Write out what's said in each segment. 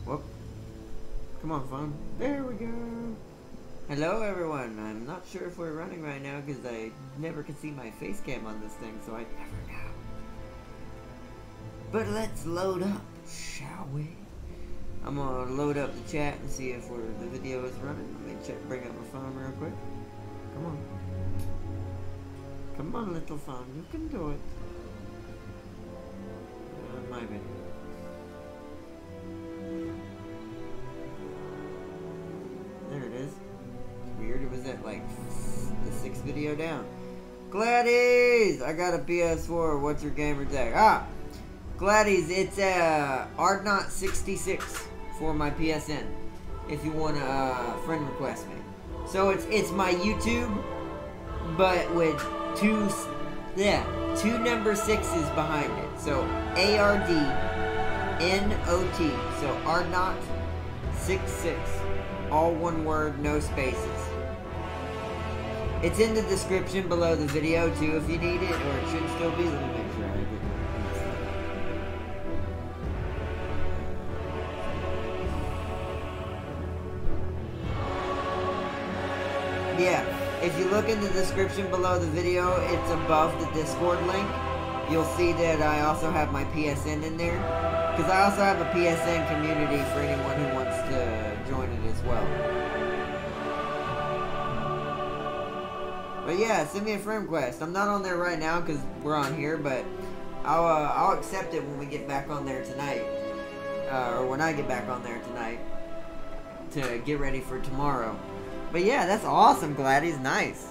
Whoop. Come on, phone. There we go. Hello, everyone. I'm not sure if we're running right now because I never can see my face cam on this thing, so I never know. But let's load up, shall we? I'm gonna load up the chat and see if the video is running. Let me bring up my phone real quick. Come on. Come on, little phone. You can do it. My video. There it is. Weird, it was at like the 6th video down. Gladys! I got a PS4. What's your gamer tag? Ah! Gladys, it's Ardnot66 for my PSN. If you want to friend request me. So it's my YouTube, but with two number 6s behind it. So ARDNOT. So Ardnot66. All one word, no spaces. It's in the description below the video too if you need it, or it should still be. Let me make sure I get it. Yeah, if you look in the description below the video, it's above the Discord link. You'll see that I also have my PSN in there. Because I also have a PSN community for anyone who wants to join it as well. But yeah, send me a friend request. I'm not on there right now because we're on here, but I'll accept it when we get back on there tonight. Or when I get back on there tonight. To get ready for tomorrow. But yeah, that's awesome, Gladys. Nice.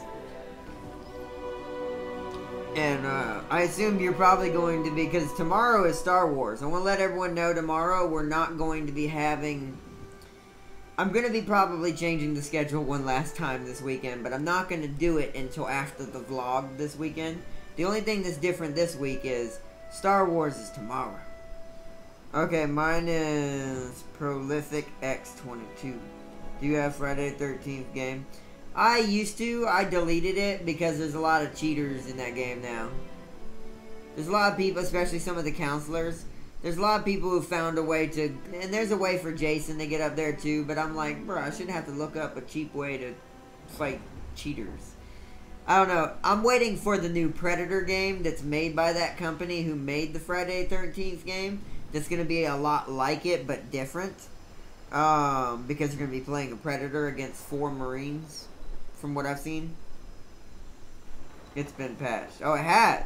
And I assume you're probably going to be, because tomorrow is Star Wars. I want to let everyone know tomorrow we're not going to be having... I'm going to be probably changing the schedule one last time this weekend, but I'm not going to do it until after the vlog this weekend. The only thing that's different this week is Star Wars is tomorrow. Okay, mine is Prolific X22. Do you have Friday the 13th game? I used to. I deleted it because there's a lot of cheaters in that game now. There's a lot of people, especially some of the counselors. There's a lot of people who found a way to... And there's a way for Jason to get up there too, but I'm like, bro, I shouldn't have to look up a cheap way to fight cheaters. I don't know. I'm waiting for the new Predator game that's made by that company who made the Friday the 13th game. That's going to be a lot like it, but different. Because you're going to be playing a Predator against 4 Marines, from what I've seen. It's been patched. Oh, it has?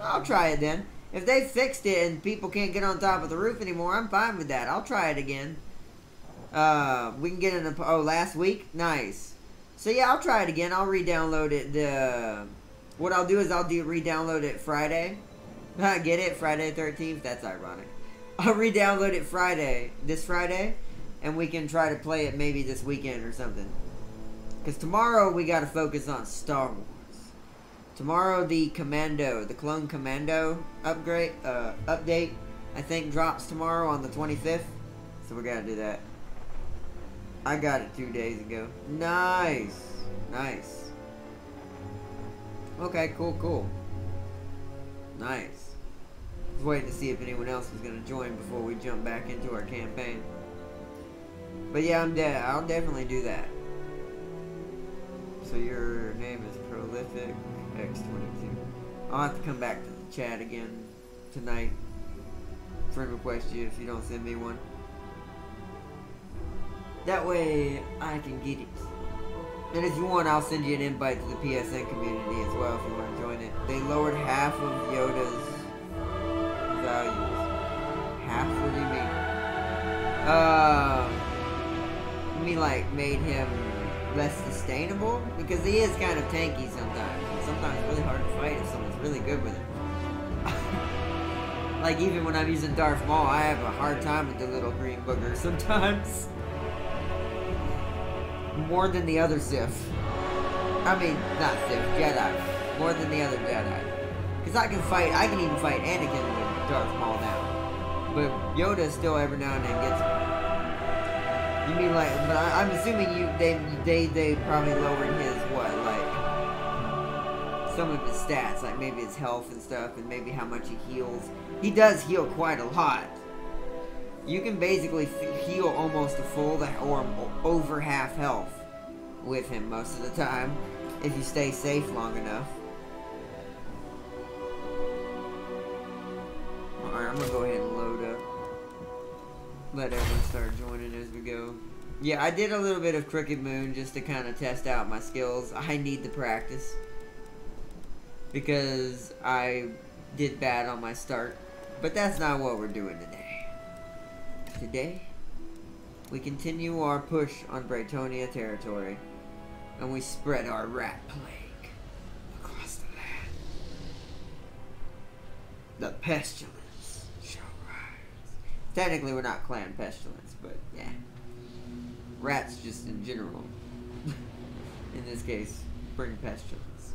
I'll try it then. If they fixed it and people can't get on top of the roof anymore, I'm fine with that. I'll try it again. We can get in a... Oh, last week? Nice. So yeah, I'll try it again. I'll re-download it. What I'll do is I'll re-download it Friday. Get it? Friday the 13th? That's ironic. I'll re-download it this Friday, and we can try to play it maybe this weekend or something. Because tomorrow we got to focus on Star Wars. Tomorrow the Clone Commando update, I think drops tomorrow on the 25th. So we got to do that. I got it 2 days ago. Nice. Nice. Okay, cool. Nice. I was waiting to see if anyone else was going to join before we jump back into our campaign. But yeah, I'll definitely do that. So your name is Prolific X22. I'll have to come back to the chat again tonight. Friend request you if you don't send me one. That way I can get it. And if you want, I'll send you an invite to the PSN community as well if you want to join it. They lowered half of Yoda's values. Half? What do you mean? You mean like made him less sustainable? Because he is kind of tanky sometimes. And sometimes it's really hard to fight if someone's really good with him. Like even when I'm using Darth Maul, I have a hard time with the little green booger sometimes. More than the other Sith. I mean, not Sith, Jedi. More than the other Jedi. Because I can even fight Anakin with Darth Maul now. But Yoda still every now and then gets me. You mean like, but I'm assuming they probably lowered his, what, like, some of his stats, like maybe his health and stuff, and maybe how much he heals. He does heal quite a lot. You can basically heal almost a full or over half health with him most of the time, if you stay safe long enough. Alright, I'm gonna go ahead and load up. Let everyone start joining as we go. Yeah, I did a little bit of Crooked Moon just to kind of test out my skills. I need the practice, because I did bad on my start. But that's not what we're doing today. Today, we continue our push on Braytonia territory, and we spread our rat plague across the land. The pestilence shall rise. Technically, we're not clan pestilence, but yeah. Rats just in general. In this case, bring pestilence.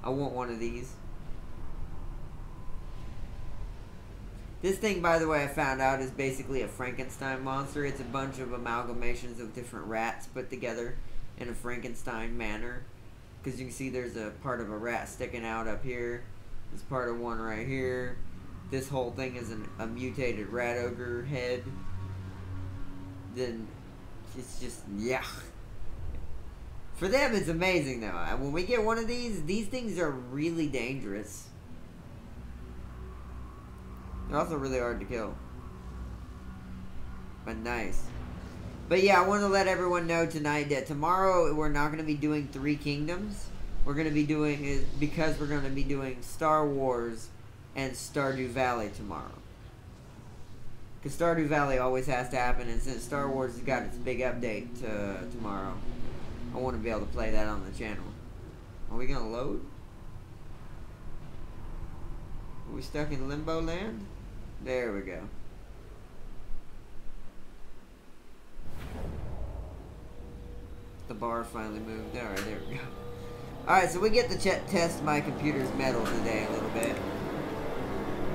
I want one of these. This thing, by the way, I found out is basically a Frankenstein monster. It's a bunch of amalgamations of different rats put together in a Frankenstein manner. Because you can see there's a part of a rat sticking out up here. There's part of one right here. This whole thing is a mutated rat ogre head. Then it's just, yeah. For them, it's amazing, though. When we get one of these things are really dangerous. They're also really hard to kill. But nice. But yeah, I want to let everyone know tonight that tomorrow we're not going to be doing 3 Kingdoms. We're going to be doing it because we're going to be doing Star Wars and Stardew Valley tomorrow. Because Stardew Valley always has to happen, and since Star Wars has got its big update tomorrow, I want to be able to play that on the channel. Are we going to load? Are we stuck in limbo land? There we go. The bar finally moved. Alright, there we go. Alright, so we get to test my computer's metal today a little bit.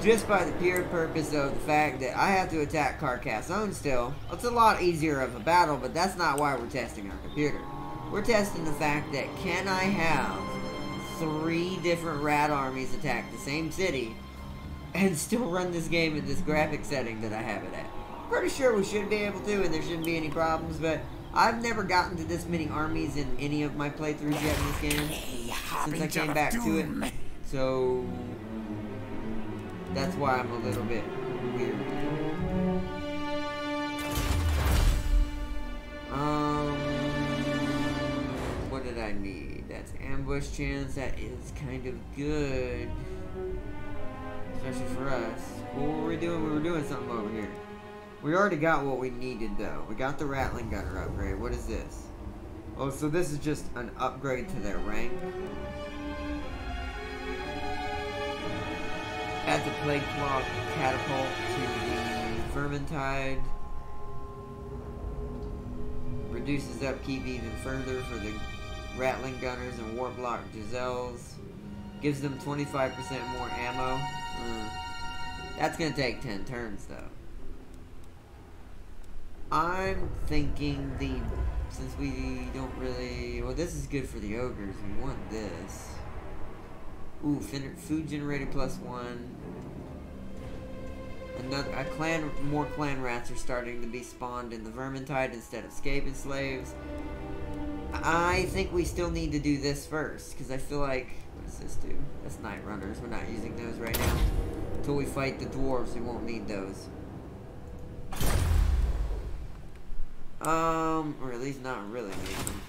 Just by the pure purpose of the fact that I have to attack Carcassonne still. It's a lot easier of a battle, but that's not why we're testing our computer. We're testing the fact that can I have 3 different rat armies attack the same city and still run this game at this graphic setting that I have it at. Pretty sure we should be able to, and there shouldn't be any problems, but I've never gotten to this many armies in any of my playthroughs yet in this game since I came back to it. So that's why I'm a little bit weird. What did I need? That's ambush chance. That is kind of good. Especially for us. What were we doing? We were doing something over here. We already got what we needed, though. We got the Rattling Gunner upgrade. What is this? Oh, so this is just an upgrade to their rank. Add the Plague Claw Catapult to the Vermintide. Reduces upkeep even further for the Rattling Gunners and Warlock Giselles. Gives them 25% more ammo. That's going to take 10 turns, though. I'm thinking since we don't really, well, this is good for the ogres. We want this. Ooh, food generator +1. More clan rats are starting to be spawned in the Vermintide instead of Scaping Slaves. I think we still need to do this first, because I feel like, what does this do? That's Night Runners. We're not using those right now. Until we fight the dwarves, we won't need those. Or at least not really need them.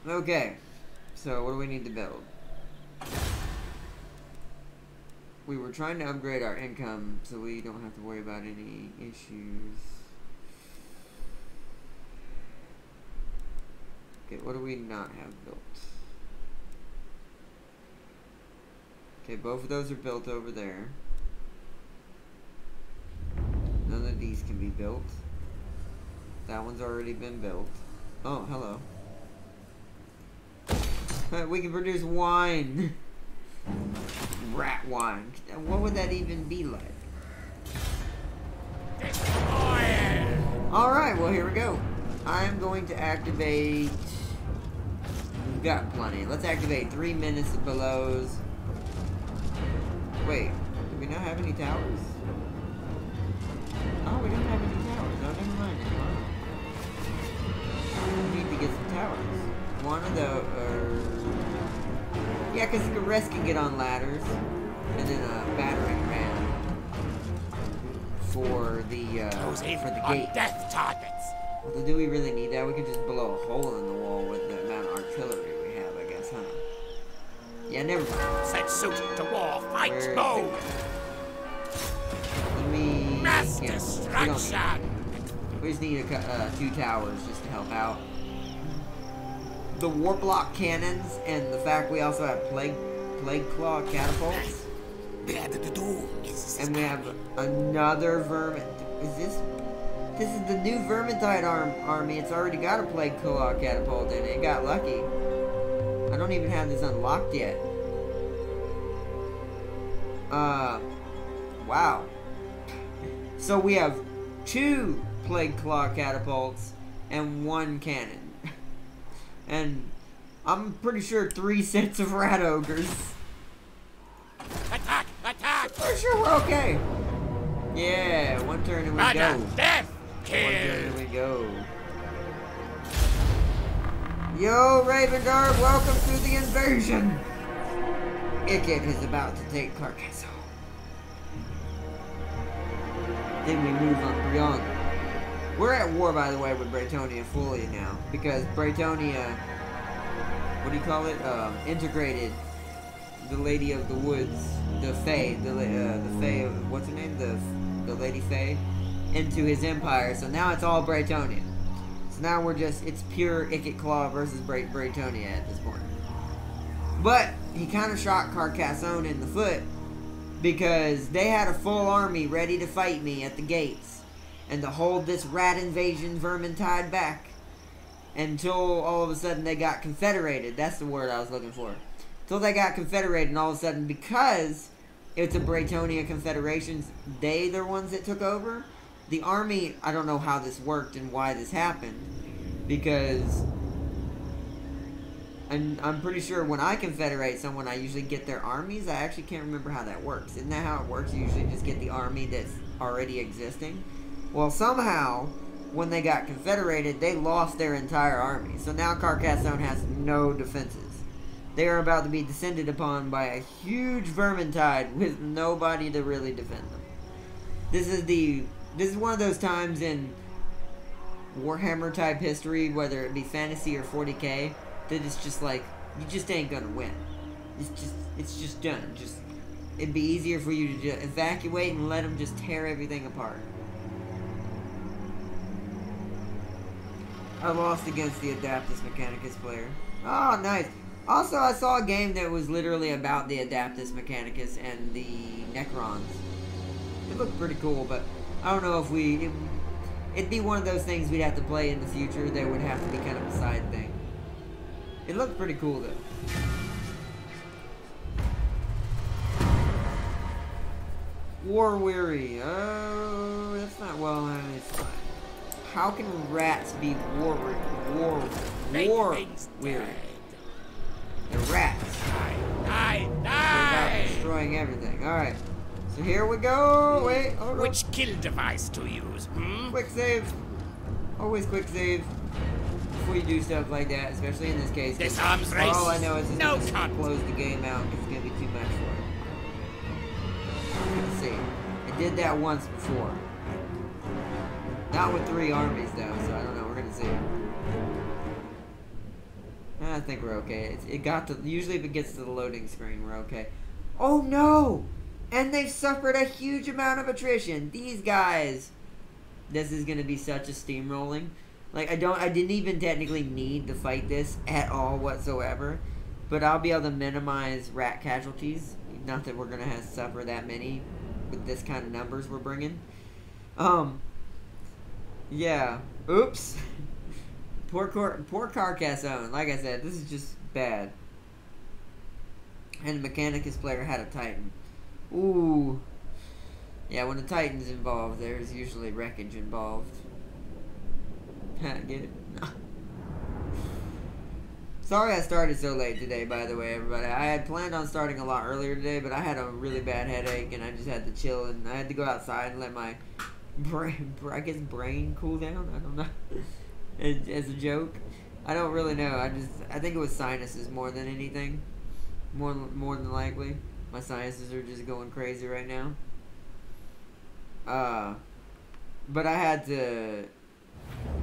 Okay, so what do we need to build? We were trying to upgrade our income so we don't have to worry about any issues. Okay, what do we not have built? Okay, both of those are built over there. None of these can be built. That one's already been built. Oh, hello. We can produce wine. Rat wine. What would that even be like? Alright, well, here we go. I'm going to activate... We've got plenty. Let's activate 3 minutes of belows. Wait, do we not have any towers? Oh, we don't have any towers. Oh, never mind. We need to get some towers. One of those... Yeah, because the rest can get on ladders. And then a battering ram for the gate. Death targets. Well, do we really need that? We could just blow a hole in the wall with the amount of artillery we have, I guess, huh? Yeah, never mind. Set suit to war. Fight mode. Let me... Mass yeah, destruction. we just need 2 towers just to help out. The warp-lock cannons and the fact we also have plague claw catapults. And we have another vermin. This is the new Vermintide army. It's already got a plague claw catapult in it. It got lucky. I don't even have this unlocked yet. Wow. So we have 2 plague claw catapults and 1 cannon. And I'm pretty sure 3 sets of rat ogres. Attack! Attack! Pretty sure we're okay. Yeah, 1 turn and we go. Death! 1 turn and we go. Yo, Ravengard, welcome to the invasion. Ikit is about to take Carcassonne. Then we move on beyond. We're at war, by the way, with Braytonia fully now, because Braytonia, what do you call it? Integrated the Lady of the Woods, the Fae, the Fae, what's her name? The Lady Fae, into his empire. So now it's all Braytonia. So now we're just, it's pure Ikit Claw versus Braytonia at this point. But he kind of shot Carcassonne in the foot because they had a full army ready to fight me at the gates and to hold this rat invasion Vermintide back until all of a sudden they got confederated. That's the word I was looking for. Until they got confederated, and all of a sudden, because it's a Braytonia confederation, they're ones that took over. The army, I don't know how this worked and why this happened, because I'm pretty sure when I confederate someone, I usually get their armies. I actually can't remember how that works. Isn't that how it works? You usually just get the army that's already existing. Well, somehow, when they got confederated, they lost their entire army. So now Carcassonne has no defenses. They are about to be descended upon by a huge Vermintide with nobody to really defend them. This is one of those times in Warhammer type history, whether it be fantasy or 40k, that it's just like, you just ain't gonna win. It's just done. It'd be easier for you to just evacuate and let them just tear everything apart. I lost against the Adaptus Mechanicus player. Oh, nice. Also, I saw a game that was literally about the Adaptus Mechanicus and the Necrons. It looked pretty cool, but I don't know if it'd be one of those things we'd have to play in the future that would have to be kind of a side thing. It looked pretty cool, though. War weary. Oh, that's not well. It's fine. How can rats be war weary? They're rats. Die! They're about destroying everything. All right. So here we go. Wait. Hold on. Which kill device to use? Quick save. Always quick save before you do stuff like that, especially in this case. This arms race. All I know is No just close the game out because it's gonna be too much for it. Let's see. I did that once before. Not with 3 armies though, so I don't know. We're gonna see. I think we're okay. Usually if it gets to the loading screen, we're okay. Oh no! And they've suffered a huge amount of attrition. These guys. This is gonna be such a steamrolling. Like I didn't even technically need to fight this at all whatsoever. But I'll be able to minimize rat casualties. Not that we're gonna have to suffer that many with this kind of numbers we're bringing. Yeah. Oops. Poor Carcassonne. Like I said, this is just bad. And the Mechanicus player had a Titan. Ooh. Yeah, when the Titan's involved, there's usually wreckage involved. Get it? No. Sorry I started so late today, by the way, everybody. I had planned on starting a lot earlier today, but I had a really bad headache, and I just had to chill, and I had to go outside and let my brain cool down. I don't know. As a joke. I don't really know. I think it was sinuses more than anything. More than likely. My sinuses are just going crazy right now. But I had to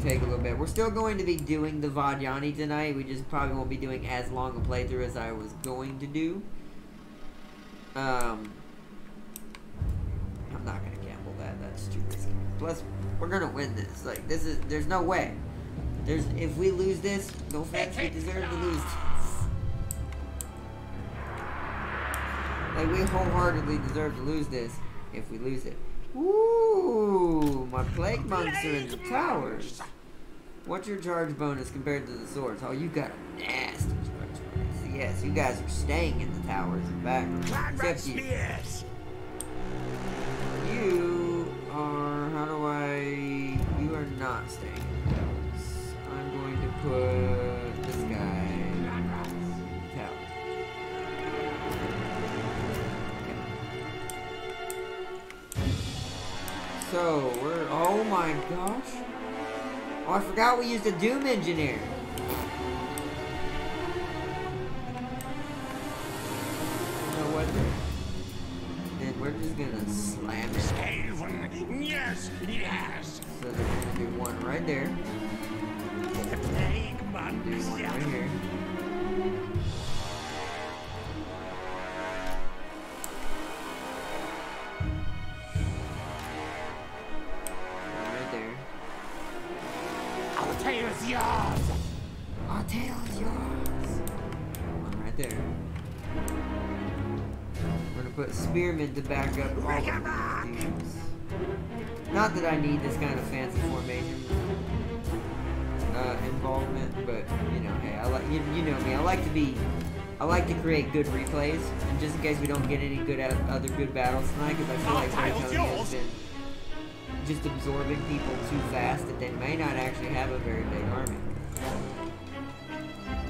take a little bit. We're still going to be doing the Vadyani tonight. We just probably won't be doing as long a playthrough as I was going to do. I'm not gonna gamble that. That's too risky. Plus, we're gonna win this. Like, there's no way. If we lose this, no offense, we deserve to lose this. Like, we wholeheartedly deserve to lose this if we lose it. Ooh, my plague monks are in the towers. What's your charge bonus compared to the swords? Oh, you got a nasty charge bonus. Yes, you guys are staying in the towers in fact. Except you. You are, you are not staying in the towers. I'm going to put this guy in the tower. So, oh my gosh. Oh, I forgot we used a Doom Engineer. You know what? Then we're just gonna slam it. Yes, yes. So they're gonna do one right there. The plague monks. Do one right here. Tail's yours! Our tail's yours! One right there. We're gonna put spearmen to back up all of these dudes. Not that I need this kind of fancy formation involvement, but you know, hey, I like you know me. I like to create good replays, and just in case we don't get any other good battles tonight, because I feel like Tony has been just absorbing people too fast that they may not actually have a very big army.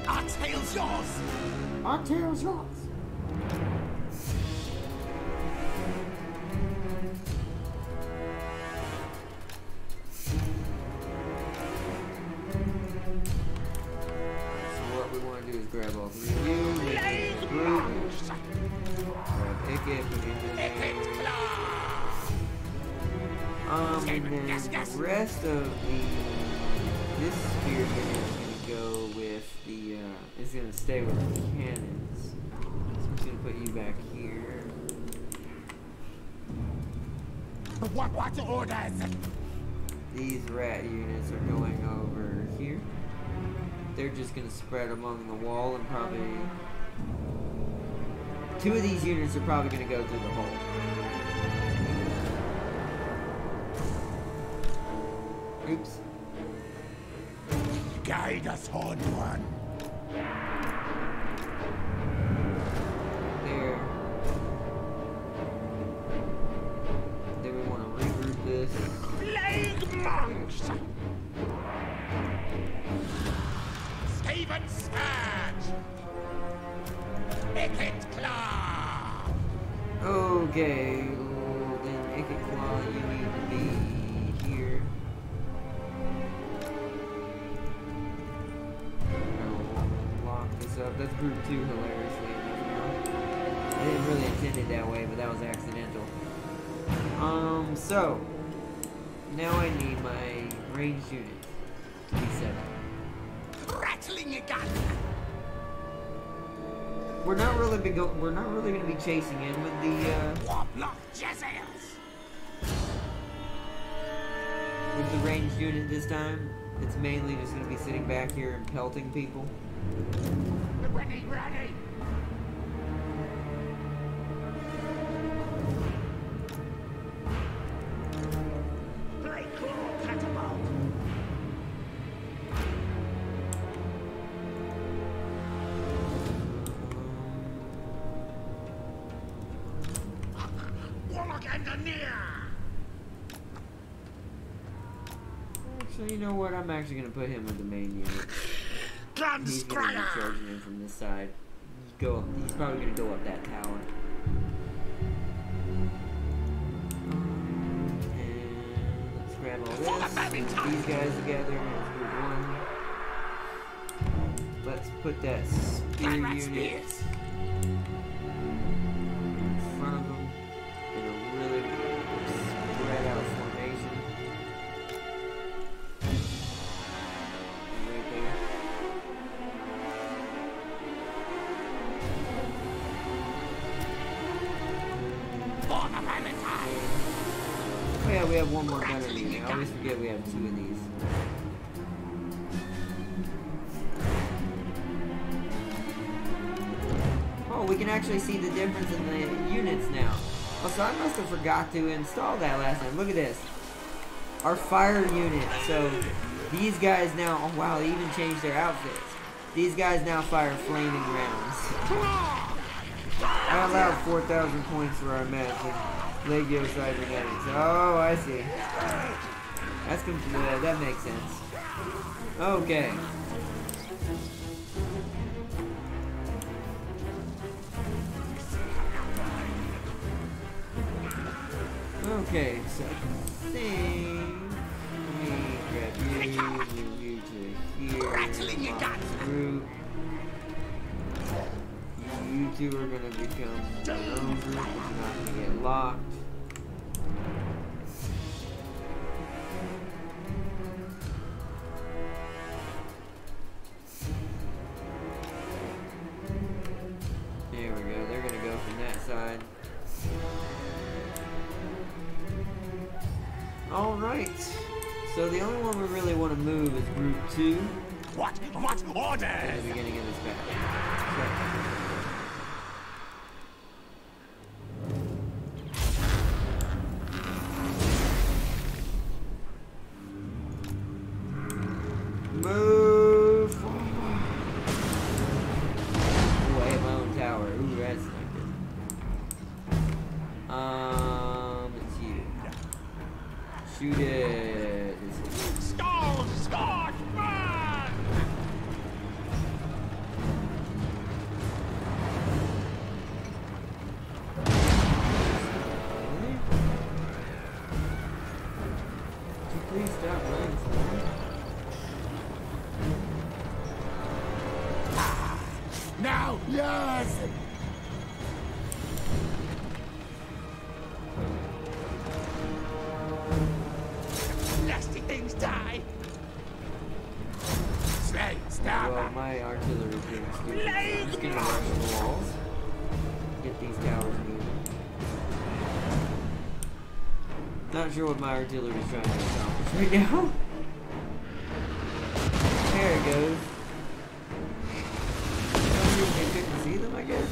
Our tail's yours! Our tail's yours! So what we want to do is grab all three of you, make it group, grab Ikit, put him in there. And then the rest of this spearman is gonna go with is gonna stay with the cannons. So I'm just gonna put you back here. What orders? These rat units are going over here. They're just gonna spread among the wall and probably... Two of these units are probably gonna go through the hole. Oops. Guide us, Horned One. There. Then we want to regroup this. Plague monks! Skaven Scourge! Ikit Claw! Okay, well, then Ikit Claw, you need to be here. Up. That's group 2, hilariously enough. I didn't really intend it that way, but that was accidental. So now I need my ranged unit to be 7. Rattling your gun! We're not really going to be chasing in with the ranged unit this time. It's mainly just going to be sitting back here and pelting people. Ready, ready! Play claw catapult! Warlock Engineer! So you know what? I'm actually gonna put him with the main unit. He's gonna be charging in from this side. He's probably gonna go up that tower. And let's grab all this. These guys together. Group 1. Let's put that spear unit in front of them in a really spread out formation. Right there. Oh yeah, we have one more gunner unit. I always forget we have 2 of these. Oh, we can actually see the difference in the units now. Oh, so I must have forgot to install that last time. Look at this. Our fire unit. So these guys now, oh wow, they even changed their outfits. These guys now fire flaming rounds. I allowed 4,000 points for our match with Legio Cybernetics. Oh, I see. That makes sense. Okay. Okay, so I think we grab you to here. Rattling your guts. Group. You 2 are gonna become your own group, but you're not gonna get locked. There we go, they're gonna go from that side. Alright, so the only one we really want to move is Group 2. What orders? At the beginning of this battle. Move forward. Ooh, I hit my own tower. Ooh, that's not good. It's you. Shoot it. Stall! Scorch! Burn! Please stop running for me. Now! Yes! Nasty things die! Slay! Stab! Well, my artillery is doing stupid. I'm just gonna rush the walls. Get these towers moving. Not sure what my artillery is trying to accomplish right now. There it goes. I couldn't see them, I guess.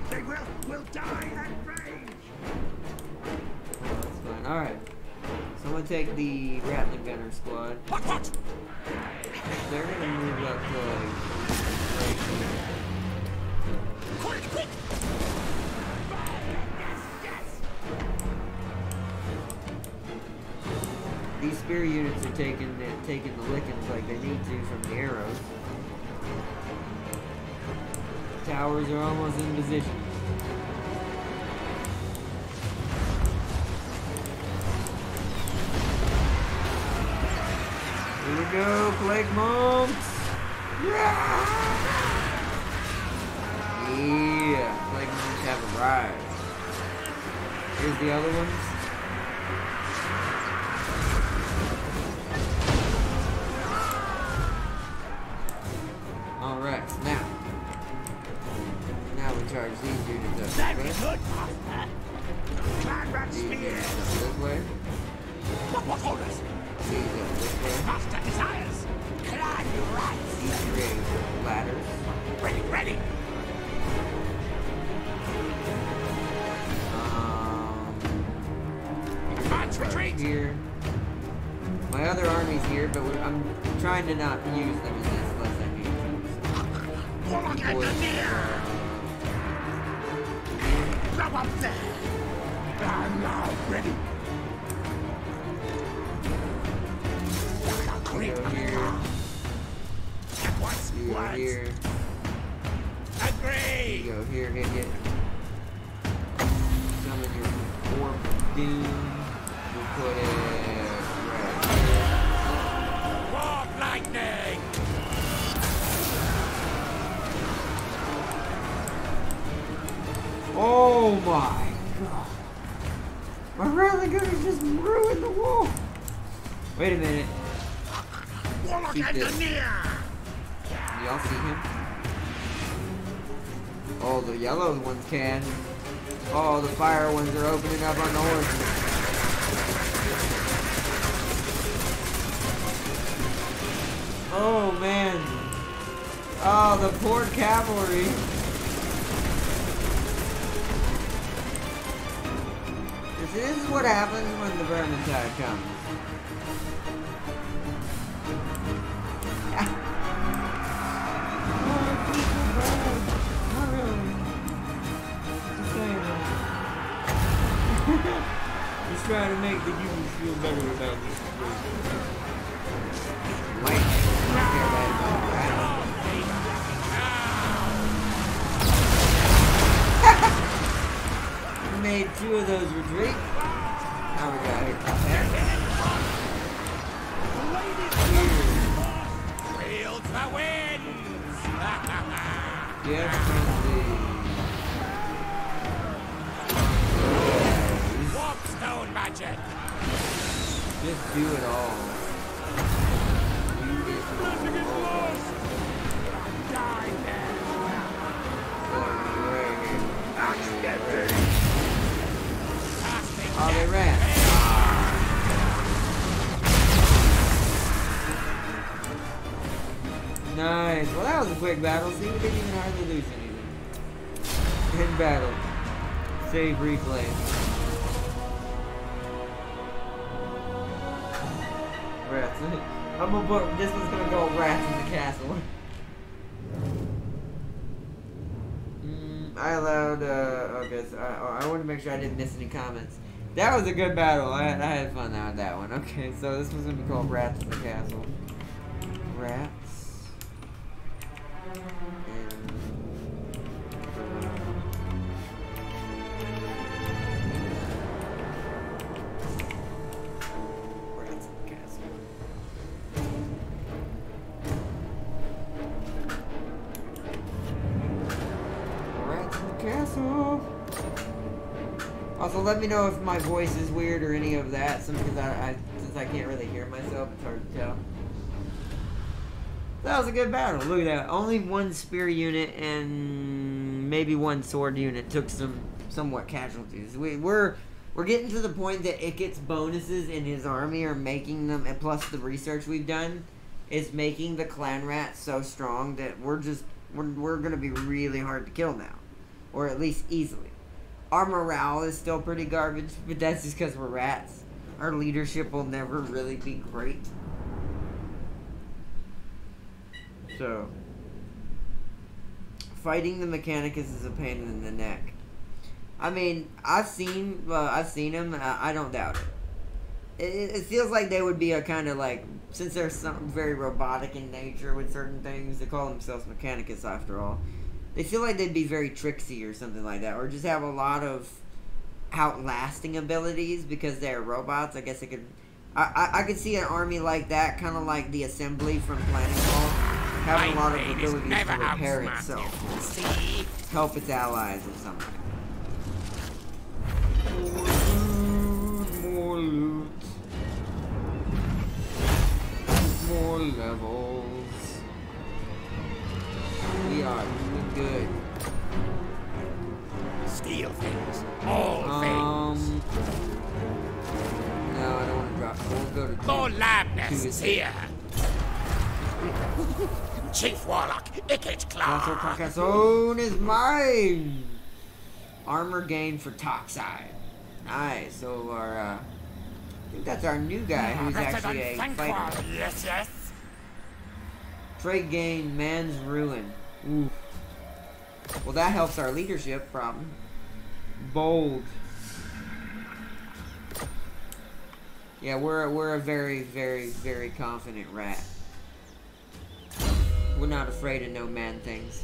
They will die at range! Oh, that's fine. Alright. So I'm gonna take the Rattling Gunner squad. What? They're gonna move up to like right here. Quick! Yes! These spear units are taking the lickings like they need to from the arrows. Towers are almost in position. Here we go, Plague Monks! Yeah! Plague Monks have arrived. Here's the other ones. Alright, now we charge these units up Very this way. good, Master! Clan These units spears! up this way. What orders? These up this way. Master desires! Clan rights! These create ladders. Ready! Advance retreat! Here. My other army's here, but I'm trying to not use them in this unless I need to. Warlock at the near! Grab up there! I'm now ready! Quick. go here. What's You go what? here. Agree. You go here, idiot. Summon your orb of doom. We'll put it right here. Warp lightning. Oh my god. My rally gun just ruined the wall. Wait a minute. Warlock Keep this. engineer. Y'all see him? Oh, the yellow ones can. Oh, the fire ones are opening up on the horses. Oh man. Oh, the poor cavalry. This is what happens when the Vermintide comes. Not really. Just saying that. Just trying to make the humans feel better about this situation. Wait, I don't care about that. We made 2 of those retreat. Now we got here. Wield the winds. Yes, Warp stone magic. just do it all. Do it all. Die there. Oh, they ran. Nice. Well, that was a quick battle. See, we didn't even hardly lose anything. In battle. Save replay. Rats. I'm gonna put, this one's gonna go rats in the castle. I allowed, okay, so I want to make sure I didn't miss any comments. That was a good battle. I had fun with that one. Okay, so this one's gonna be called Rats in the Castle. Rats. Rats in the Castle. Rats in the Castle. Also, let me know if my voice is weird or any of that, since I can't really hear myself, it's hard to tell. That was a good battle. Look at that. Only 1 spear unit and maybe 1 sword unit took some somewhat casualties. We're getting to the point that Ikits bonuses in his army are making them, and plus the research we've done is making the clan rats so strong that we're gonna be really hard to kill now, or at least easily. Our morale is still pretty garbage, but that's just because we're rats. Our leadership will never really be great. So, fighting the Mechanicus is a pain in the neck. I mean, I've seen them. I don't doubt it. It feels like they would be a kind of like, since they're very robotic in nature with certain things, they call themselves Mechanicus after all. They feel like they'd be very tricksy or something like that, or just have a lot of outlasting abilities because they're robots. I guess it could. I could see an army like that, kind of like the assembly from Planetfall, having a lot of abilities to repair itself, See? help its allies or something. More loot, more levels. We are doing good. Steal things. All things. No, I don't want to drop. We'll go to More lab nests is- here. Chief Warlock, Ikits Castle Claw. Carcassonne is mine. Armor gain for Toxide. Nice. So our, I think that's our new guy who's actually a fighter. Yes, yes. Trade gain, Man's Ruin. Ooh. Well, that helps our leadership problem. Bold. Yeah, we're a very, very, very confident rat. We're not afraid of no man things.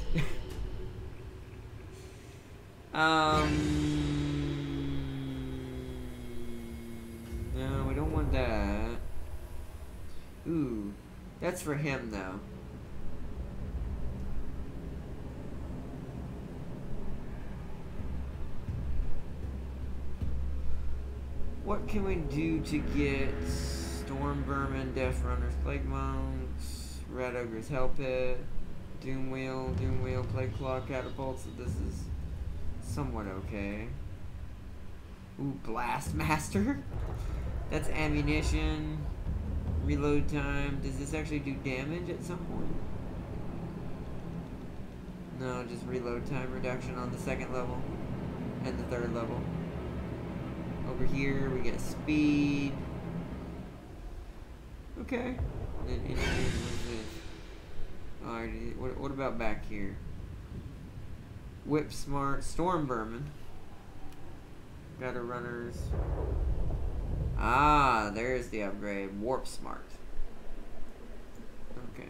No, we don't want that. Ooh, that's for him though. What can we do to get Storm Vermin, Death Runners, Plague Monks, Red Ogre's Hell Pit, Doom Wheel, Plague Claw, Catapults? So this is somewhat okay. Ooh, Blast Master. That's ammunition. Reload time. Does this actually do damage at some point? No, just reload time reduction on the second level and the third level. Over here we get speed. Okay. Alright, what about back here? Whip Smart, Storm Vermin. Gutter Runners. Ah, there's the upgrade. Warp Smart. Okay.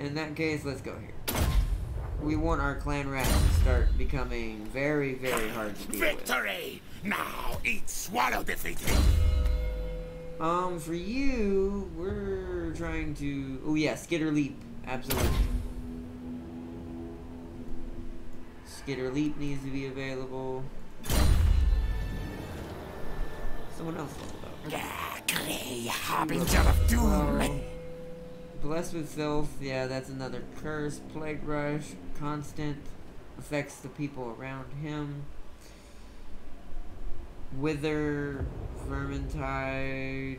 In that case, let's go here. We want our clan rats to start becoming very, very hard to deal with. Victory! Now eat swallow defeated. For you, we're trying to... Oh yeah, Skitter Leap. Absolutely. Skitter Leap needs to be available. Someone else leveled up. Grey harbinger of doom. Blessed with Filth, yeah, that's another curse. Plague Rush, constant, affects the people around him. Wither, Vermintide.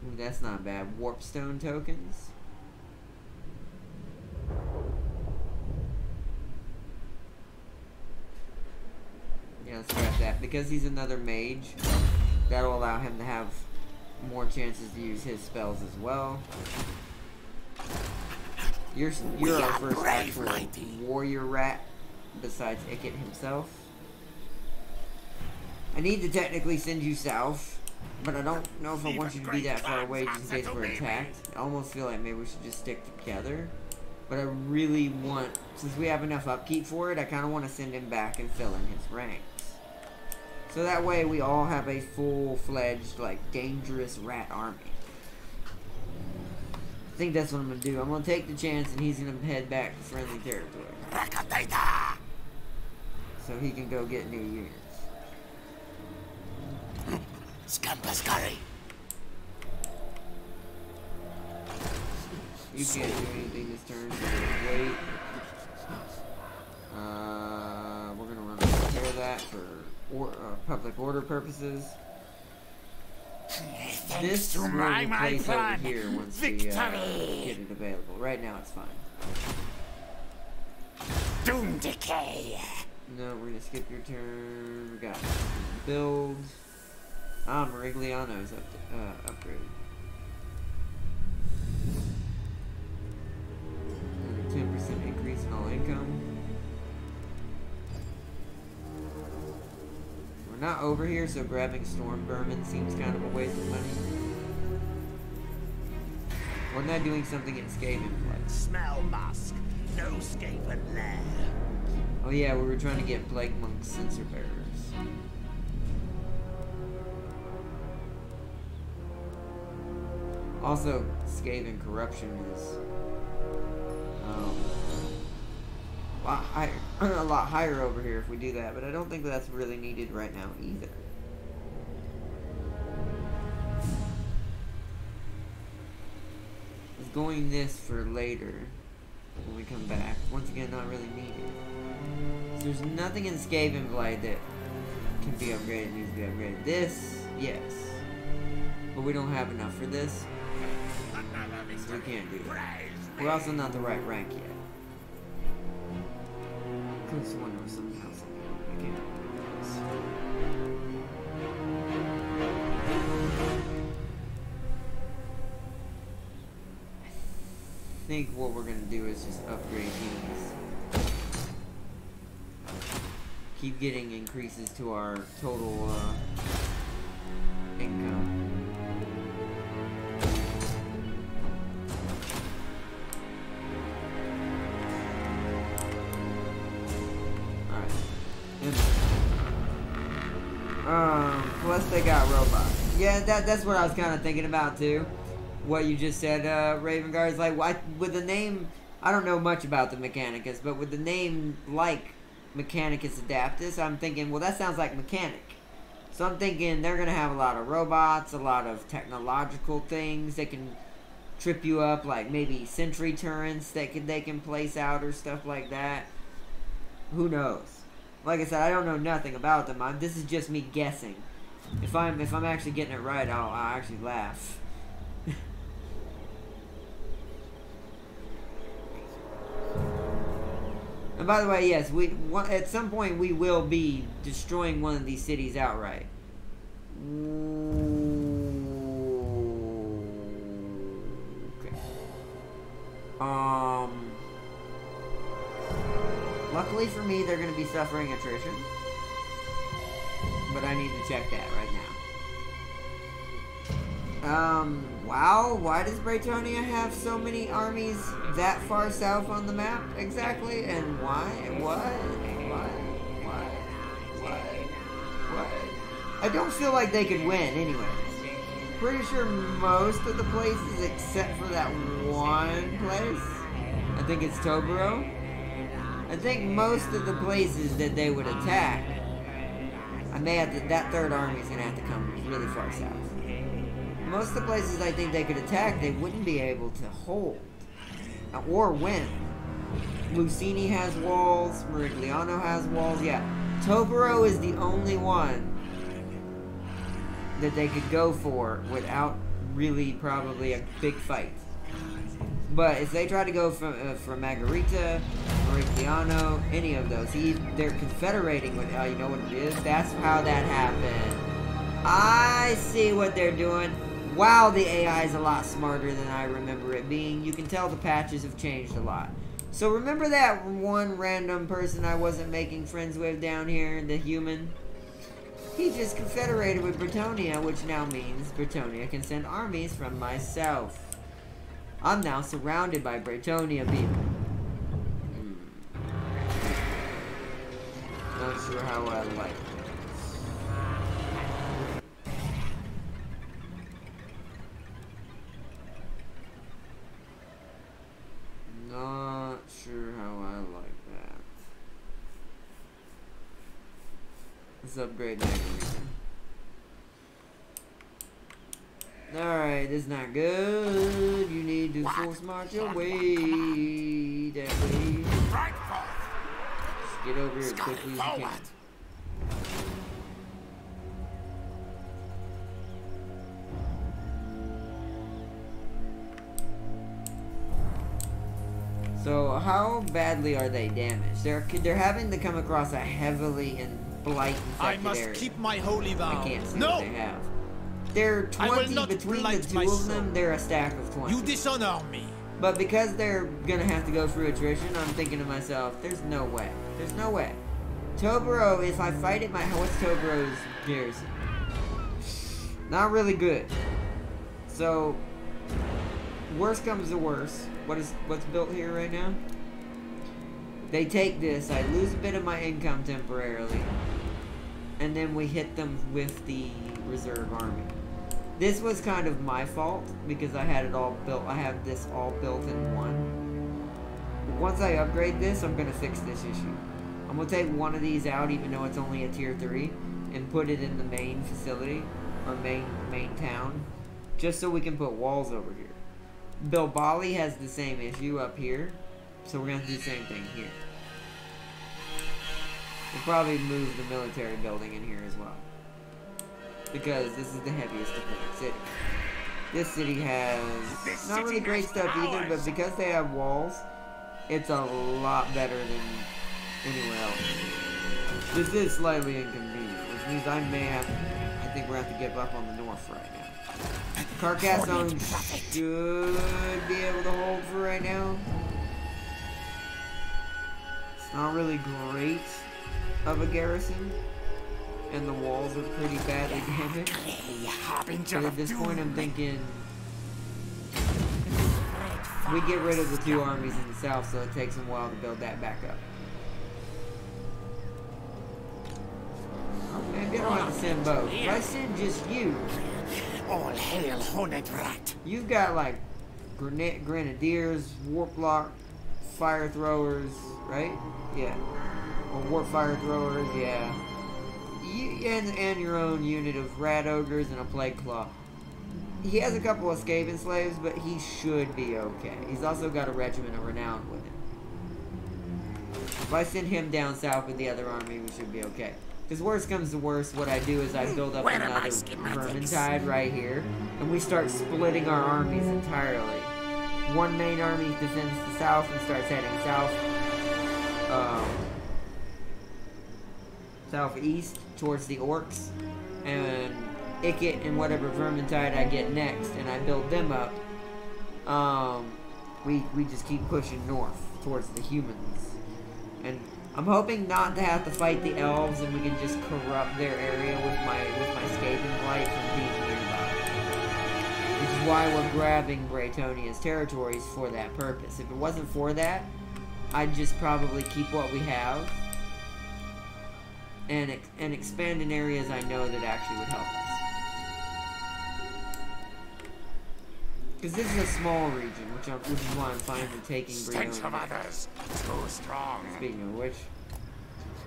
Ooh, that's not bad. Warpstone tokens. Yeah, let's grab that. Because he's another mage, that'll allow him to have more chances to use his spells as well. You're our first actual warrior rat besides Ikit himself. I need to technically send you south, but I don't know if I want you to be that far away just in case we're attacked. I almost feel like maybe we should just stick together. But I really want, since we have enough upkeep for it, I kind of want to send him back and fill in his ranks. So that way we all have a full-fledged, like, dangerous rat army. I think that's what I'm going to do. I'm going to take the chance and he's going to head back to friendly territory. So he can go get new units. Scampascari. You can't do anything this turn, so wait. We're going to run repair that for public order purposes. This will replace over here once we get it available. Right now it's fine. Doom decay. No, we're gonna skip your turn. We got build. Ah, Merigliano's upgraded. Another 10% increase in all income. We're not over here, so grabbing Storm Vermin seems kind of a waste of money. We're not doing something in Skaven Plague. Smell musk. No Skaven lair. Oh yeah, we were trying to get Plague Monk Sensor Bearers. Also, Skaven Corruption is a lot higher over here if we do that, but I don't think that's really needed right now either. It's going this for later when we come back. Once again, not really needed. So there's nothing in Skaven Blade that can be upgraded, needs to be upgraded. This, yes. But we don't have enough for this. So we can't do that. We're also not the right rank yet. I could have sworn there was something else in here. I can't remember this. I think what we're going to do is just upgrade these. keep getting increases to our total income. Plus they got robots. Yeah, that's what I was kind of thinking about too. What you just said, Raven Guard, is like, with the name, I don't know much about the Mechanicus, but with the name like Mechanicus Adaptus, I'm thinking, well, that sounds like mechanic. So I'm thinking they're gonna have a lot of robots, a lot of technological things that can trip you up, like maybe sentry turrets that they can place out or stuff like that. Who knows? Like I said, I don't know nothing about them. This is just me guessing. If I'm actually getting it right, I'll actually laugh. And by the way, yes, at some point we will be destroying one of these cities outright. Okay. Luckily for me, they're going to be suffering attrition. But I need to check that right now. Wow, why does Braytonia have so many armies that far south on the map exactly? And why? What? I don't feel like they could win anyway. Pretty sure most of the places except for that one place, I think it's Tobero. I think most of the places that they would attack, I may have to, that third army is going to have to come really far south. Most of the places I think they could attack, they wouldn't be able to hold or win. Lucini has walls, Merigliano has walls, yeah. Tobero is the only one that they could go for without really probably a big fight. But if they try to go from Margarita, Merigliano, any of those, they're confederating with, you know what it is? That's how that happened. I see what they're doing. Wow, the AI is a lot smarter than I remember it being. You can tell the patches have changed a lot. So remember that one random person I wasn't making friends with down here, the human? He just confederated with Bretonia, which now means Bretonia can send armies from myself. I'm now surrounded by Bretonia people. Not sure how I like this. Not sure how I like that. Let's upgrade Margarita. Alright, this is not good. You need to force march away. That way. Just get over here as quickly as you can. So, how badly are they damaged? They're having to come across a heavily and blight infected area. I must keep my holy vow. I can't see what they have. They're 20 between the two of them. They're a stack of 20. You dishonor me. But because they're gonna have to go through attrition, I'm thinking to myself, there's no way. There's no way. Tobero, if I fight it, what's Tobero's garrison? Not really good. So, worst comes to worst. What's built here right now? They take this. I lose a bit of my income temporarily, and then we hit them with the reserve army. This was kind of my fault because I had it all built. I have this all built in one. But once I upgrade this, I'm gonna fix this issue. I'm gonna take one of these out, even though it's only a tier 3, and put it in the main facility or main town, just so we can put walls over here. Bilbali has the same issue up here, so we're going to do the same thing here. We'll probably move the military building in here as well, because this is the heaviest defended city. This city has not really great stuff either, but because they have walls, it's a lot better than anywhere else. This is slightly inconvenient, which means I think we're going to have to give up on the north right now. Carcassonne should be able to hold for right now. It's not really great. of a garrison, and the walls are pretty badly damaged. But at this point, I'm thinking we get rid of the 2 armies in the south, so it takes them a while to build that back up. Maybe I don't have to send both. If I send just you, All hail, horned rat. you've got like grenadiers, warp lock, fire throwers, right? Yeah. Or warp fire throwers, yeah. And your own unit of rat ogres and a plague claw. He has a couple of escaping slaves, but he should be okay. He's also got a regiment of renown with him. If I send him down south with the other army, we should be okay. Because worst comes to worst, what I do is I build up another Vermintide right here, and we start splitting our armies entirely. One main army defends the south and starts heading south, southeast towards the orcs, and Ikit and whatever Vermintide I get next, and I build them up. We just keep pushing north towards the humans, and I'm hoping not to have to fight the elves, and we can just corrupt their area with my Skaven Blight from being nearby. Which is why we're grabbing Braytonia's territories for that purpose. If it wasn't for that, I'd just probably keep what we have and expand in areas I know that actually would help us. Because this is a small region, which is why I'm fine with taking Stench of Brionia. others, too strong. Speaking of which,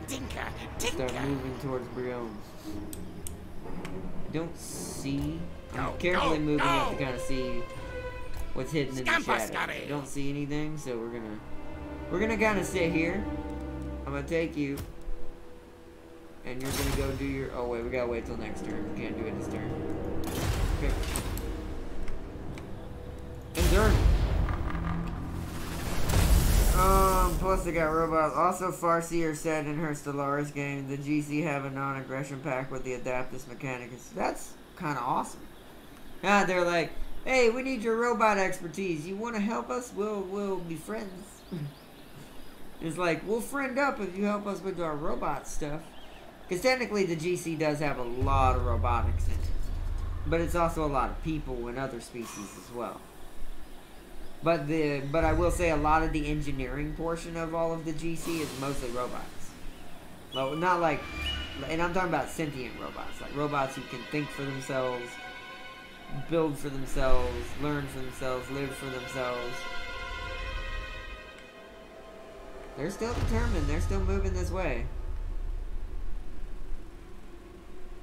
Tinker, start tinker. moving towards Brion. I don't see. I'm Go, carefully go, moving up go. to kind of see what's hidden in the Scampa shadows. scurry. I don't see anything, so we're gonna kind of sit here. I'm gonna take you, and you're gonna go do your. Oh wait, we gotta wait till next turn. We can't do it this turn. Okay. Endure. Plus they got robots. Also, Farseer said in her Stellaris game, the GC have a non-aggression pack with the Adaptus Mechanicus. That's kind of awesome. Yeah, they're like, hey, we need your robot expertise. You want to help us? We'll be friends. It's like, we'll friend up if you help us with our robot stuff. Because technically the GC does have a lot of robotics in it. But it's also a lot of people and other species as well. But I will say a lot of the engineering portion of all of the GC is mostly robots. Well, not like, and I'm talking about sentient robots, like robots who can think for themselves, build for themselves, learn for themselves, live for themselves. They're still determined. They're still moving this way.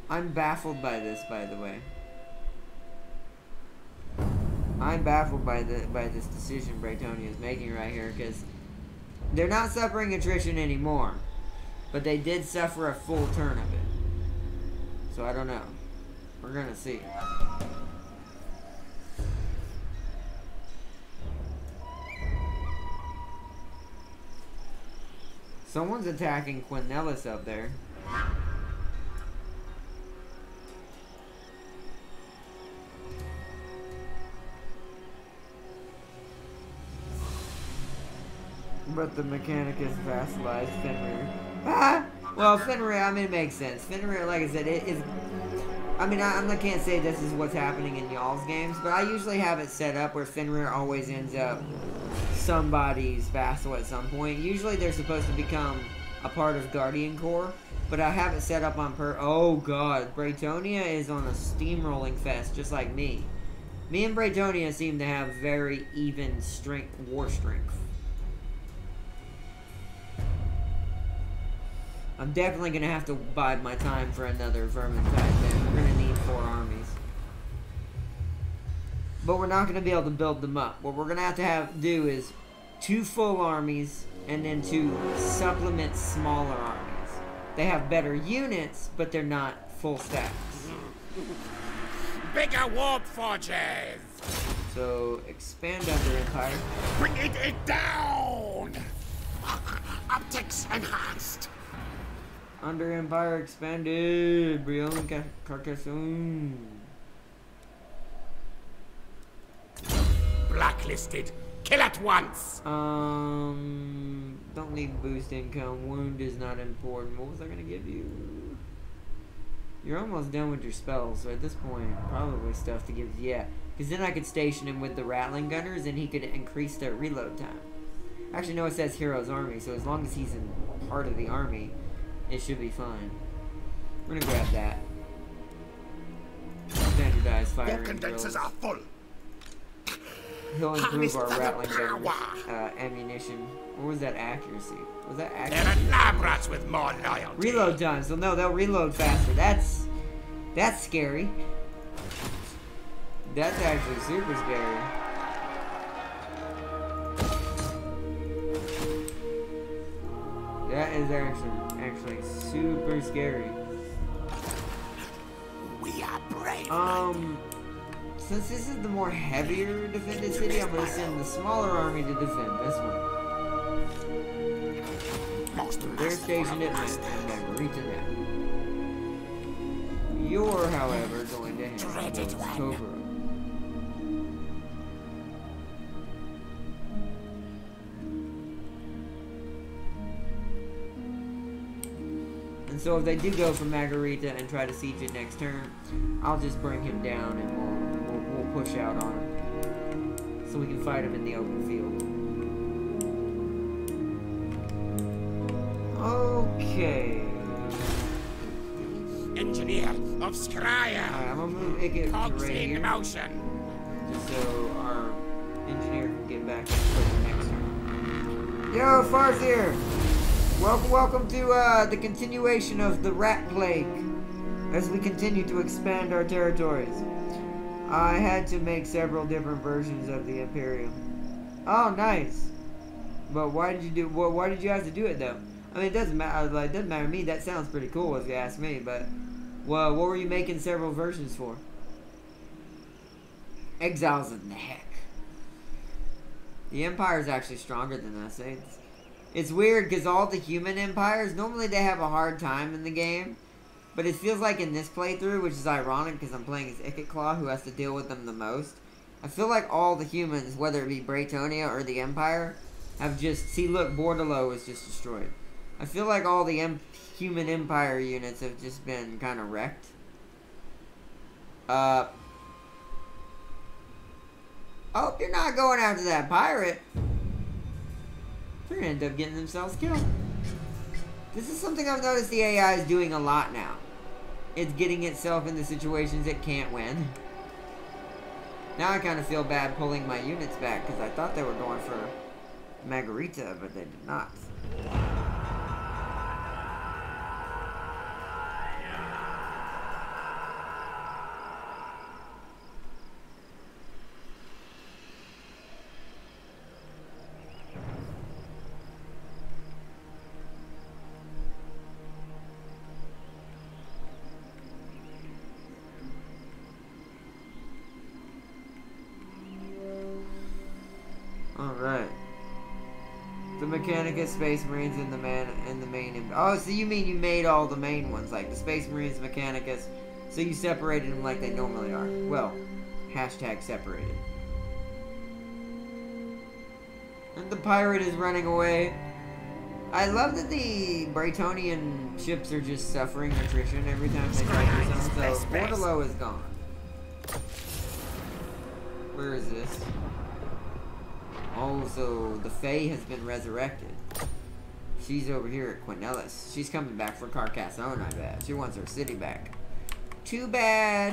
I'm baffled by this, by the way. I'm baffled by this decision Braytonia is making right here, because they're not suffering attrition anymore, but they did suffer a full turn of it. So I don't know. We're gonna see. Someone's attacking Quinellis up there. But the Mechanicus vassalized Fenrir. Ah! Well, Fenrir, I mean, it makes sense. Fenrir, like I said, it is... I mean, I can't say this is what's happening in y'all's games, but I usually have it set up where Fenrir always ends up somebody's vassal at some point. Usually they're supposed to become a part of Guardian Corps, but I have it set up on Oh god, Braytonia is on a steamrolling fest, just like me. Me and Braytonia seem to have very even war strength. I'm definitely going to have to bide my time for another Vermintide then. We're going to need 4 armies. But we're not going to be able to build them up. What we're going to have do is 2 full armies and then 2 supplement smaller armies. They have better units, but they're not full stacks. Bigger warp forges. So, expand under Empire. Bring it down. Optics enhanced. Under Empire expanded. Brion Carcassonne. Blacklisted. Kill at once. Don't need boost income. Wound is not important. What was I gonna give you? You're almost done with your spells, so at this point, probably stuff to give. Yeah, because then I could station him with the rattling gunners, and he could increase their reload time. Actually, no, it says Hero's Army, so as long as he's in part of the army, it should be fine. We're gonna grab that. Standardized firing Your condensers drills. are full. He'll improve our Harness the rattling power. gun ammunition. Or was that accuracy? Was that There accuracy? are lab rats with more loyalty. Reload time. So no, they'll reload faster. That's scary. That's actually super scary. That is actually super scary. We are brave. Since this is the more heavier defended city, I'm gonna send the smaller army to defend this one. They're stationed at Margarita now. You're, however, going to handle Cobra. And so if they do go for Margarita and try to siege it next turn, I'll just bring him down and we'll push out on him. So we can fight him in the open field. Okay. Engineer of Scryer. Alright, I'm gonna move Ikits to Cogs right in here. motion. Just so our engineer can get back and play the next turn. Yo, Farseer! Welcome to the continuation of the Rat Plague as we continue to expand our territories. I had to make several different versions of the Imperium. Oh, nice. But why did you do? Well, why did you have to do it though? I mean, it doesn't matter. Like, it doesn't matter to me. That sounds pretty cool if you ask me. But, well, what were you making several versions for? Exiles in the heck. The Empire's actually stronger than us. It's weird because all the human empires, normally they have a hard time in the game. But it feels like in this playthrough, which is ironic because I'm playing as Ikit Claw, who has to deal with them the most. I feel like all the humans, whether it be Braytonia or the Empire, have just... See, look, Bordalo is just destroyed. I feel like all the human Empire units have just been kind of wrecked. Oh, you're not going after that pirate. They're gonna end up getting themselves killed. This is something I've noticed the AI is doing a lot now. It's getting itself into situations it can't win. Now I kind of feel bad pulling my units back because I thought they were going for Margarita, but they did not. Alright. The Mechanicus, Space Marines, and the main... Oh, so you mean you made all the main ones, like the Space Marines, Mechanicus, so you separated them like they normally are. Well, hashtag separated. And the pirate is running away. I love that the Braytonian ships are just suffering attrition every time they try to do something. So, Bordalo is gone. Where is this? Oh, so the Fae has been resurrected. She's over here at Quinellis. She's coming back for Carcassonne, I bet. She wants her city back. Too bad.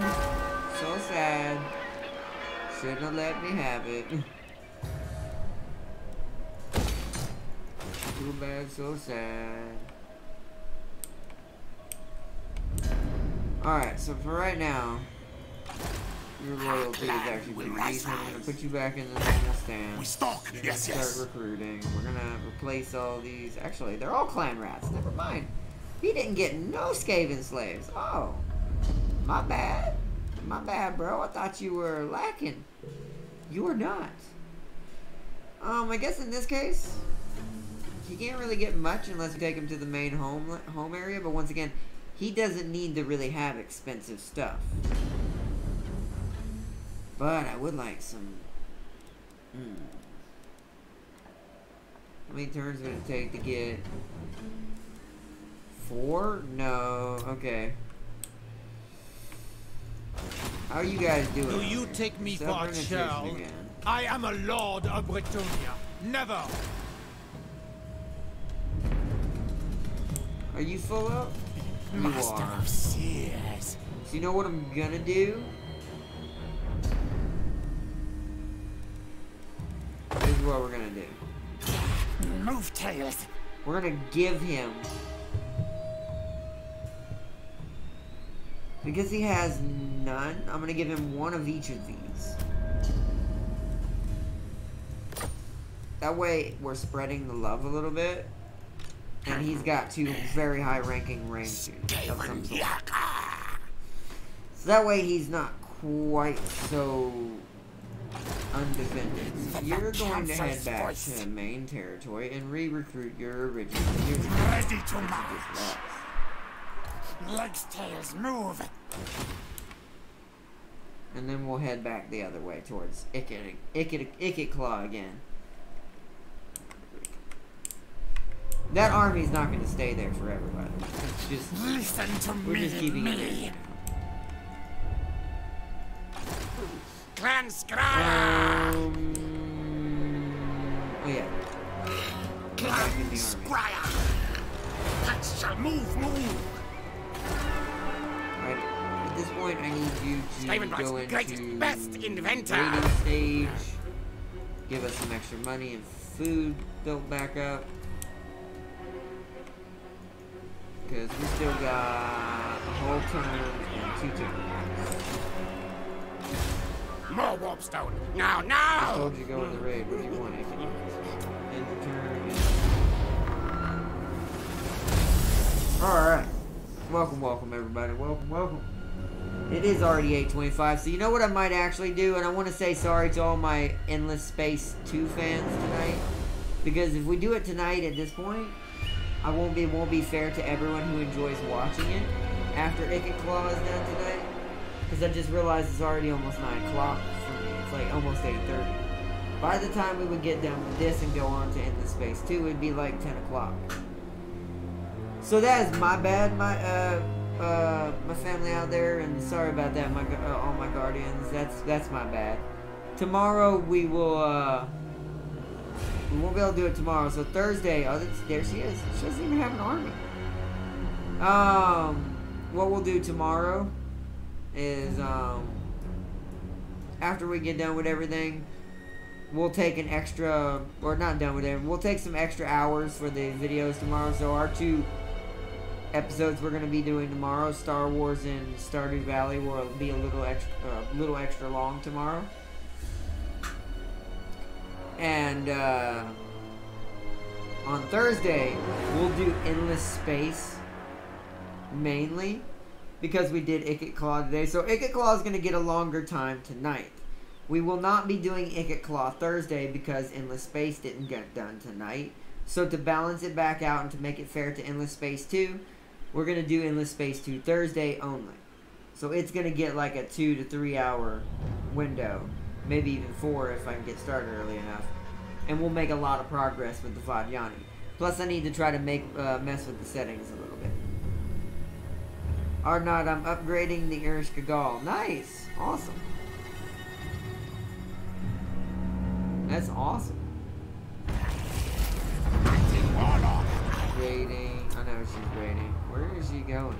So sad. Shouldn't have let me have it. Too bad, so sad. Alright, so for right now, your loyalty is actually pretty decent. I'm gonna put you back in the normal stand. We stalk. Yes, Start yes. recruiting. We're gonna replace all these. Actually, they're all clan rats. Never mind. He didn't get no Skaven slaves. Oh, my bad. My bad, bro. I thought you were lacking. You are not. I guess in this case, you can't really get much unless you take him to the main home area. But once again, he doesn't need to really have expensive stuff. But I would like some... How many turns would it take to get 4? No. Okay. How are you guys doing? Do you take me for a churl? Again. I am a lord of Bretonia. Never. Are you full up? You Master are. of Seers. So you know what I'm gonna do? This is what we're gonna do. Move tails. We're gonna give him, because he has none, I'm gonna give him one of each of these. That way we're spreading the love a little bit. And he's got 2 very high ranking range students of some sort. So that way he's not quite so undefended. So you're going to head back to main territory and re-recruit your original unit. Ready to march. Legs, tails, move. And then we'll head back the other way towards Ikit Claw again. That army's not going to stay there forever, by the way. It's just, Listen to we're just keeping it me. in. Clan Scryer. Oh yeah. Clan in the army. Scryer. That shall move. Alright, at this point I need you to Steven go Wright's into greatest, best inventor. waiting stage, give us some extra money and food built back up. Because we still got a whole turn and 2 turns. More warpstone. Now. I told you to go in the raid. What do you want, Ikit? End turn. Alright. Welcome everybody. Welcome. It is already 8:25, so you know what I might actually do? And I want to say sorry to all my Endless Space 2 fans tonight. Because if we do it tonight at this point, it won't be fair to everyone who enjoys watching it after Ikit Claw is done tonight. Because I just realized it's already almost 9 o'clock for me. It's like almost 8:30. By the time we would get done with this and go on to Endless Space 2, it'd be like 10 o'clock. So that is my bad, my family out there, and sorry about that, all my guardians. That's my bad. Tomorrow we will. We won't be able to do it tomorrow. So Thursday, there she is. She doesn't even have an army. What we'll do tomorrow is after we get done with everything, we'll take an extra, or not done with it. We'll take some extra hours for the videos tomorrow. So our 2 episodes we're going to be doing tomorrow, Star Wars and Stardew Valley, will be a little extra long tomorrow. And on Thursday, we'll do Endless Space mainly because we did Ikit Claw today. So Ikit Claw is going to get a longer time tonight. We will not be doing Ikit Claw Thursday because Endless Space didn't get done tonight. So to balance it back out and to make it fair to Endless Space 2, we're going to do Endless Space 2 Thursday only. So it's going to get like a 2 to 3 hour window. Maybe even 4 if I can get started early enough. And we'll make a lot of progress with the Vadyani. Plus I need to try to mess with the settings a little bit. Ardnot, I'm upgrading the Irish Gagal. Nice! Awesome. That's awesome. Raiding. I know she's raiding. Where is she going?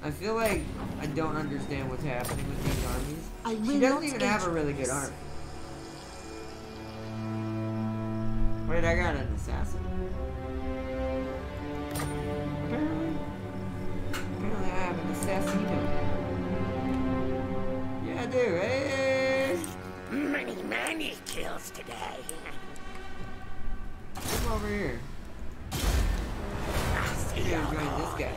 I feel like I don't understand what's happening with these armies. She doesn't even have a really good army. Wait, I got an assassin. Apparently I have an assassino. Yeah, I do. Hey! Many kills today. Come over here. Maybe I'm joining this guy.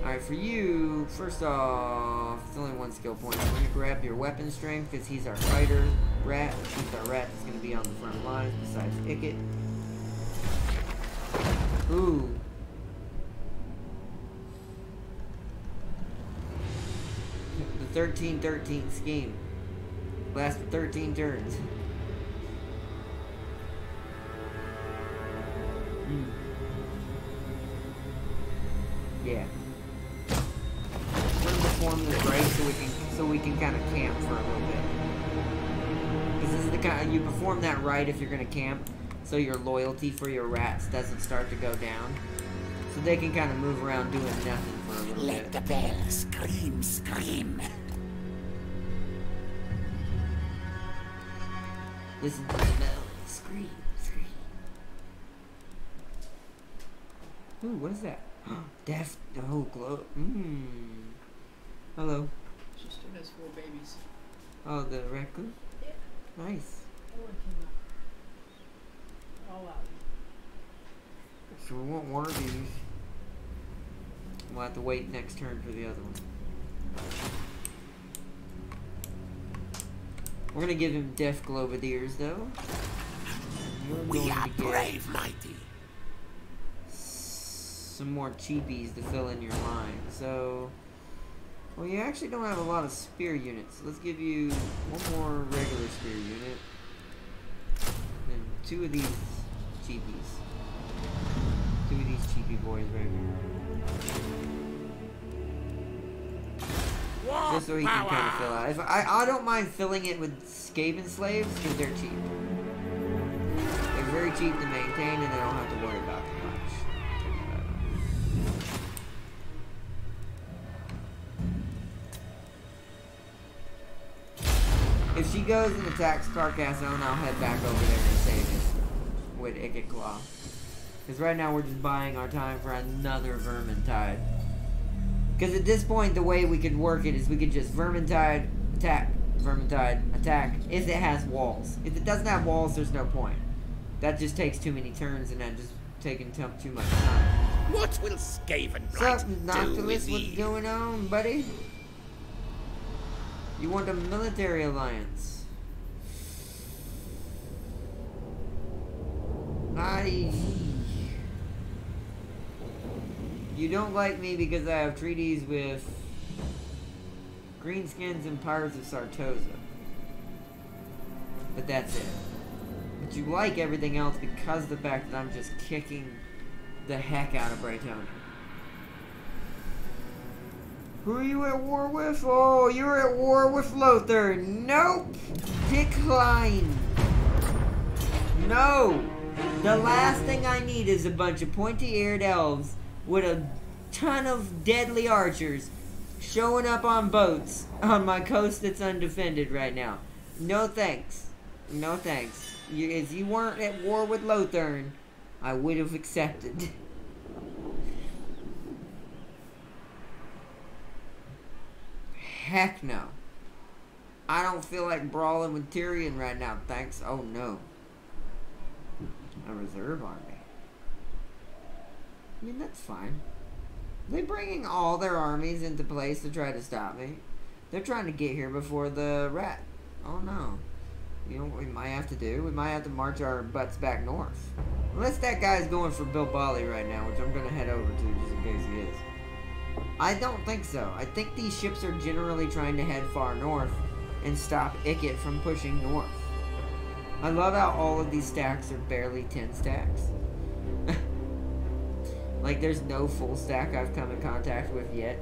Alright, for you, first off, it's only 1 skill point. So we're going to grab your weapon strength because he's our fighter rat. He's our rat that's going to be on the front lines besides Ikit. Ooh. 13-13 scheme. Lasted 13 turns. Yeah. We're gonna perform this right so we can kind of camp for a little bit. Because this is the kind you perform that right if you're gonna camp, so your loyalty for your rats doesn't start to go down. So they can kind of move around doing nothing for a little Let bit. the bell scream, scream. Listen to the bell. Scream, scream. Ooh, what is that? Death. Oh, glow. Hello. Sister has 4 babies. Oh, the raccoon? Yeah. Nice. That one came out. All out. So we want one of these. We'll have to wait next turn for the other one. We're gonna give him death globadiers though. We are brave, mighty. Some more cheapies to fill in your line. So, well, you actually don't have a lot of spear units. Let's give you one more regular spear unit. And 2 of these cheapies. 2 of these cheapy boys right here. Just so he can kind of fill out. If I don't mind filling it with Skaven slaves because they're cheap. They're very cheap to maintain and I don't have to worry about them much. If she goes and attacks Carcassonne, I'll head back over there and save it with Ikit Claw. Because right now we're just buying our time for another Vermintide. Because at this point, the way we could work it is we could just Vermintide, attack, if it has walls. If it doesn't have walls, there's no point. That just takes too many turns and that just taking too much time. What will Skaven What's up, Noctilus? What's going on, buddy? You want a military alliance? You don't like me because I have treaties with Greenskins and Pirates of Sartosa. But that's it. But you like everything else because of the fact that I'm just kicking the heck out of Braytonia. Who are you at war with? Oh, you're at war with Lothar. Nope. Decline. No. The last thing I need is a bunch of pointy-eared elves with a ton of deadly archers showing up on boats on my coast that's undefended right now. No thanks. No thanks. If you weren't at war with Lothar, I would have accepted. Heck no. I don't feel like brawling with Tyrion right now, thanks. Oh no. A reserve army. I mean, that's fine. They're bringing all their armies into place to try to stop me. They're trying to get here before the rat. Oh no. You know what we might have to do? We might have to march our butts back north. Unless that guy's going for Bilbali right now, which I'm going to head over to just in case he is. I don't think so. I think these ships are generally trying to head far north and stop Ikit from pushing north. I love how all of these stacks are barely 10 stacks. Like there's no full stack I've come in contact with yet.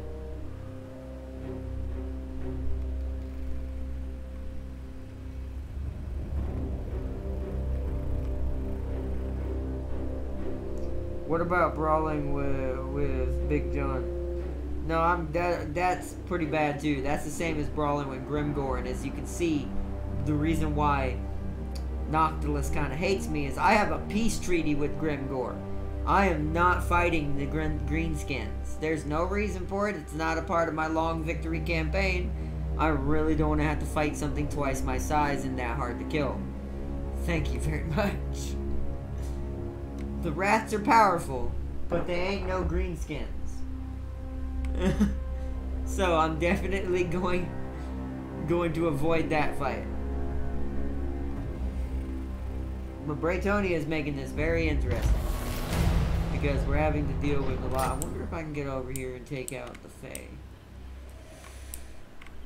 What about brawling with Big John? No, that's pretty bad too. That's the same as brawling with Grimgor, and as you can see, the reason why Noctilus kind of hates me is I have a peace treaty with Grimgor. I am not fighting the Greenskins. There's no reason for it. It's not a part of my long victory campaign. I really don't want to have to fight something twice my size and that hard to kill. Thank you very much. The rats are powerful, but they ain't no Greenskins. So I'm definitely going to avoid that fight. But Braytonia is making this very interesting. Because we're having to deal with a lot. I wonder if I can get over here and take out the Fae.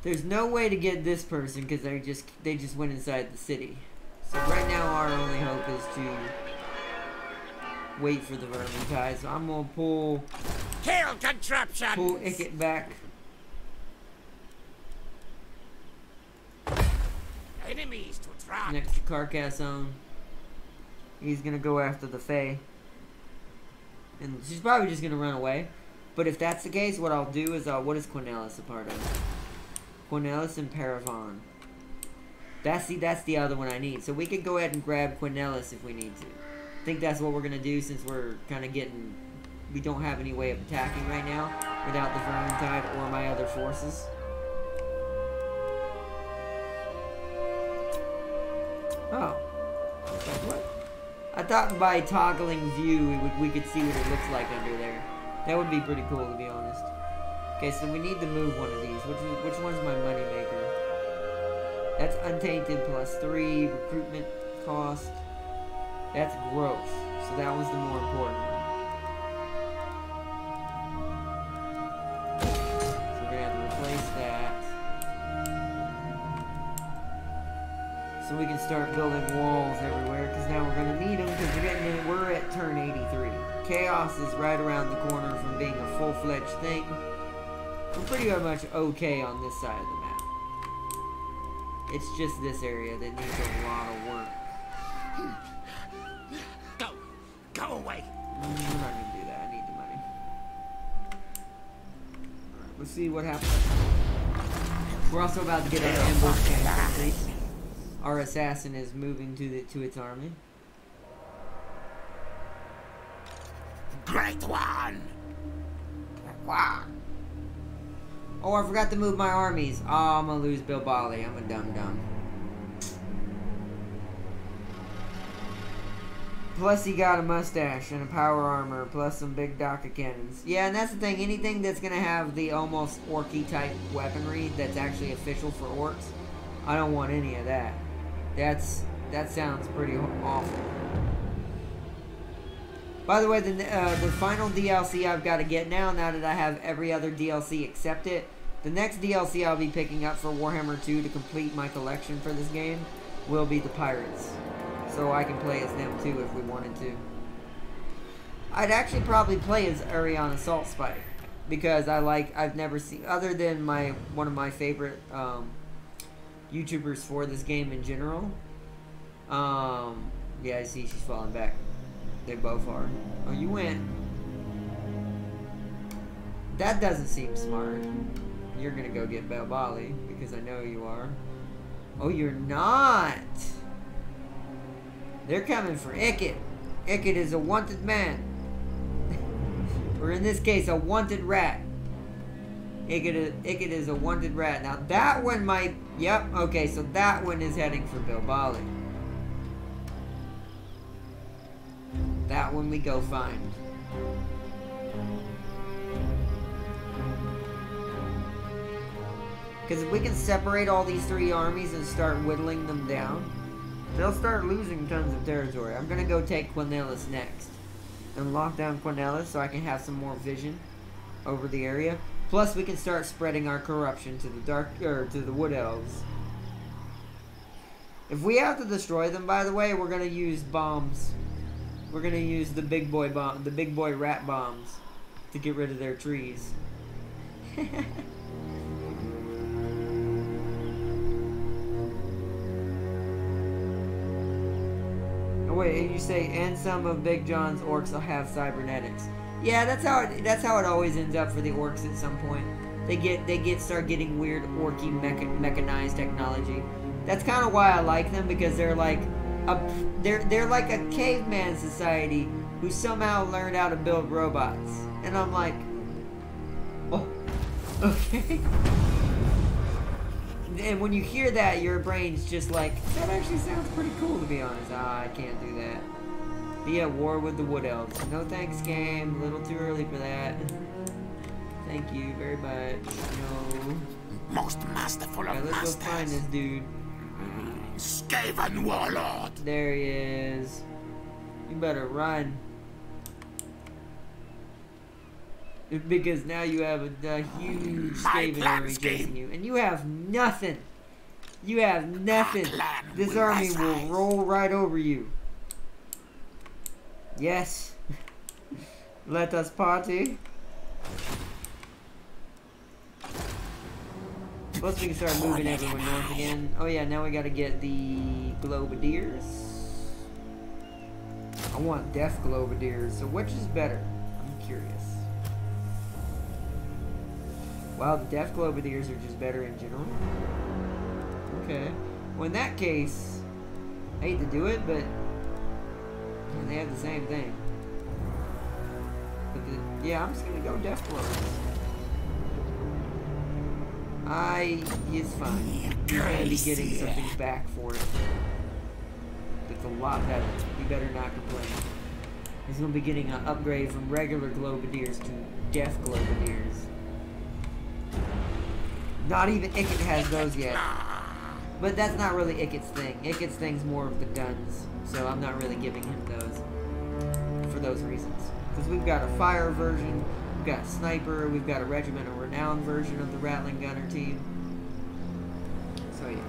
There's no way to get this person because they just went inside the city. So right now our only hope is to wait for the Vermintide. So I'm gonna pull Ikit back. Enemies to track. Next to Carcassonne. He's gonna go after the Fae. And she's probably just gonna run away. But if that's the case, what I'll do is what is Quinellus a part of? Quinellus and Paravon. That's the other one I need. So we could go ahead and grab Quinellus if we need to. I think that's what we're gonna do since we're kinda we don't have any way of attacking right now without the Vermintide or my other forces. Oh. What? I thought by toggling view we could see what it looks like under there. That would be pretty cool, to be honest. Okay, so we need to move one of these. Which one's my money maker? That's Untainted +3 recruitment cost. That's growth. So that was the more important one. So we're gonna have to replace that. So we can start building walls everywhere, because now we're going to need them, because we're at turn 83. Chaos is right around the corner from being a full-fledged thing. We're pretty much okay on this side of the map. It's just this area that needs a lot of work. Go away. We're not going to do that. I need the money. Alright, we'll see what happens. We're also about to get an ambush complete. Our assassin is moving to its army. Great one. Wow. Oh, I forgot to move my armies. Oh, I'm gonna lose Bilbali. I'm a dum-dum. Plus he got a mustache and a power armor, plus some big Daka cannons. Yeah, and that's the thing. Anything that's gonna have the almost orky type weaponry that's actually official for orcs, I don't want any of that. That sounds pretty awful. By the way, the final DLC I've got to get now that I have every other DLC except it, the next DLC I'll be picking up for Warhammer 2 to complete my collection for this game will be the Pirates. So I can play as them too if we wanted to. I'd actually probably play as Ariana Saltspike because I've never seen, other than one of my favorite YouTubers for this game in general. Yeah, I see she's falling back. They both are. Oh, you win. That doesn't seem smart. You're gonna go get Balbali because I know you are. Oh, you're not. They're coming for Ikit. Ikit is a wanted man. Or in this case, a wanted rat. Ikit is a wanted rat. Now that one might... Yep, okay, so that one is heading for Bilbali. That one we go find. Because if we can separate all these three armies and start whittling them down, they'll start losing tons of territory. I'm going to go take Quinellus next. And lock down Quinellus so I can have some more vision over the area. Plus, we can start spreading our corruption to the Wood Elves. If we have to destroy them, by the way, we're gonna use bombs. We're gonna use the big boy rat bombs to get rid of their trees. Oh wait, you say, and some of Big John's orcs will have cybernetics. Yeah, that's how it always ends up for the orcs at some point. They start getting weird orky mechanized technology. That's kind of why I like them, because they're like a caveman society who somehow learned how to build robots. And I'm like, oh, okay. And when you hear that, your brain's just like, that actually sounds pretty cool, to be honest. Ah, I can't do that. Be at war with the Wood Elves. No thanks, game. A little too early for that. Thank you very much. No. Most masterful of Let's go find this dude. Skaven warlord. There he is. You better run. Because now you have a huge Skaven army chasing you. And you have nothing. You have nothing. This army will roll right over you. Yes. Let us party. Plus we can start moving everyone north again. Oh yeah, now we gotta get the Globadiers. I want Death Globadiers, so which is better? I'm curious. Wow, the Death Globadiers are just better in general. Okay. Well, in that case, I hate to do it, but they have the same thing. But yeah, I'm just gonna go Death Globadiers. He's fine. You're gonna be getting something back for it. It's a lot better. You better not complain. He's gonna be getting an upgrade from regular Globadiers to Death Globadiers. Not even Ikit has those yet. But that's not really Ikit's thing. Ikit's thing's more of the guns. So I'm not really giving him those for those reasons. Because we've got a fire version, we've got a sniper, we've got a regiment of renown version of the Rattling Gunner team. So yeah.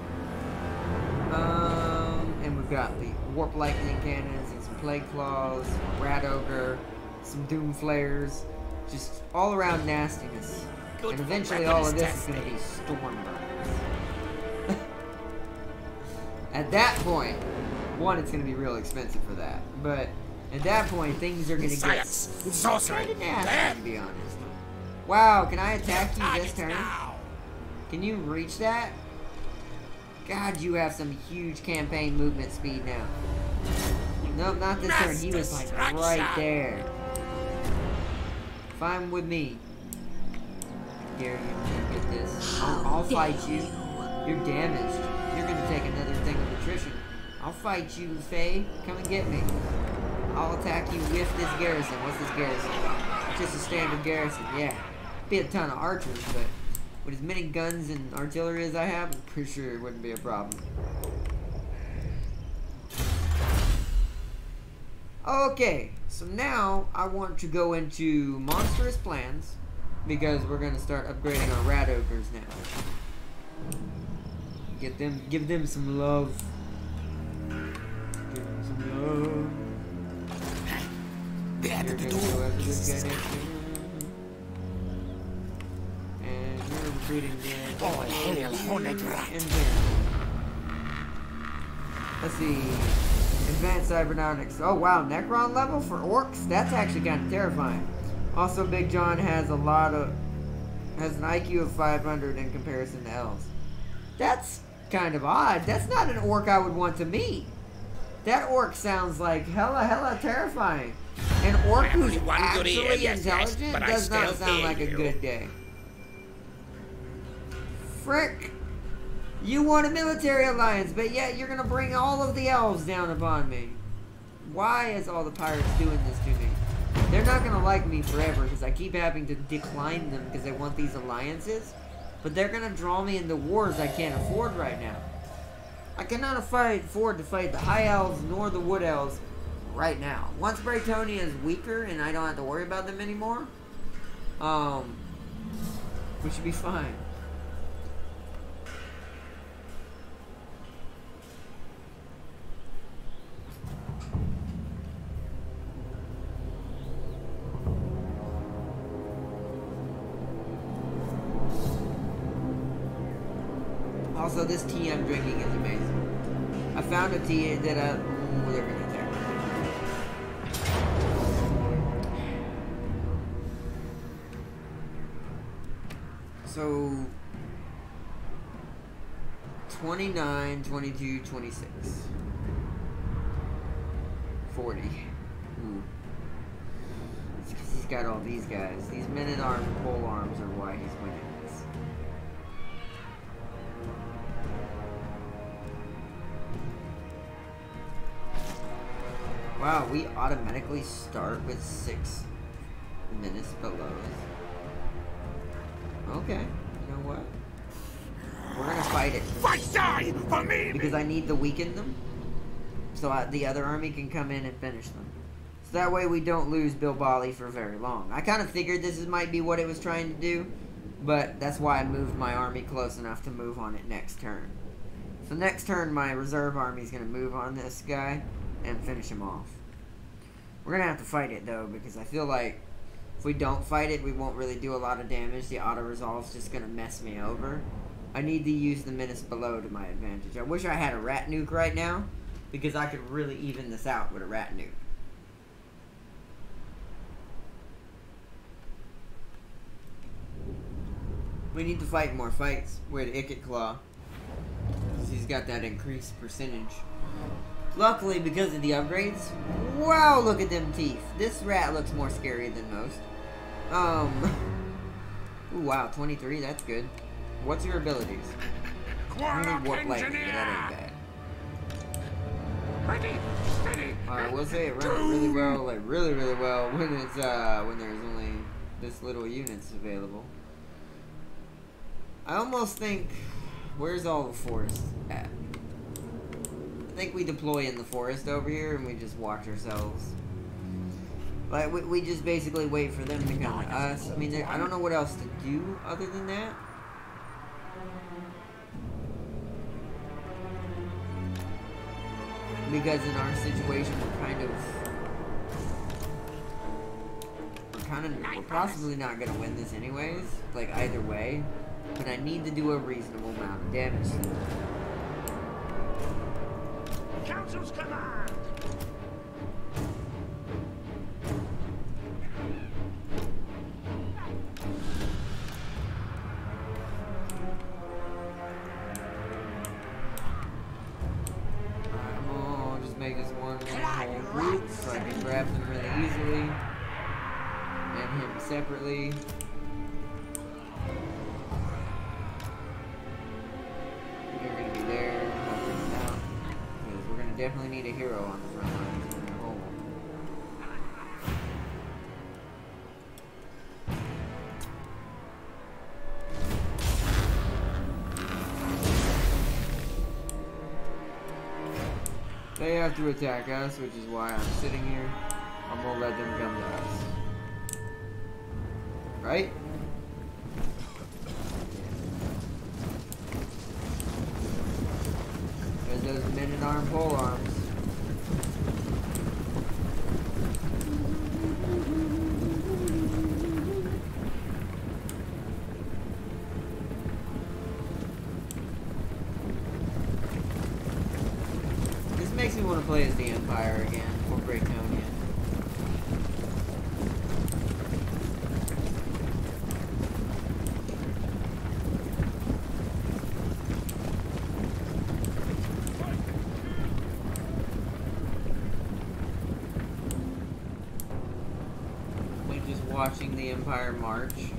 And we've got the Warp Lightning Cannons and some Plague Claws, a Rat Ogre, some Doom Flares, just all around nastiness. And eventually all of this is going to be Stormburners. At that point, one, it's going to be real expensive for that. But at that point, things are going to get sorcery, nasty, to be honest. Wow, can I attack you this turn? Can you reach that? God, you have some huge campaign movement speed now. Nope, not this turn. He was like right there. Fine with me. Dare you to get this. I'll fight you. You're damaged. You're gonna take another thing of attrition. I'll fight you, Faye. Come and get me. I'll attack you with this garrison. What's this garrison? It's just a standard garrison, yeah. Be a ton of archers, but with as many guns and artillery as I have, I'm pretty sure it wouldn't be a problem. Okay, so now I want to go into monstrous plans because we're gonna start upgrading our rat ogres now. Give them some love. Give them some love. You're gonna go after this guy next to you. And you're recruiting and let's see. Advanced cybernetics. Oh wow, Necron level for orcs? That's actually kind of terrifying. Also, Big John has an IQ of 500 in comparison to elves. That's kind of odd. That's not an orc I would want to meet. That orc sounds like hella terrifying. An orc who's actually intelligent does not sound like a good day. Frick! You want a military alliance, but yet you're gonna bring all of the elves down upon me. Why is all the pirates doing this to me? They're not gonna like me forever because I keep having to decline them because they want these alliances. But they're gonna draw me into wars I can't afford right now. I cannot afford to fight the high elves nor the wood elves right now. Once Braytonia is weaker and I don't have to worry about them anymore, we should be fine. Also, this tea I'm drinking is amazing. I found a tea that they're gonna attack. So 29, 22, 26. 40. Ooh. It's 'cause he's got all these guys. These men-at-arms and pole arms are why he's winning this. Wow, we automatically start with 6 minutes below. Okay, you know what? We're gonna fight it. Fight die for me! Because I need to weaken them, so the other army can come in and finish them. So that way we don't lose Bilbali for very long. I kind of figured might be what it was trying to do, but that's why I moved my army close enough to move on it next turn. So next turn, my reserve army is going to move on this guy and finish him off. We're going to have to fight it, though, because I feel like if we don't fight it, we won't really do a lot of damage. The auto-resolve's just going to mess me over. I need to use the menace below to my advantage. I wish I had a rat nuke right now, because I could really even this out with a rat nuke. We need to fight more fights with Ikit Claw, because he's got that increased percentage. Luckily, because of the upgrades, wow, look at them teeth. This rat looks more scary than most. Ooh, wow, 23, that's good. What's your abilities? Only warp lightning, but that ain't bad. Ready, steady. Alright, we'll say it runs really well, like really well when it's when there's only this little units available. I almost think, where's all the forest at? I think we deploy in the forest over here and we just watch ourselves. Like, we just basically wait for them to come to us. I mean, I don't know what else to do other than that. Because in our situation, we're possibly not gonna win this anyways, like either way. But I need to do a reasonable amount of damage to them. Council's command. Make this one whole group so I can grab them really easily and him separately. You're gonna be there helping him out because we're gonna definitely need a hero on the front lines in the hole. They have to attack us, which is why I'm sitting here. I'm gonna let them come to us. Right? There's those men-at-arm pole arms. Makes me want to play as the Empire again, or Breaktonia. Like just watching the Empire march.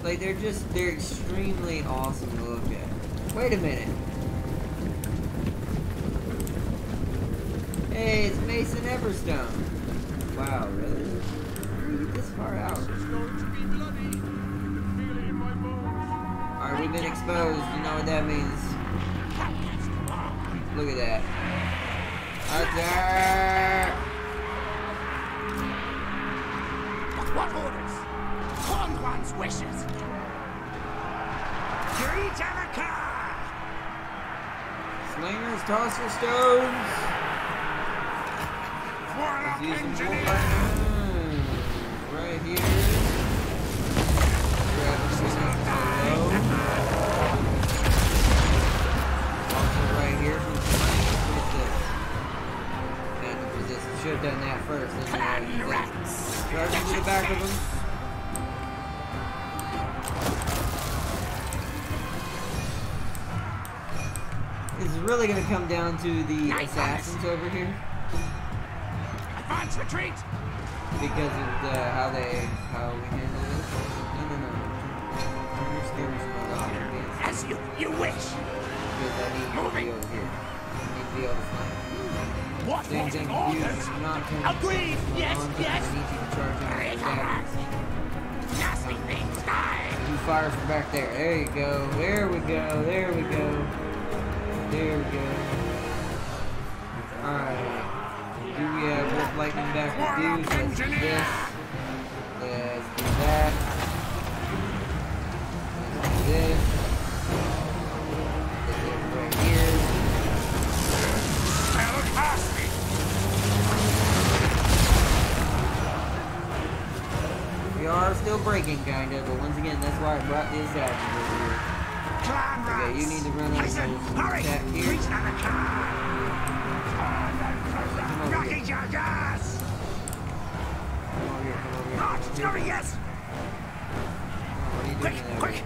Like they're extremely awesome to look at. Wait a minute. Hey, it's Mason Everstone. Wow, really? How are you this far out? Alright, we've been exposed. You know what that means. Look at that. Attack! What orders? Cornwall's wishes. Greet Anaka! Slingers, toss your stones. Warlock engineer! Right here. Grab the system below. Also right here from the flank. What is this? And the resistance should have done that first. Then you use that. Charge into the back of them. It's really going to come down to the assassins over here. Advance retreat! Because of how we handle this. No. You're scared of the hot. As you wish! Because I need to be over here. I need to be able to flank. What Same thing with you. orders? Not turning Agreed! Yes! I need you to charge in with the Nasty things die! You fire from back there. There you go. There we go. There we go. There we go. Alright. do we have Wolf Lightning back to do? So let's do this. Let's do that. Let's do this. Let's do it right here. We are still breaking, kind of, but once again, that's why I brought the assassins over here. Okay, you need to run over and attack here. Come over here. Come over here, come over here. Yes! What are you doing there? Quick!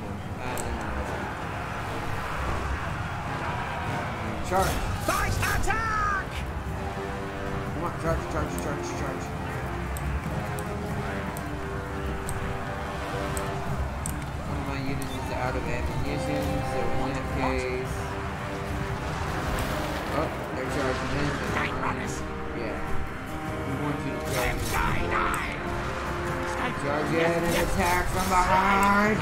Charge! Fight attack! Come on, charge. One of my units is out of ammunition, so in that case... Oh, they're charging in. Yeah. We want you to charge. Charge in and attack from behind!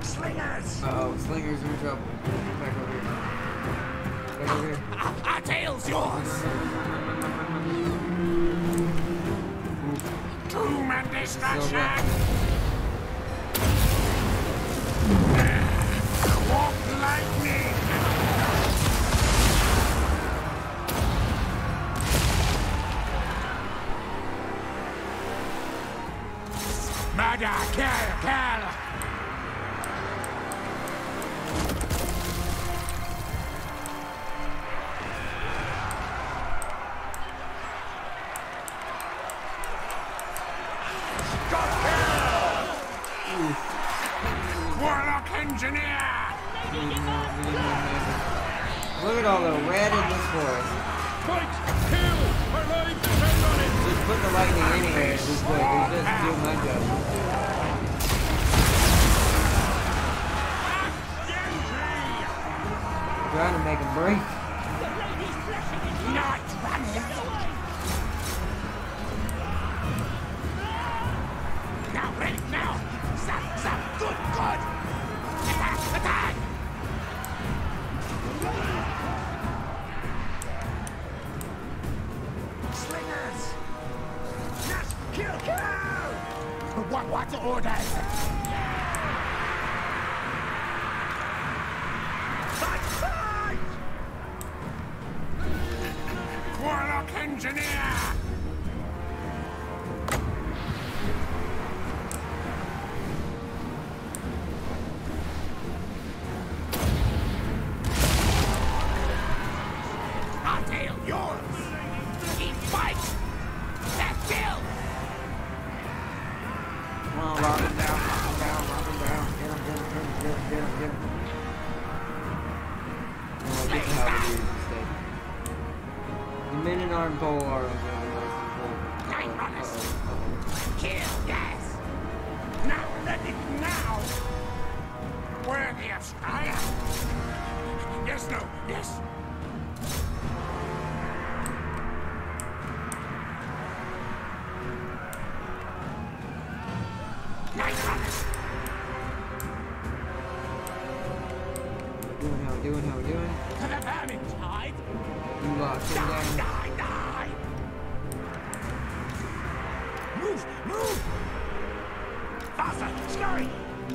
Slingers! Uh-oh, slingers are in trouble. Back over here. Back over here. Our tail's yours! Doom and destruction! Walk lightning! Murder! Kill! Warlock engineer! Look at all the red in this forest. Fight! Kill! Our lives depend on it! Just put the lightning anywhere at this point. There's just too much of it. Trying to make a break. Not now, ready, now! Stop! Good! Attack! Slingers! Yes! Kill! What orders? Fight! Warlock engineer! Our tail yours! Eat fight! That kill! Come on, lock him down. Get him. Oh, get the halberdiers instead. The men in armed pole are Night runners! Kill, yes! Now, ready, now! Worthy of strife! Yes, no, yes! Night runners! How we doing? To the vermin tide! You locked him down. Die! Move! Faster! Scurry!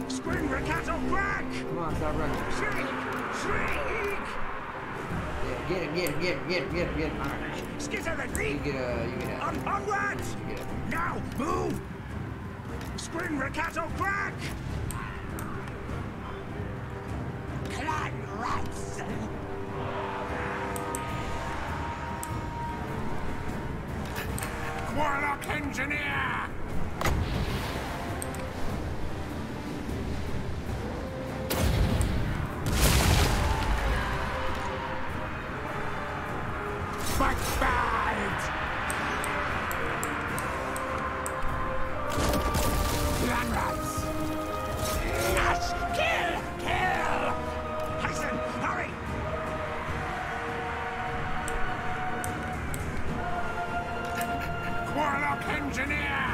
Scream, Ricato, crack! Come on, stop running. Shriek! Yeah, get him. Alright. Skitter the You leap! get out. Onwards! You get out. Now, move! Scream, Ricato, crack! Clan rats! Warlock engineer! Backbite! Clan rats! Yes! Kill! Hasten! Hurry! Warlock engineer!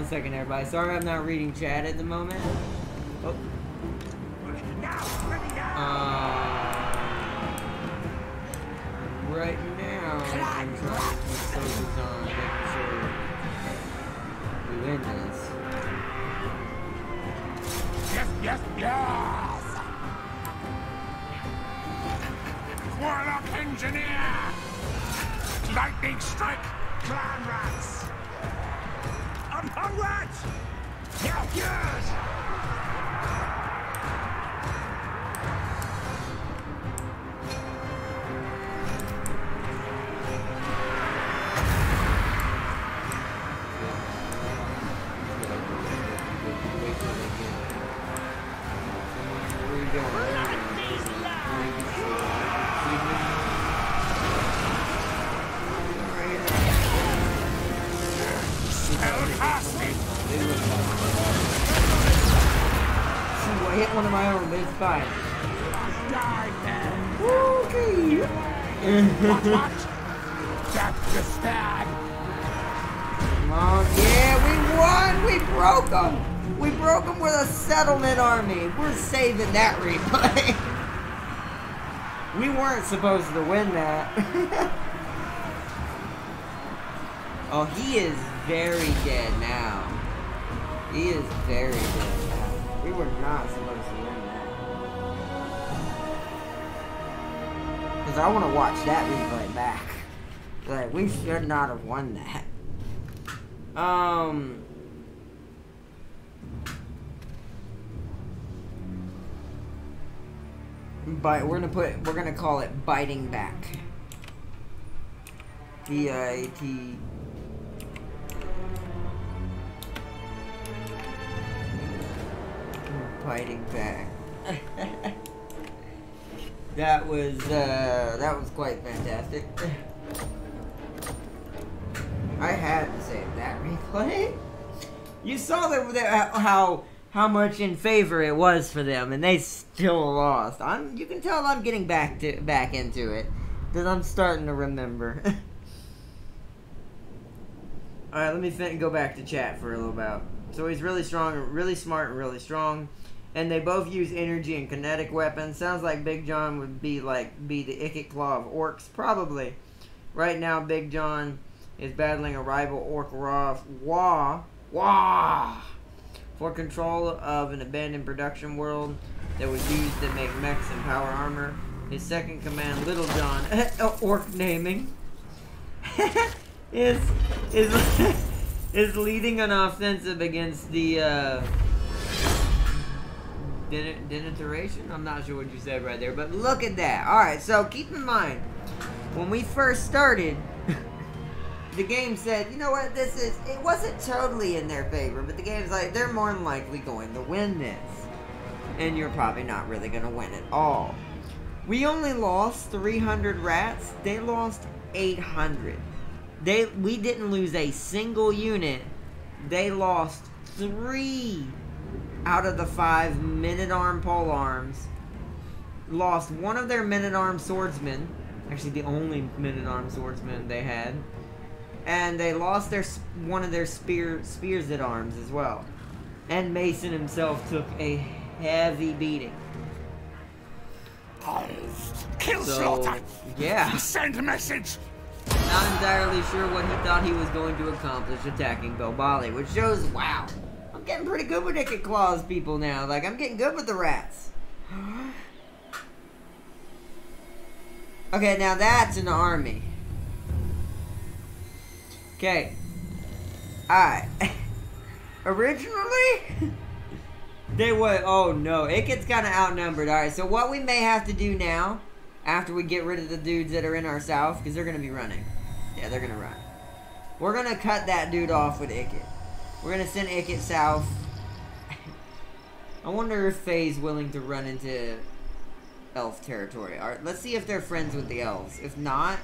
1 second, everybody. Sorry I'm not reading chat at the moment. Oh. Right now, I'm trying to focus on making sure we win this. Yes, yes, yes! Warlock Engineer! Lightning Strike! Clan Rats! I'm rats! Yeah, yes! I hit one of my own, but it's fine. What? That's the stag! Come on, yeah, we won! We broke them! We broke them with a settlement army. We're saving that replay. We weren't supposed to win that. Oh, he is very dead now. He is very dead now. We were not supposed to win that. Because I want to watch that replay back. Like, we should not have won that. But we're gonna call it biting back. B-I-T. Biting back. That was quite fantastic. I had to save that replay. You saw how much in favor it was for them, and they still lost. You can tell I'm getting back into it, because I'm starting to remember. All right, let me go back to chat for a little bit. So he's really strong, really smart, and really strong. And they both use energy and kinetic weapons. Sounds like Big John would be the Ikit Claw of orcs, probably. Right now, Big John is battling a rival orc Wah for control of an abandoned production world that was used to make mechs and power armor. His second command, Little John, orc naming, is leading an offensive against the denaturation? I'm not sure what you said right there, but look at that. Alright, so keep in mind, when we first started, the game said, you know what, it wasn't totally in their favor, but the game's like, they're more than likely going to win this. And you're probably not really going to win at all. We only lost 300 rats. They lost 800. We didn't lose a single unit. They lost 3 out of the 5 men-at-arm polearms. Lost one of their men-at-arm swordsmen. Actually, the only men-at-arm swordsman they had. And they lost one of their spears at arms as well. And Mason himself took a heavy beating. Kill Slaughter! Yeah. Send a message! Not entirely sure what he thought he was going to accomplish attacking Bilbali, which shows, wow, I'm getting pretty good with Ikit Claws people now. Like, I'm getting good with the rats. Okay, now that's an army. Okay. Alright. Originally, they would, oh no, it gets kind of outnumbered. Alright, so what we may have to do now, after we get rid of the dudes that are in our south, because they're going to be running. Yeah, they're going to run. We're going to cut that dude off with Ikit. We're going to send Ikit south. I wonder if Faye's willing to run into elf territory. Alright, let's see if they're friends with the elves. If not,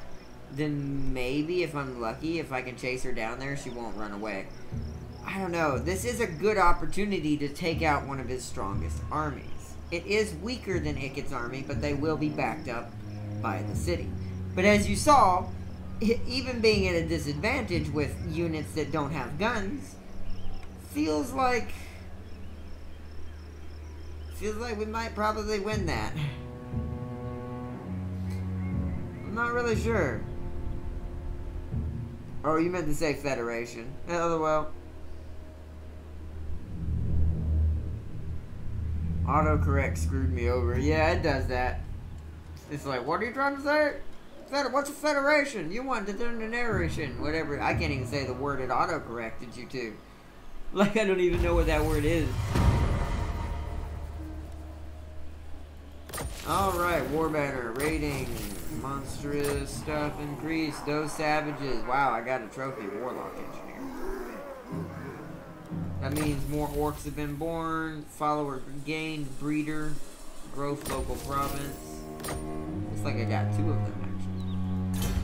then maybe, if I'm lucky, if I can chase her down there, she won't run away. I don't know. This is a good opportunity to take out one of his strongest armies. It is weaker than Ikit's army, but they will be backed up by the city. But as you saw, even being at a disadvantage with units that don't have guns, feels like we might probably win that. I'm not really sure. Oh, you meant to say Federation. Oh, well. Autocorrect screwed me over. Yeah, it does that. It's like, what are you trying to say? What's a Federation? You want to turn the narration. Whatever. I can't even say the word it autocorrected you to. Like, I don't even know what that word is. Alright, War Banner. Rating. Monstrous stuff increased. Those savages. Wow, I got a trophy. Warlock Engineer. That means more orcs have been born. Follower gained. Breeder. Growth local province. Looks like I got 2 of them, actually.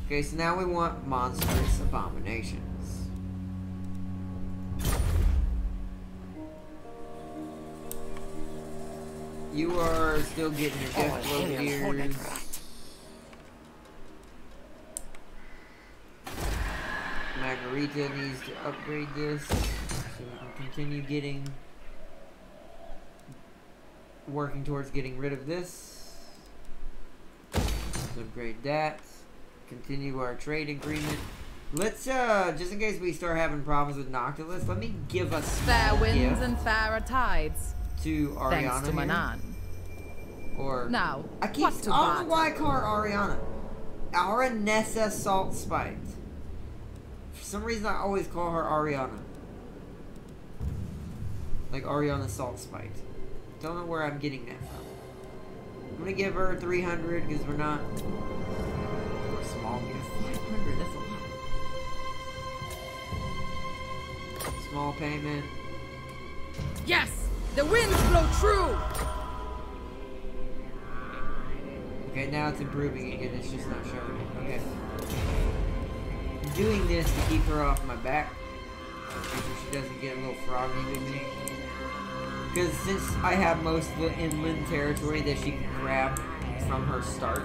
Okay, so now we want monstrous abominations. You are still getting your death blow gears. Margarita needs to upgrade this so we can continue working towards getting rid of this. Let's upgrade that. Continue our trade agreement. Let's just in case we start having problems with Noctilus, let me give us fair winds and fairer tides to Ariana. Thanks to Manan. Or now, I don't know why I call her Ariana. Aranessa Salt Spite. For some reason, I always call her Ariana. Like Ariana Salt Spite. Don't know where I'm getting that from. I'm gonna give her 300 because we're not. We're small. We have 500. That's a lot. Small payment. Yes, the winds blow true. Okay, now it's improving again, it's just not showing it. Okay. I'm doing this to keep her off my back. So she doesn't get a little froggy with me. Because since I have most of the inland territory that she can grab from her start,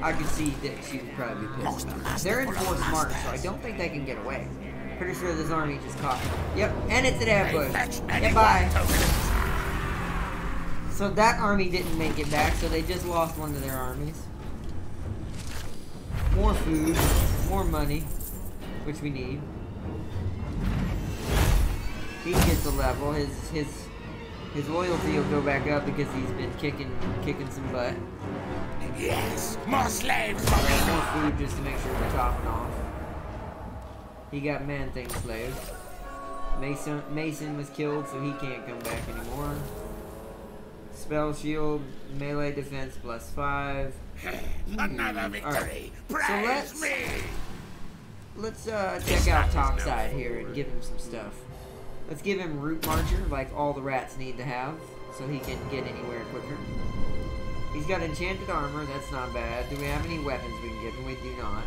I could see that she would probably be pissed about it. They're in Force March, so I don't think they can get away. Pretty sure this army just caught me. Yep, and it's an ambush. Goodbye. So that army didn't make it back, so they just lost one of their armies. More food, more money, which we need. He gets a level. His loyalty will go back up because he's been kicking some butt. Yes, more slaves. More food just to make sure we're topping off. He got man-thing slaves. Mason was killed, so he can't come back anymore. Spell shield, melee defense +5. Another victory. Praise So me. let's check out topside here and give him some stuff. Let's give him Root Marcher, like all the rats need to have, so he can get anywhere quicker. He's got enchanted armor, that's not bad. Do we have any weapons we can give him? We do not.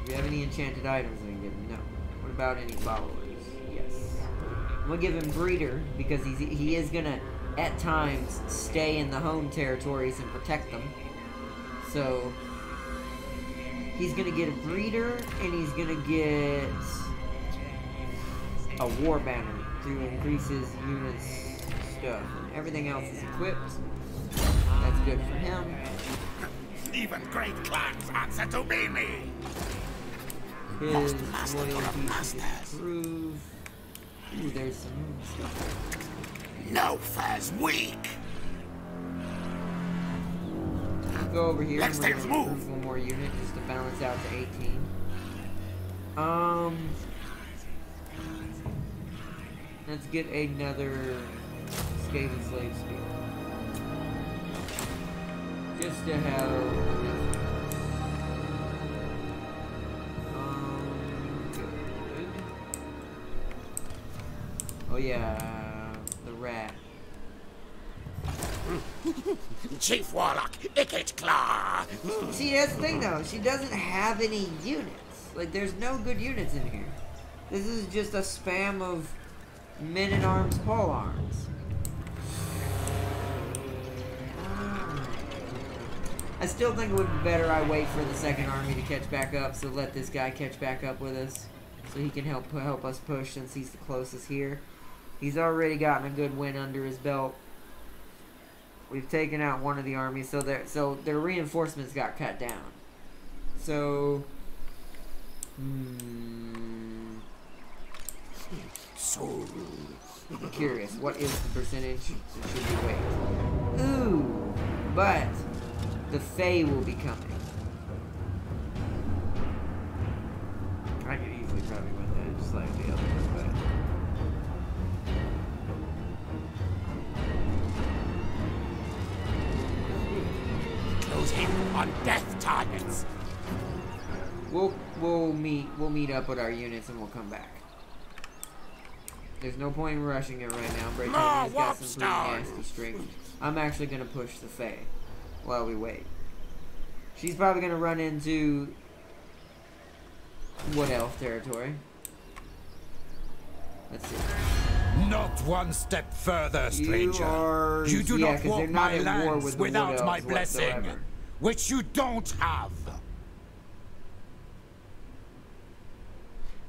Do we have any enchanted items we can give him? No. What about any followers? Yes. I'm gonna give him Breeder, because he is gonna, at times, stay in the home territories and protect them. So, he's gonna get a Breeder, and he's gonna get a War Banner to increase his units' stuff. And everything else is equipped. That's good for him. Even great clans answer to me. His loyalty should improve. Ooh, there's some stuff. No fair's weak. We'll go over here and we're Let's gonna move. improve one more unit just to balance out to 18. Let's get another Skaven Slave Spear. Just to have enough. Good. Oh yeah, the rat. Chief Warlock, Ikits Claw. See, that's the thing though. She doesn't have any units. Like, there's no good units in here. This is just a spam of men-at-arms pole arms. I still think it would be better I wait for the second army to catch back up, so let this guy catch back up with us. so he can help us push since he's the closest here. He's already gotten a good win under his belt. We've taken out one of the armies, so their reinforcements got cut down. So, I'm curious, what is the percentage? Should we wait? Ooh, but the Fae will be coming. I could easily probably win that, just like the other one, but Close in on death targets. we'll meet up with our units and we'll come back. There's no point in rushing it right now. Braytonia's got some pretty nasty strength. I'm actually gonna push the Fae while we wait. She's probably gonna run into Wood Elf territory. Let's see. Not one step further, stranger. You do yeah, not walk they're not my at war lands with the without Wood my Elves blessing, whatsoever. which you don't have.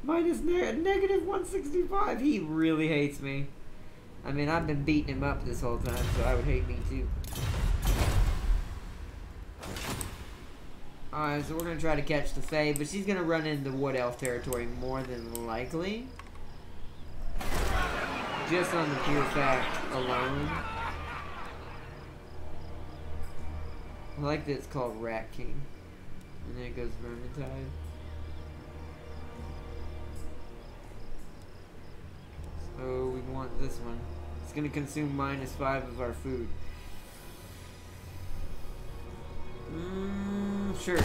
Minus negative 165. He really hates me. I mean, I've been beating him up this whole time, so I would hate me too. Alright, so we're going to try to catch the Fae, but she's going to run into Wood Elf territory more than likely. Just on the pure fact alone. I like that it's called Rat King. And then it goes Vermintide. So we want this one. It's going to consume -5 of our food. Sure.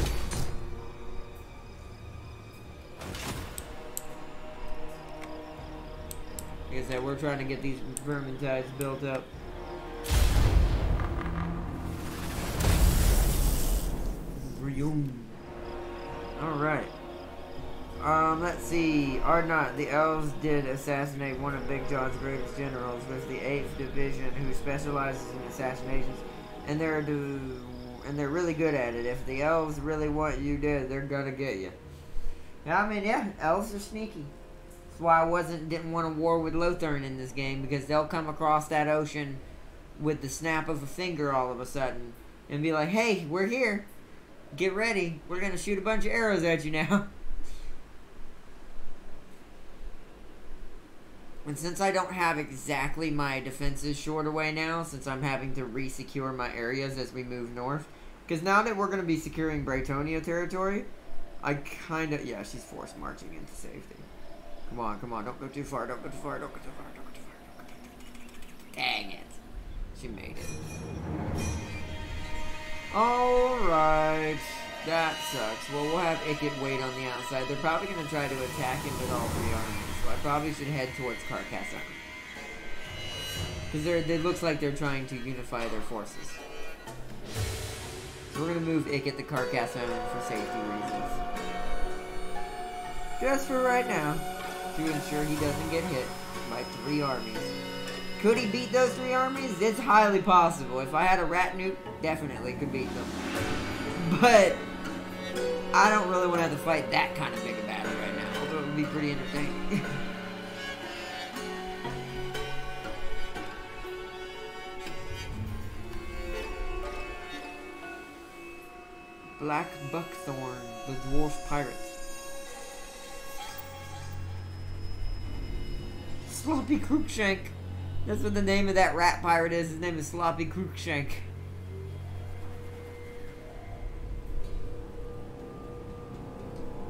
Like I said, we're trying to get these Vermintides built up. Alright. Let's see. Ardnot, the elves did assassinate one of Big John's greatest generals with the 8th Division, who specializes in assassinations, and they're really good at it. If the elves really want you dead, they're gonna get you. Yeah, I mean, yeah, elves are sneaky. That's why I didn't want a war with Lothern in this game, because they'll come across that ocean with the snap of a finger all of a sudden and be like, "Hey, we're here. Get ready. We're gonna shoot a bunch of arrows at you now." And since I don't have exactly my defenses shored away now, since I'm having to re-secure my areas as we move north, because now that we're going to be securing Braytonia territory, I kind of... Yeah, she's forced marching into safety. Come on, come on. Don't go too far. Don't go too far. Don't go too far. Don't go too far. Don't go too far. Dang it. She made it. Alright. That sucks. Well, we'll have Ikit wait on the outside. They're probably going to try to attack him with all 3 armies. So I probably should head towards Carcassonne. Because it looks like they're trying to unify their forces. So we're going to move Ikit to Carcassonne for safety reasons. Just for right now. To ensure he doesn't get hit by 3 armies. Could he beat those 3 armies? It's highly possible. If I had a rat nuke, definitely could beat them. But I don't really want to have to fight that kind of big a battle right now. Although it would be pretty entertaining. Black Buckthorn, the dwarf pirate. Sloppy Cruikshank. That's what the name of that rat pirate is. His name is Sloppy Cruikshank.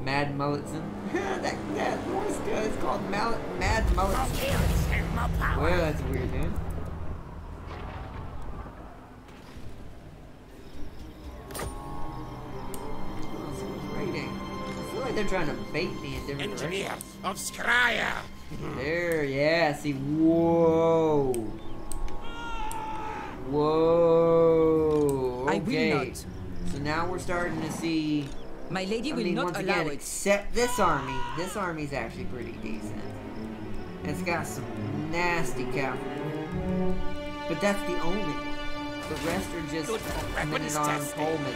Mad Mulletson. that voice guy is called Mad Mulletson. Well, that's a weird name. Raiding. I feel like they're trying to bait me in different directions. of Scryer. There, yeah, see, whoa. Whoa. Okay. I will not. So now we're starting to see... My lady will once not allow again, it. except this army. This army's actually pretty decent. It's got some nasty cavalry. But that's the only one. The rest are just minute-armed Pullman.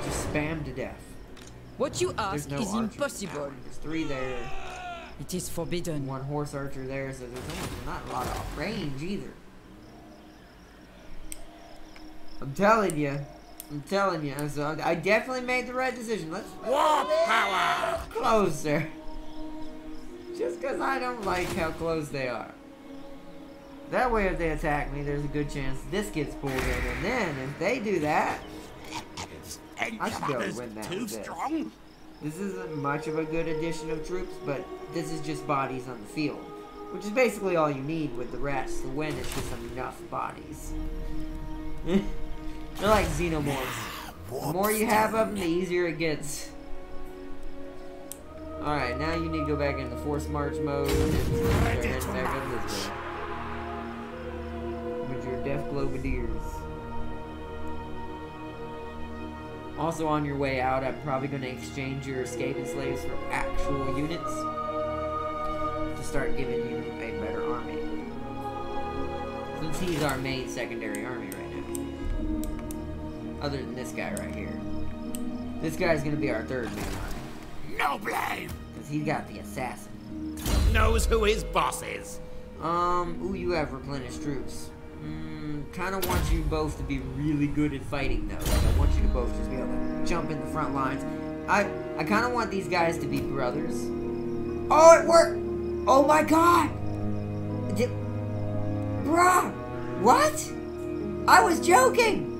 Just spam to death. What you There's ask no is archers impossible. now. There's 3 there. It is forbidden. One horse archer there, so there's almost not a lot of range either. I'm telling you. So I definitely made the right decision. Let's Warp power! closer. Just because I don't like how close they are. That way, if they attack me, there's a good chance this gets pulled in. And then, if they do that, I should be able to win that Too with this. strong? This isn't much of a good addition of troops, but this is just bodies on the field. Which is basically all you need with the rest. The win is just enough bodies. They're like xenomorphs. The more you have of them, the easier it gets. Alright, now you need to go back into force march mode and start heading back up this way. With your death globadiers. Also on your way out, I'm probably going to exchange your escaping slaves for actual units to start giving you a better army. Since he's our main secondary army right now. Other than this guy right here. This guy's going to be our third main army. No blame! Because he's got the assassin. Knows who his boss is. Ooh, you have replenished troops. Kind of want you both to be really good at fighting, though. Like, I want you to both just be able to jump in the front lines. I kind of want these guys to be brothers. Oh, it worked! Oh my god! Bruh! What? I was joking!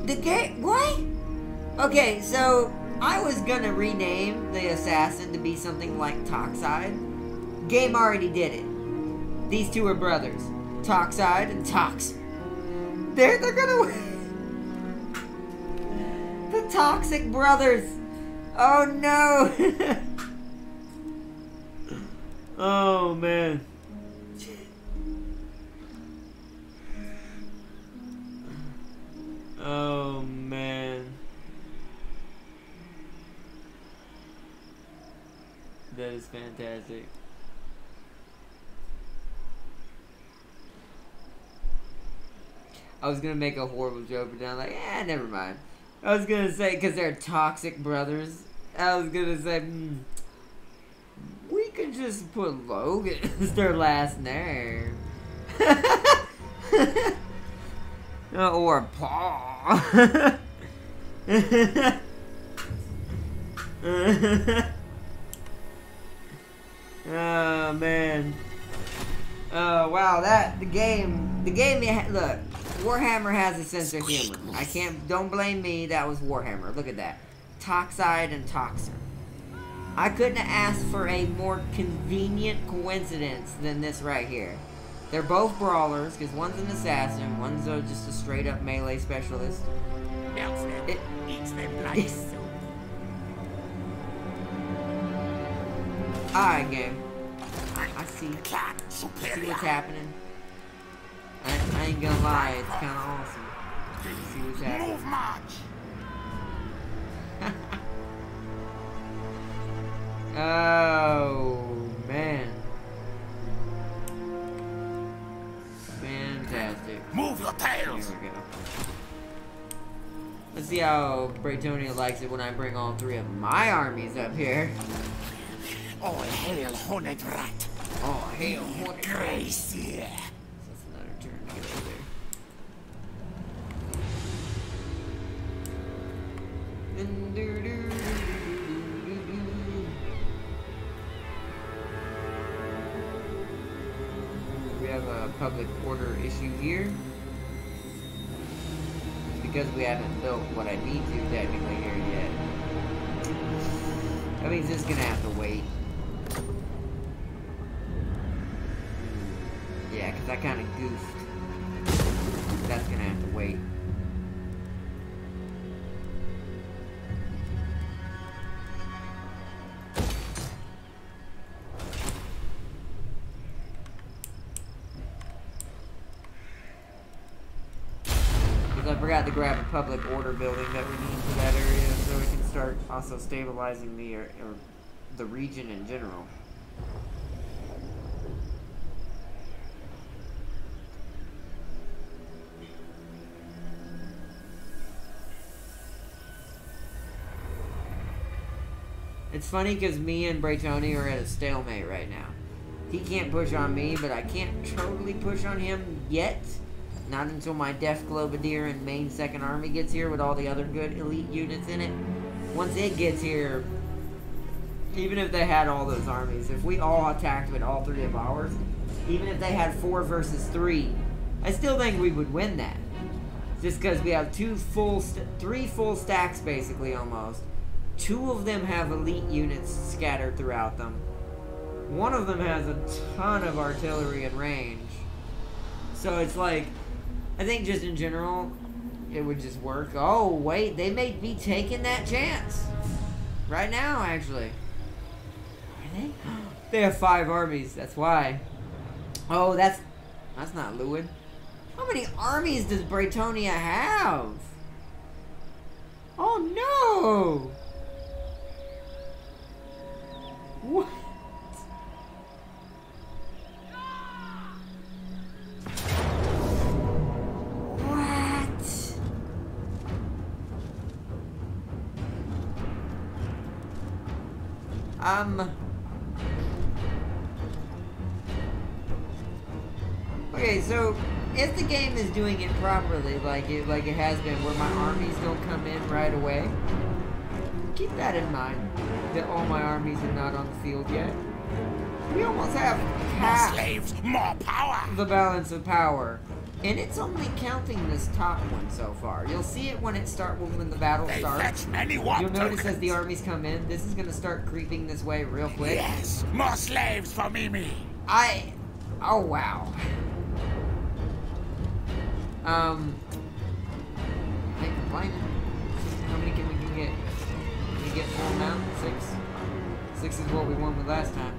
The game... What? Okay, so... I was gonna rename the assassin to be something like Toxide. Game already did it. These two are brothers. Toxide and Tox. They're gonna win. The Toxic Brothers. Oh no. Oh man. Oh man. That is fantastic. I was gonna make a horrible joke, but then I'm like, never mind. I was gonna say, because they're toxic brothers, I was gonna say, we could just put Logan as their last name. Or Paul. Oh man. Oh wow, the game, look, Warhammer has a sense of humor. Don't blame me, that was Warhammer. Look at that. Toxide and Toxer. I couldn't have asked for a more convenient coincidence than this right here. They're both brawlers, because one's an assassin, one's just a straight up melee specialist. Melts them, eats them like soup. Alright, game. I see what's happening. I ain't gonna lie, it's kinda awesome. See what's happening. Move march. Oh man. Fantastic. Move your tails. Here we go. Let's see how Braytonia likes it when I bring all three of my armies up here. Oh, hail, hornet rat. Oh, hail, hornet rat. Crazy. That's another turn to get over there. We have a public order issue here. Because we haven't built what I need to technically here yet. That means it's gonna have to wait. Yeah, because I kind of goofed. That's gonna have to wait. Because I forgot to grab a public order building that we need for that area, so we can start also stabilizing the region in general. It's funny because me and Braytoni are at a stalemate right now. He can't push on me, but I can't totally push on him yet. Not until my Def Globadier and main 2nd Army gets here with all the other good elite units in it. Once it gets here, even if they had all those armies, if we all attacked with all 3 of ours, even if they had 4 versus 3, I still think we would win that. Just because we have 3 full stacks basically almost. 2 of them have elite units scattered throughout them. 1 of them has a ton of artillery and range. So it's like, I think just in general, it would just work. Oh, wait, they may be taking that chance. Right now, actually. Are they? They have 5 armies, that's why. Oh, that's not Lewin. How many armies does Braytonia have? Oh, no! What? Okay, so if the game is doing it properly, like it has been, where my armies don't come in right away, keep that in mind. That all my armies are not on the field yet. We almost have half Slaves, more power. the balance of power. And it's only counting this top one so far. You'll see it when the battle They starts. fetch many war You'll notice tokens. as the armies come in, this is gonna start creeping this way real quick. Yes, more slaves for Mimi. Oh wow. I ain't complaining. How many can we get? Can we get 4 now? 6? 6 is what we won with last time.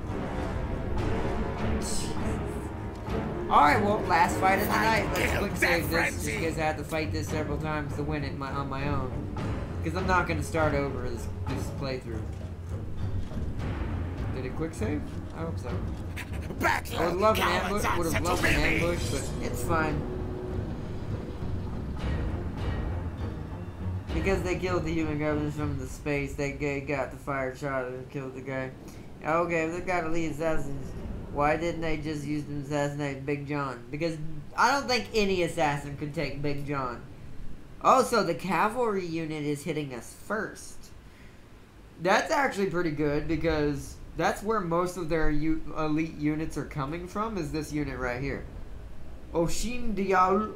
Alright, well, last fight of the night. Let's quick save this, just because I had to fight this several times to win it on my own. Because I'm not going to start over this playthrough. Did it quick save? I hope so. I would love an ambush, would have loved an ambush, but it's fine. Because they killed the human governors from the space, they got the fire shot and killed the guy. Okay, if they got elite assassins, why didn't they just use them to assassinate Big John? Because I don't think any assassin could take Big John. Oh, so the cavalry unit is hitting us first. That's actually pretty good, because that's where most of their elite units are coming from, is this unit right here. Oshin Duali?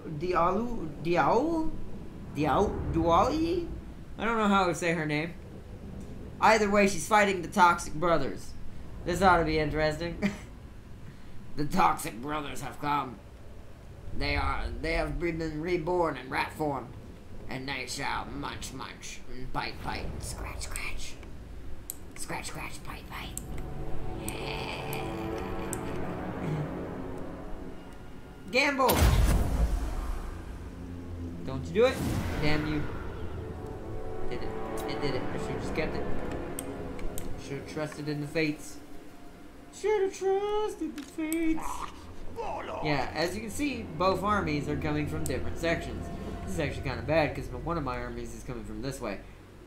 I don't know how to say her name. Either way, she's fighting the Toxic Brothers. This ought to be interesting. The Toxic Brothers have come. They have been reborn in rat form. And they shall munch, munch, and bite, bite, and scratch, scratch. Scratch, scratch, bite, bite. Yeah. Gamble! Don't you do it? Damn you. Did it. It did it. I should have just kept it. Should have trusted in the fates. Should have trusted the fates. Yeah, as you can see, both armies are coming from different sections. This is actually kind of bad because one of my armies is coming from this way.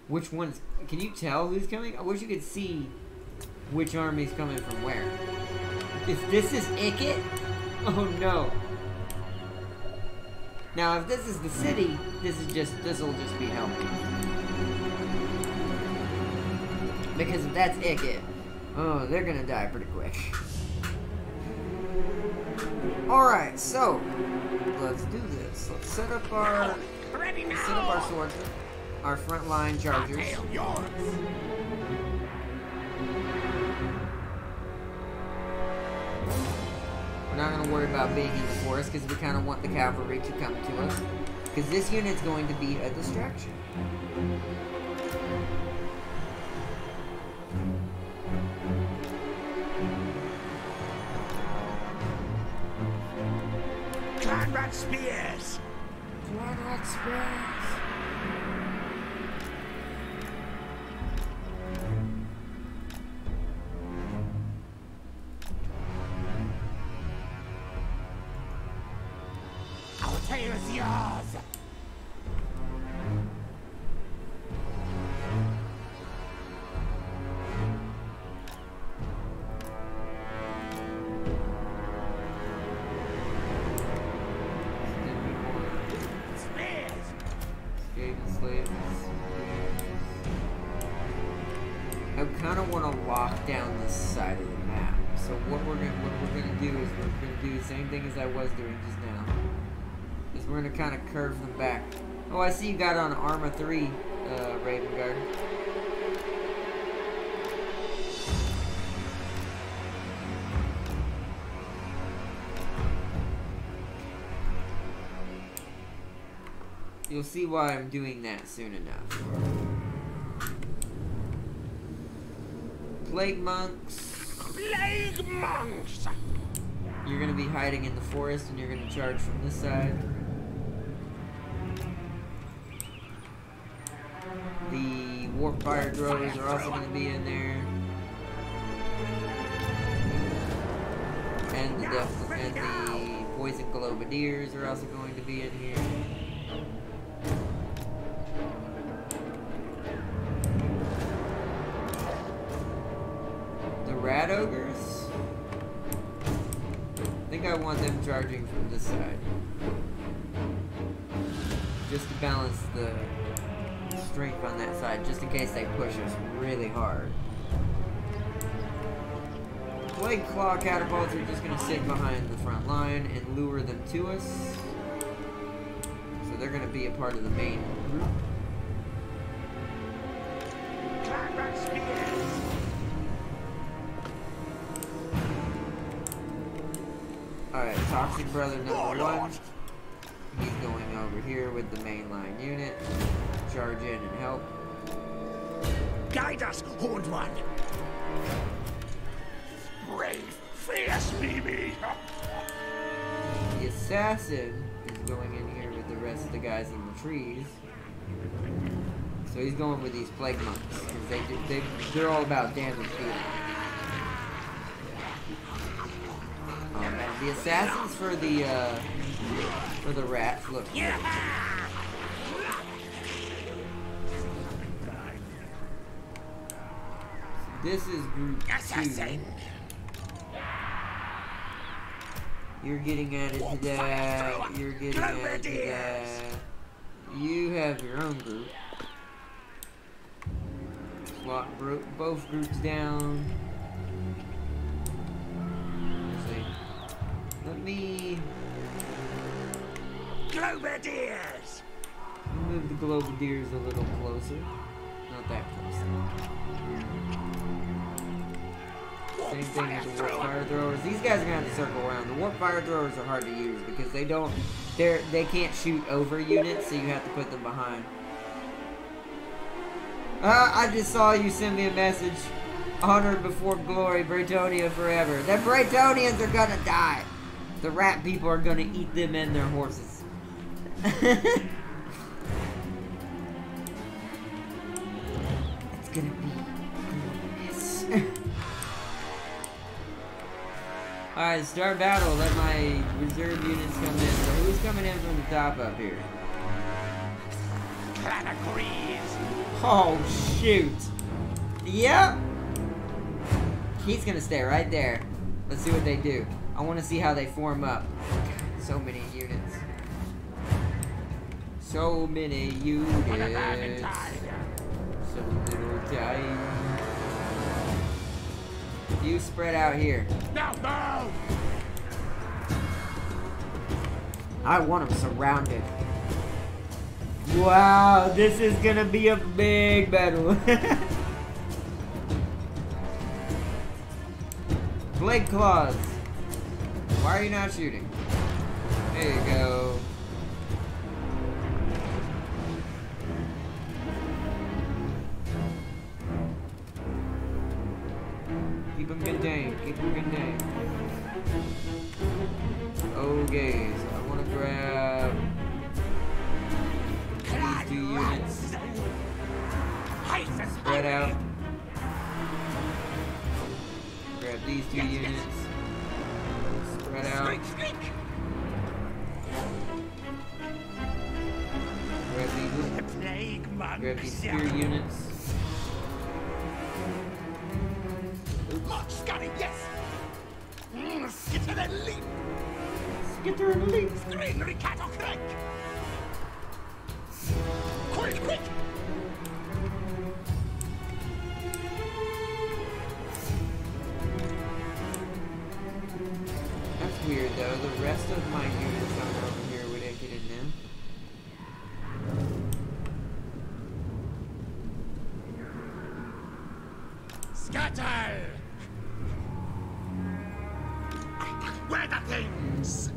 Which one's... Can you tell who's coming? I wish you could see which army's coming from where. If this is Ikit... Oh no. Now, if this is the city, this'll just be helping. Because if that's Ikit, oh, they're gonna die pretty quick. Alright, so let's do this. Let's set up our swords, our frontline chargers. We're not going to worry about being in the forest because we kind of want the cavalry to come to us. Because this unit's going to be a distraction. Clanrat spears. Clanrat spears. Our tale is yours. Skaven slaves. I kind of want to lock down this side of the map. So what we're gonna do is we're gonna do the same thing as I was doing just now. Is we're gonna kind of curve them back. Oh, I see you got on Arma 3, Raven Guard. You'll see why I'm doing that soon enough. Plague monks. Plague monks! You're gonna be hiding in the forest and you're gonna charge from this side. The warp fire throwers are also gonna be in there. And the poison globadiers are also going to be in here. Rat ogres? I think I want them charging from this side. Just to balance the strength on that side, just in case they push us really hard. Plague Claw catapults are just going to sit behind the front line and lure them to us. So they're going to be a part of the main group. Alright, Toxic Brother number 1. He's going over here with the mainline unit. Charge in and help. Guide us, Horned One! Brave, fierce BB! The Assassin is going in here with the rest of the guys in the trees. So he's going with these Plague Monks, because they're all about damage dealing. Oh man, the assassins for the rats look good. This is group 2. You're getting added to that. You're getting added to that. You have your own group. Lock both groups down. Let me Globadiers! move the Globadiers a little closer. Not that close. Same thing with the Warp Fire Throwers. These guys are gonna have to circle around. The Warp Fire Throwers are hard to use because they can't shoot over units, so you have to put them behind. I just saw you send me a message. Honored before glory, Braytonia forever. The Braytonians are gonna die. The rat people are gonna eat them and their horses. It's gonna be glorious. Alright, start battle. Let my reserve units come in. So who's coming in from the top up here? Oh, shoot. Yep. He's gonna stay right there. Let's see what they do. I want to see how they form up. God, so many units. So many units. So little time. You spread out here. No! I want them surrounded. Wow, this is gonna be a big battle. Plague Claws. Why are you not shooting? There you go. Keep them contained. Keep them contained. Okay, so I want to grab these 2 units. Spread out. Grab these 2 units. Spread out. Grab these spear units. Scotty, yes! Skitter and leap! Skitter and leap! Screen, Ricato, crack! quick! That's weird though. The rest of my units are over here with Ikit in them. Scatter! Where the things?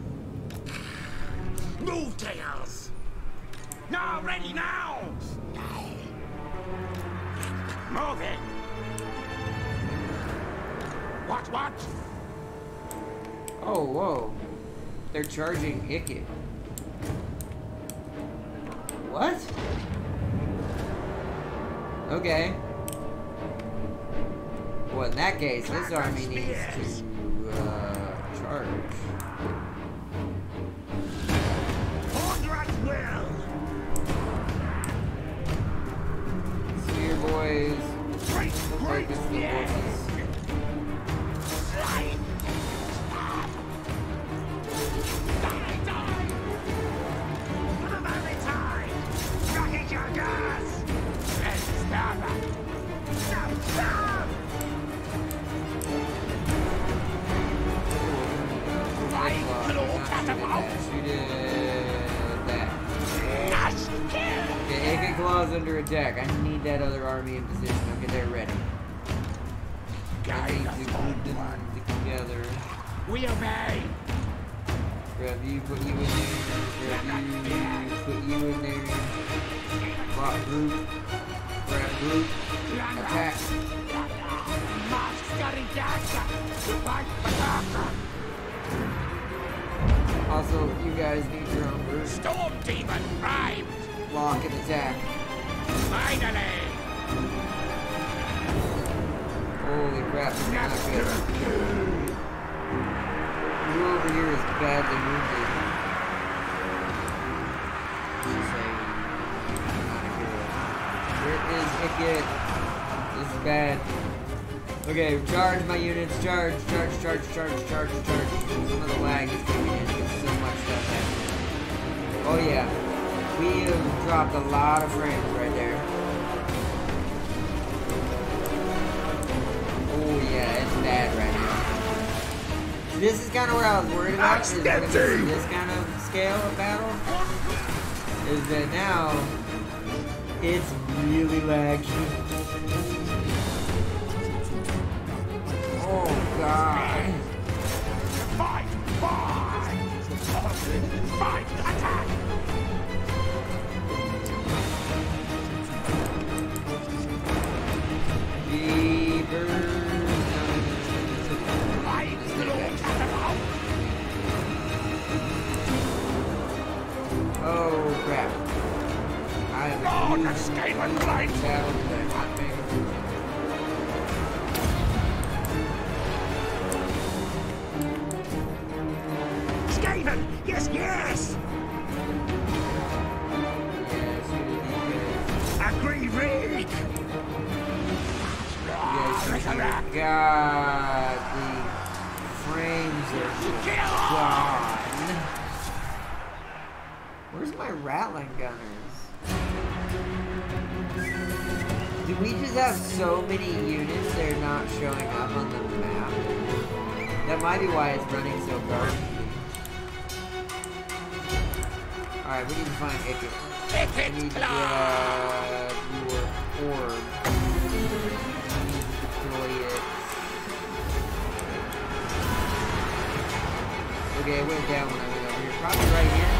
Move, Tails! Now, ready now! Moving! What? Oh, whoa. They're charging Ikit. What? Okay. Well, in that case, this army needs to, charge. Order at will! Spear boys. Great Focus the spears! horses. For the very time! Rocket your gas! Let's stop! Stop! Flying little catapult! Shoot it. That. Nice kill! Okay, Ikit Claw's under attack. I need that other army in position. Okay, they're ready. I need to group them together. We obey! Grab you, put you in there. Grab you, put you in there. Lock group. Grab group. Attack. Also, you guys need your own group. Storm Demon primed! Lock and attack. Finally! Holy crap, this is not good. You over here is badly wounded. Where is Ikit? This is bad. Okay, charge my units. Charge. Some of the lag is kicking in because so much stuff happening. Oh yeah. We have dropped a lot of frames right there. Oh yeah, it's bad right now. This is kind of where I was worried about. Is this kind of scale of battle. Is that now it's really laggy. Oh god. Fight! Attack! Oh crap. I have Lord, escape and flight! Skaven! Yes! Agree, Rick! God, the frames are gone. Where's my rattling gunners? Do we just have so many units they're not showing up on the map? That might be why it's running so garbage. Alright, we need to find Ikit. We need to grab your orb. Deploy it. Okay, it went down when I went over here. Probably right here.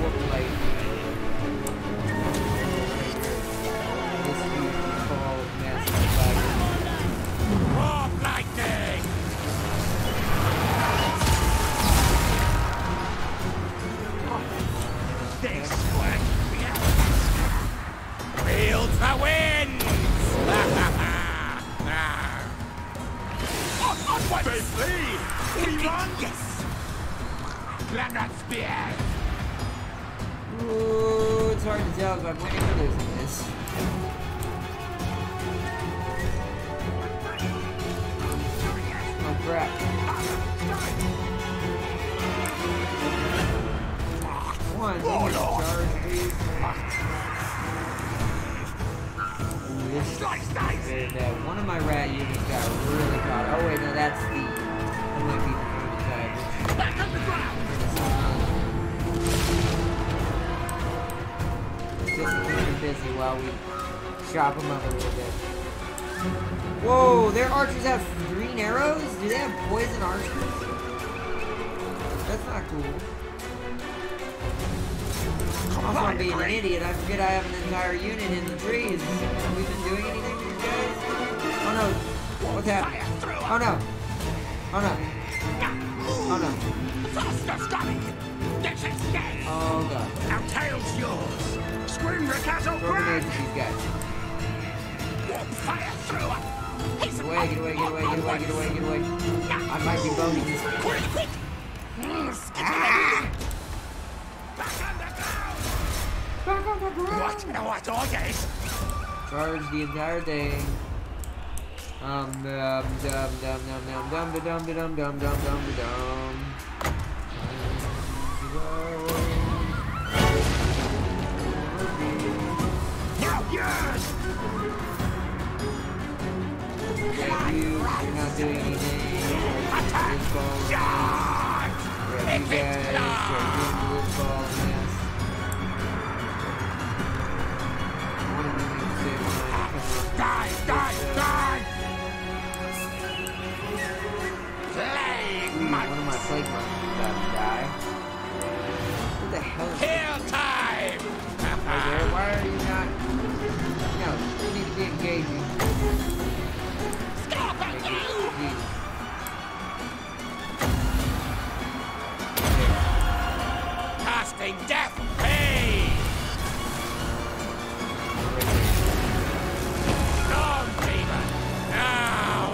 Warp light. This huge ball of massive fire. Warp lightning! This one! Wield the winds! Onward! They flee! We run! Yes! Granite spear! Ooh, it's hard to tell if I'm winning or losing this. Oh crap. And one of my rat units got really caught. Oh wait, no, that's the. That might be the side. Back on the ground! Just keep them busy while we chop them up a little bit. Whoa, their archers have green arrows? Do they have poison archers? That's not cool. Also, I'm being an idiot. I forget I have an entire unit in the trees. Have we been doing anything to you guys? Oh no. What's happening? Oh no. Oh no. Oh no. Faster, Scotty! Get it scared! Oh god. Our tail's yours! Scream the cattle Throw grenades at these guys. Fire through it! Get away, get away, get away, get away, get away, get away. I might be boning this. Quick, quick! Back on the ground! What orders? Charge the entire thing. Dum dum dum dum dum dum dum dum dum dum dum dum. Yes! Grab you, you're not doing anything. Grab this ball. Grab you guys, grab into this ball. Die, die, die! Plague One of my plague monsters is about to die. What the hell is this? Kill time! Okay, why are you not? No, you need to be engaging. Stop it! Engage. Casting death pain! Storm demon! Now!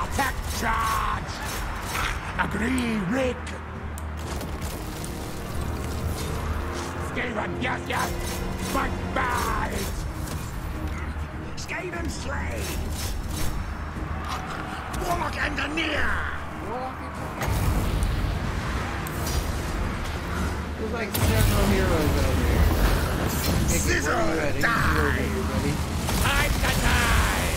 Attack charge! Agree, Rick! Skaven, yes, yes! Fight bite! Skaven slaves! Warlock engineer! There's like several heroes over here. Scissor, Ready? die! Ready? Time to die!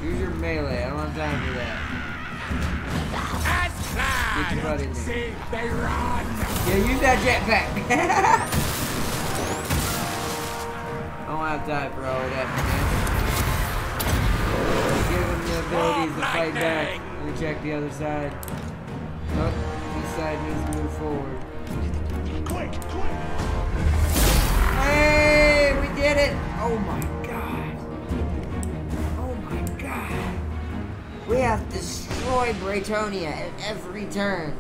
Use your melee. I don't have time for that. As Get your butt in planned! there. See, they run! Yeah, use that jetpack. I don't have time for all of that, man. Give him the abilities to fight back. Let me check the other side. Nope, this side needs to move forward. Quick, quick! Hey, we did it! Oh my god. Oh my god. We have destroyed Braytonia at every turn.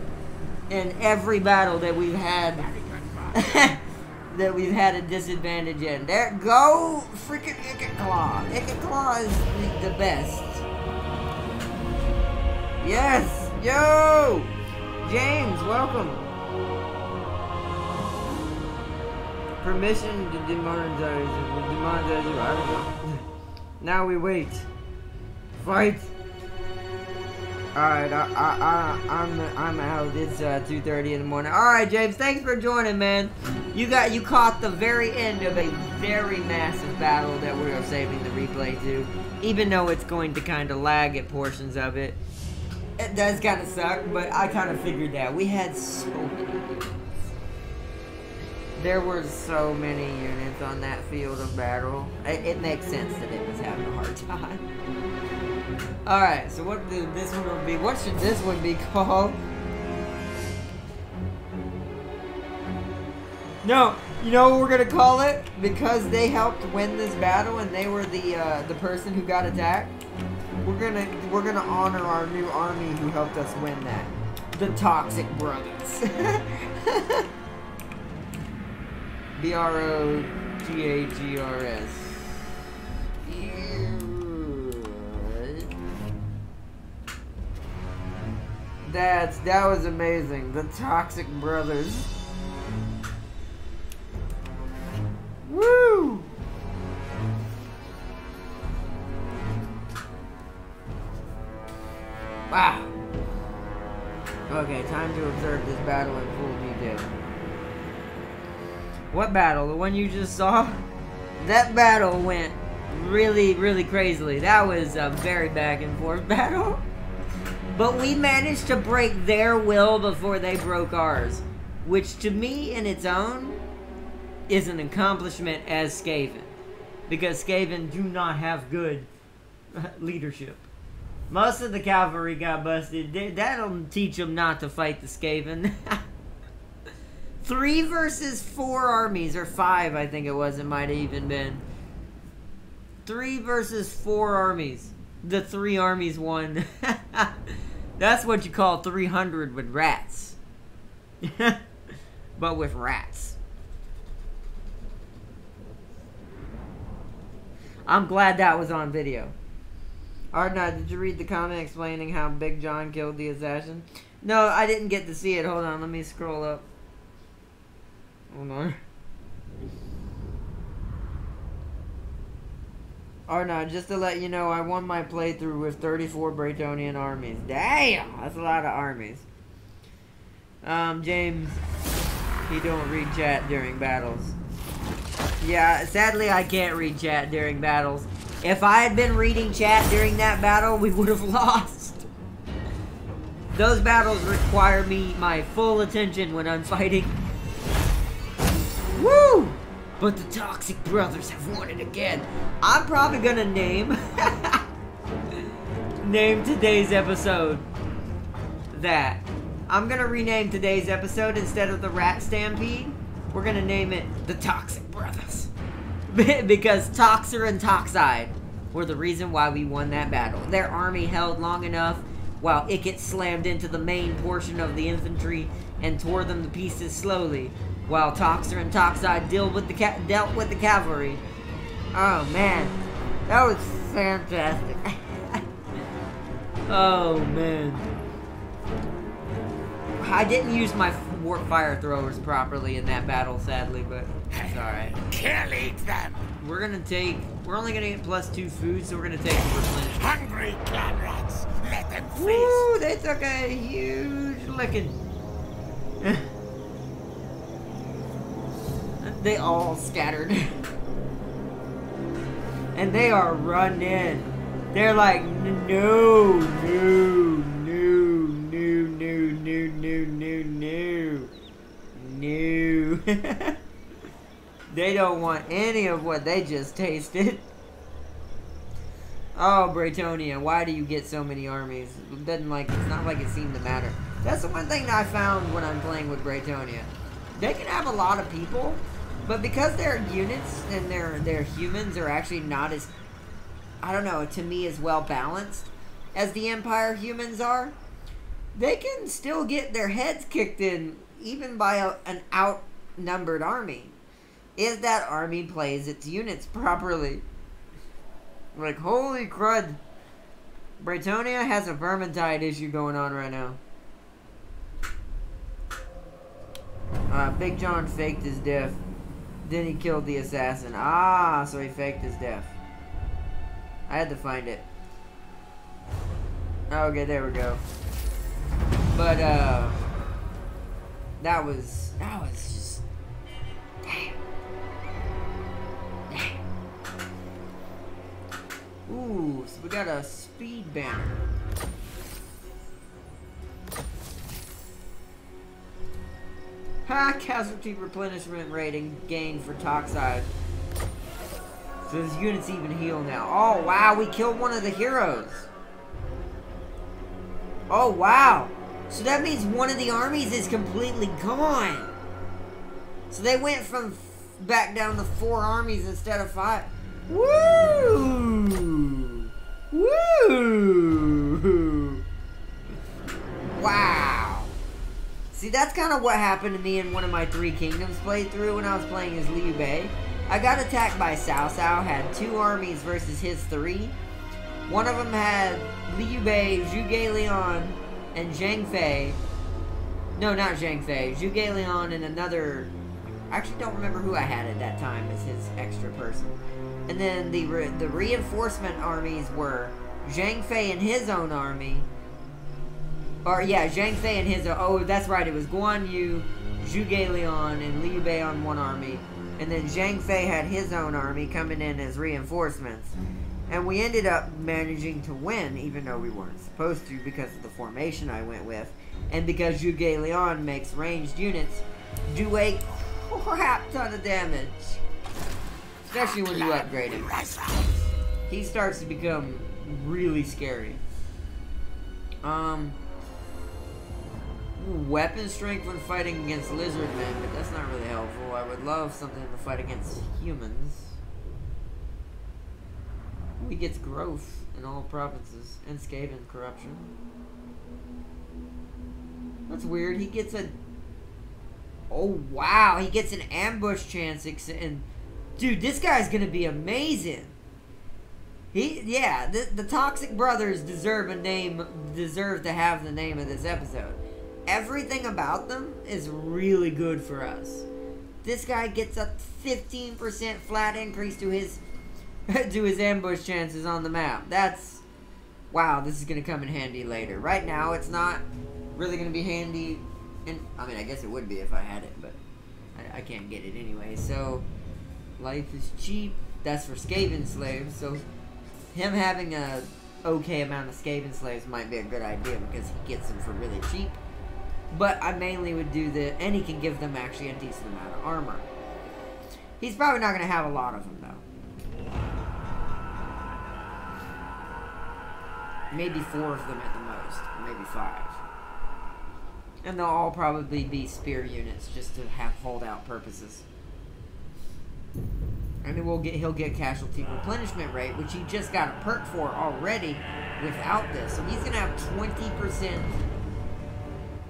In every battle that we've had. That we've had a disadvantage in. There, go freaking Ikit Claw. Ikit Claw is the best. Yes! Yo! James, welcome. Permission to demonetize you. Now we wait. Fight. Alright, I'm out. It's 2:30 in the morning. Alright, James, thanks for joining, man. You caught the very end of a very massive battle that we are saving the replay to. Even though it's going to kind of lag at portions of it. It does kind of suck, but I kind of figured that. We had so many units. There were so many units on that field of battle. It makes sense that it was having a hard time. Alright, so what should this one be? What should this one be called? No, you know what we're gonna call it? Because they helped win this battle and they were the person who got attacked. We're gonna honor our new army who helped us win that. The Toxic Brothers. BROTAGRS. That was amazing. The Toxic Brothers. Woo! Wow. Okay, time to observe this battle in full detail. What battle? The one you just saw? That battle went really, really crazily. That was a very back and forth battle. But we managed to break their will before they broke ours. Which to me, in its own, is an accomplishment as Skaven. Because Skaven do not have good leadership. Most of the cavalry got busted. That'll teach them not to fight the Skaven. 3 versus 4 armies, or 5 I think it was, it might have even been. 3 versus 4 armies. The 3 armies won. That's what you call 300 with rats. But with rats. I'm glad that was on video. Ardna, did you read the comment explaining how Big John killed the assassin? No, I didn't get to see it. Hold on, let me scroll up. Hold on. Ardna, just to let you know, I won my playthrough with 34 Bretonian armies. Damn! That's a lot of armies. James, he don't read chat during battles. Yeah, sadly I can't read chat during battles. If I had been reading chat during that battle, we would have lost. Those battles require me my full attention when I'm fighting. Woo! But the Toxic Brothers have won it again. I'm probably gonna name today's episode that. I'm gonna rename today's episode, instead of the Rat Stampede, we're gonna name it the Toxic Brothers. Because Toxer and Toxide were the reason why we won that battle. Their army held long enough while Ikits slammed into the main portion of the infantry and tore them to pieces slowly, while Toxer and Toxide dealt with the cavalry. Oh man, that was fantastic. Oh man. I didn't use my warp fire throwers properly in that battle, sadly, but it's alright. Kill them! We're only gonna get +2 food, so we're gonna take the replenish. Hungry clan rats! Let them feast! Woo! They took a huge licking. They all scattered. And they are running. They're like, no. They don't want any of what they just tasted. Oh, Bretonia, why do you get so many armies? It's not like it seemed to matter. That's the one thing that I found when I'm playing with Bretonia. They can have a lot of people, but because their units and their humans are actually not as, I don't know, to me, as well balanced as the Empire humans are, they can still get their heads kicked in even by an outnumbered army, if that army plays its units properly. Like, holy crud. Bretonia has a Vermintide issue going on right now. Big John faked his death. Then he killed the assassin. Ah, so he faked his death. I had to find it. Okay, there we go. But, that was just, damn. Ooh, so we got a speed banner. Ha! Casualty replenishment rating gained for Toxide. So his units even heal now. Oh wow, we killed one of the heroes. Oh wow. So that means one of the armies is completely gone. So they went from back down to 4 armies instead of 5. Woo! Woo! Wow. See, that's kind of what happened to me in one of my 3 Kingdoms playthrough when I was playing as Liu Bei. I got attacked by Cao Cao, had 2 armies versus his 3. One of them had Liu Bei, Zhuge Liang, and Zhang Fei. No, not Zhang Fei. Zhuge Liang and another... I actually don't remember who I had at that time as his extra person. And then the reinforcement armies were Zhang Fei and his own army, Or, yeah, Zhang Fei and his... Oh, that's right. It was Guan Yu, Zhuge Liang, and Liu Bei on one army. And then Zhang Fei had his own army coming in as reinforcements. And we ended up managing to win, even though we weren't supposed to because of the formation I went with. And because Zhuge Liang makes ranged units do a crap ton of damage. Especially when you upgrade him. He starts to become really scary. Weapon strength when fighting against lizard men, but that's not really helpful. I would love something to fight against humans. He gets growth in all provinces and Skaven corruption. That's weird. He gets a... Oh, wow. He gets an ambush chance. And dude, this guy's going to be amazing. Yeah, the Toxic Brothers deserve a name, deserve to have the name of this episode. Everything about them is really good for us. This guy gets a 15% flat increase to his ambush chances on the map. That's... Wow, this is going to come in handy later. Right now, it's not really going to be handy. And I mean, I guess it would be if I had it, but I can't get it anyway. So, life is cheap. That's for Skaven slaves. So, him having a okay amount of Skaven slaves might be a good idea because he gets them for really cheap. But I mainly would do the... And he can give them actually a decent amount of armor. He's probably not going to have a lot of them, though. Maybe 4 of them at the most. Maybe 5. And they'll all probably be spear units just to have holdout purposes. And he'll get casualty replenishment rate, which he just got a perk for already without this. So he's going to have 20%...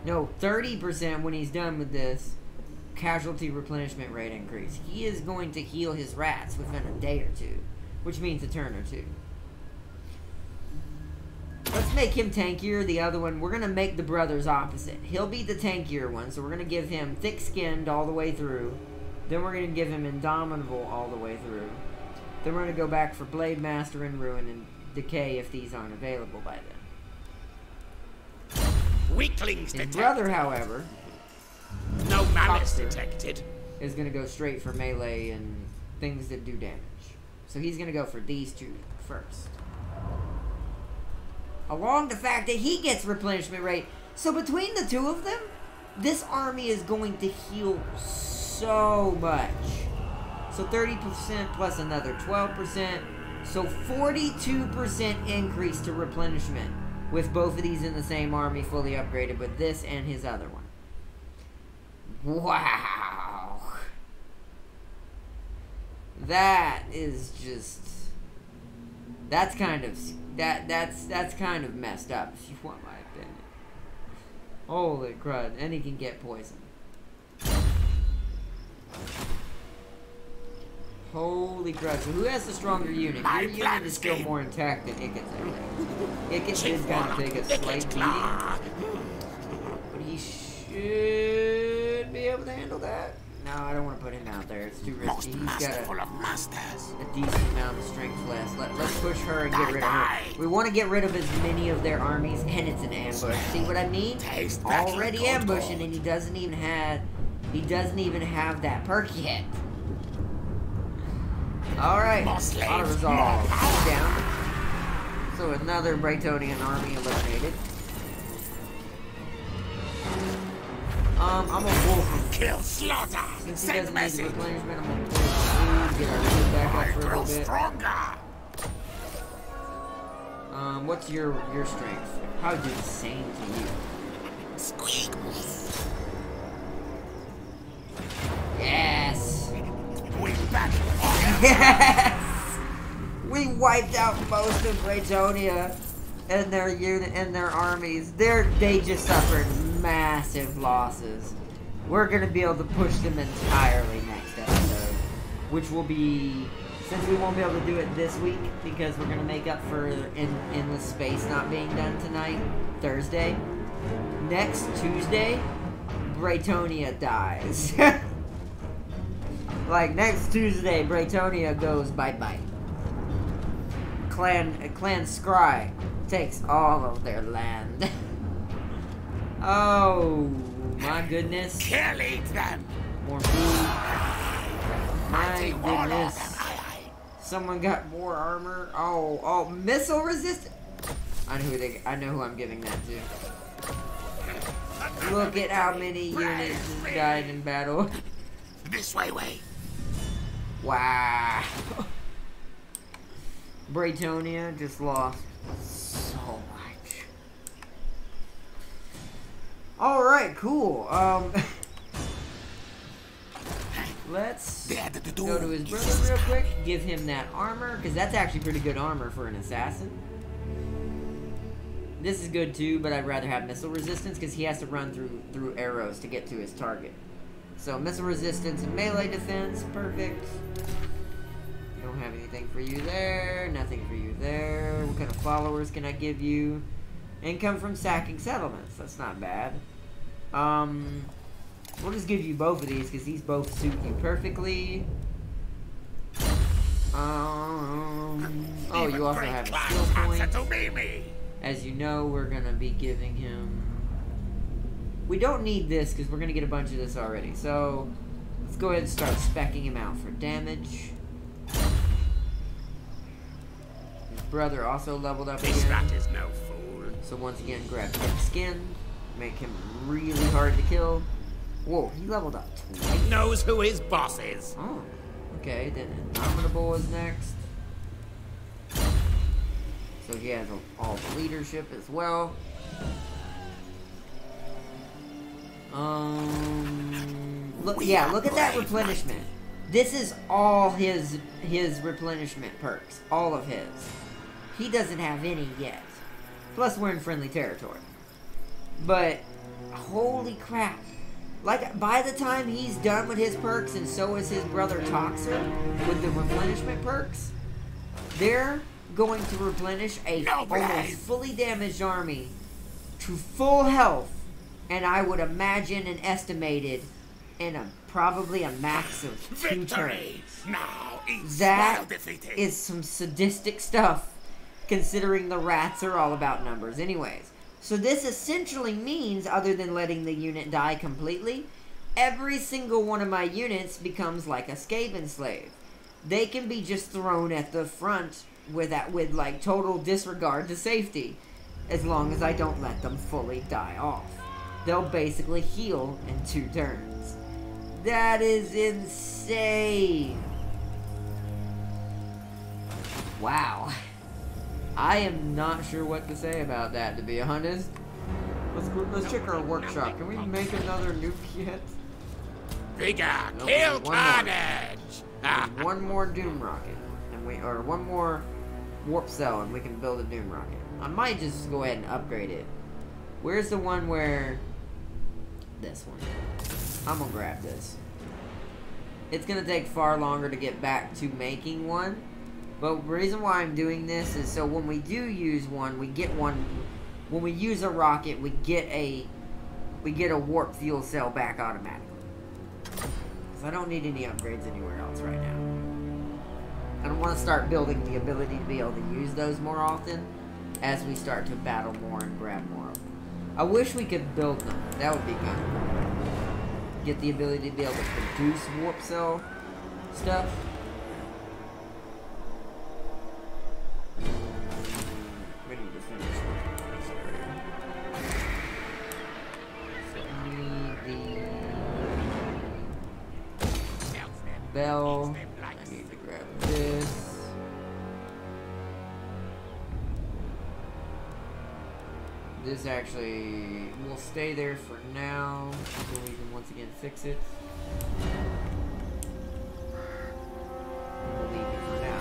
No, 30% when he's done with this casualty replenishment rate increase. He is going to heal his rats within a day or two, which means a turn or two. Let's make him tankier. The other one, we're going to make the brothers opposite. He'll be the tankier one, so we're going to give him thick-skinned all the way through. Then we're going to give him indomitable all the way through. Then we're going to go back for Blade Master and Ruin and Decay if these aren't available by then. Weaklings His detected. brother, however, No malice detected. is going to go straight for melee and things that do damage. So he's going to go for these two first. Along the fact that he gets replenishment rate. So between the two of them, this army is going to heal so much. So 30% plus another 12%. So 42% increase to replenishment with both of these in the same army fully upgraded with this and his other one. Wow. That is just... That's kind of... That's kind of messed up, if you want my opinion. Holy crud. And he can get poison. Holy crud. So who has the stronger unit? Your unit is still more intact than Ikits, I think. Ikits did kind of take a slight beating. But he should be able to handle that. No, I don't want to put him out there. It's too risky. He's got a decent amount of strength left. Let's push her and get rid of her. We want to get rid of as many of their armies, and it's an ambush. See what I mean? Already ambushing, and he doesn't even have that perk yet. Alright, auto resolve. Down. So another Braytonian army eliminated. I'm gonna wolf him. Kill slaughter. Since he doesn't need the replenishment, I'm gonna pull his food, get our food back up for a little bit. Stronger. What's your strength? Probably do the same to you. Squeak. Yes! We back. Yes! We wiped out most of Braytonia and their unit and their armies. They just suffered massive losses. We're gonna be able to push them entirely next episode, which will be, since we won't be able to do it this week because we're gonna make up for Endless Space not being done tonight, Thursday. Next Tuesday, Braytonia dies. Like next Tuesday, Braytonia goes bye-bye. Clan Scry takes all of their land. Oh, my goodness. Kill eat them. More food. My goodness. Someone got more armor. Oh, missile resistant. I know who I'm giving that to. Look at how many units died in battle. This way. Wow. Braytonia just lost so much. Alright, cool. Let's go to his brother real quick, give him that armor, because that's actually pretty good armor for an assassin. This is good too, but I'd rather have missile resistance because he has to run through arrows to get to his target. So missile resistance and melee defense, perfect. Don't have anything for you there, nothing for you there. What kind of followers can I give you? Income from sacking settlements, that's not bad. We'll just give you both of these because these both suit you perfectly. Oh, you also have a skill point. As you know, we're gonna be giving him... We don't need this because we're gonna get a bunch of this already. So, let's go ahead and start speccing him out for damage. His brother also leveled up This again. rat is no fool. So once again, grab thick skin. Make him really hard to kill. Whoa, he leveled up twice. Knows who his boss is. Oh, okay, then Indomitable is next. So he has all the leadership as well. Look at that replenishment. This is all his replenishment perks, all of his. He doesn't have any yet. Plus, we're in friendly territory. But holy crap! Like, by the time he's done with his perks, and so is his brother Toxer, with the replenishment perks, they're going to replenish a almost fully damaged army to full health, and I would imagine and estimated in probably a max of 2 turns. Now That is some sadistic stuff, considering the rats are all about numbers anyways. So this essentially means, other than letting the unit die completely, every single one of my units becomes like a Skaven slave. They can be just thrown at the front with like total disregard to safety, as long as I don't let them fully die off. They'll basically heal in 2 turns. That is insane. Wow. I am not sure what to say about that, to be honest. Let's check our workshop. Can we make another nuke yet? Bigger, Nope, kill one more. carnage. One more Doom Rocket, or one more Warp Cell, and we can build a Doom Rocket. I might just go ahead and upgrade it. Where's the one where... This one. I'm gonna grab this. It's gonna take far longer to get back to making one. But the reason why I'm doing this is so when we do use one, we get one. When we use a rocket, we get a warp fuel cell back automatically. Because I don't need any upgrades anywhere else right now. I don't want to start building the ability to be able to use those more often as we start to battle more and grab more of them. I wish we could build them. That would be good. Get the ability to be able to produce warp cell stuff. We need to finish this area. So I need the bell. I need to grab this. This actually will stay there for now until we can once again fix it. We'll leave it for now.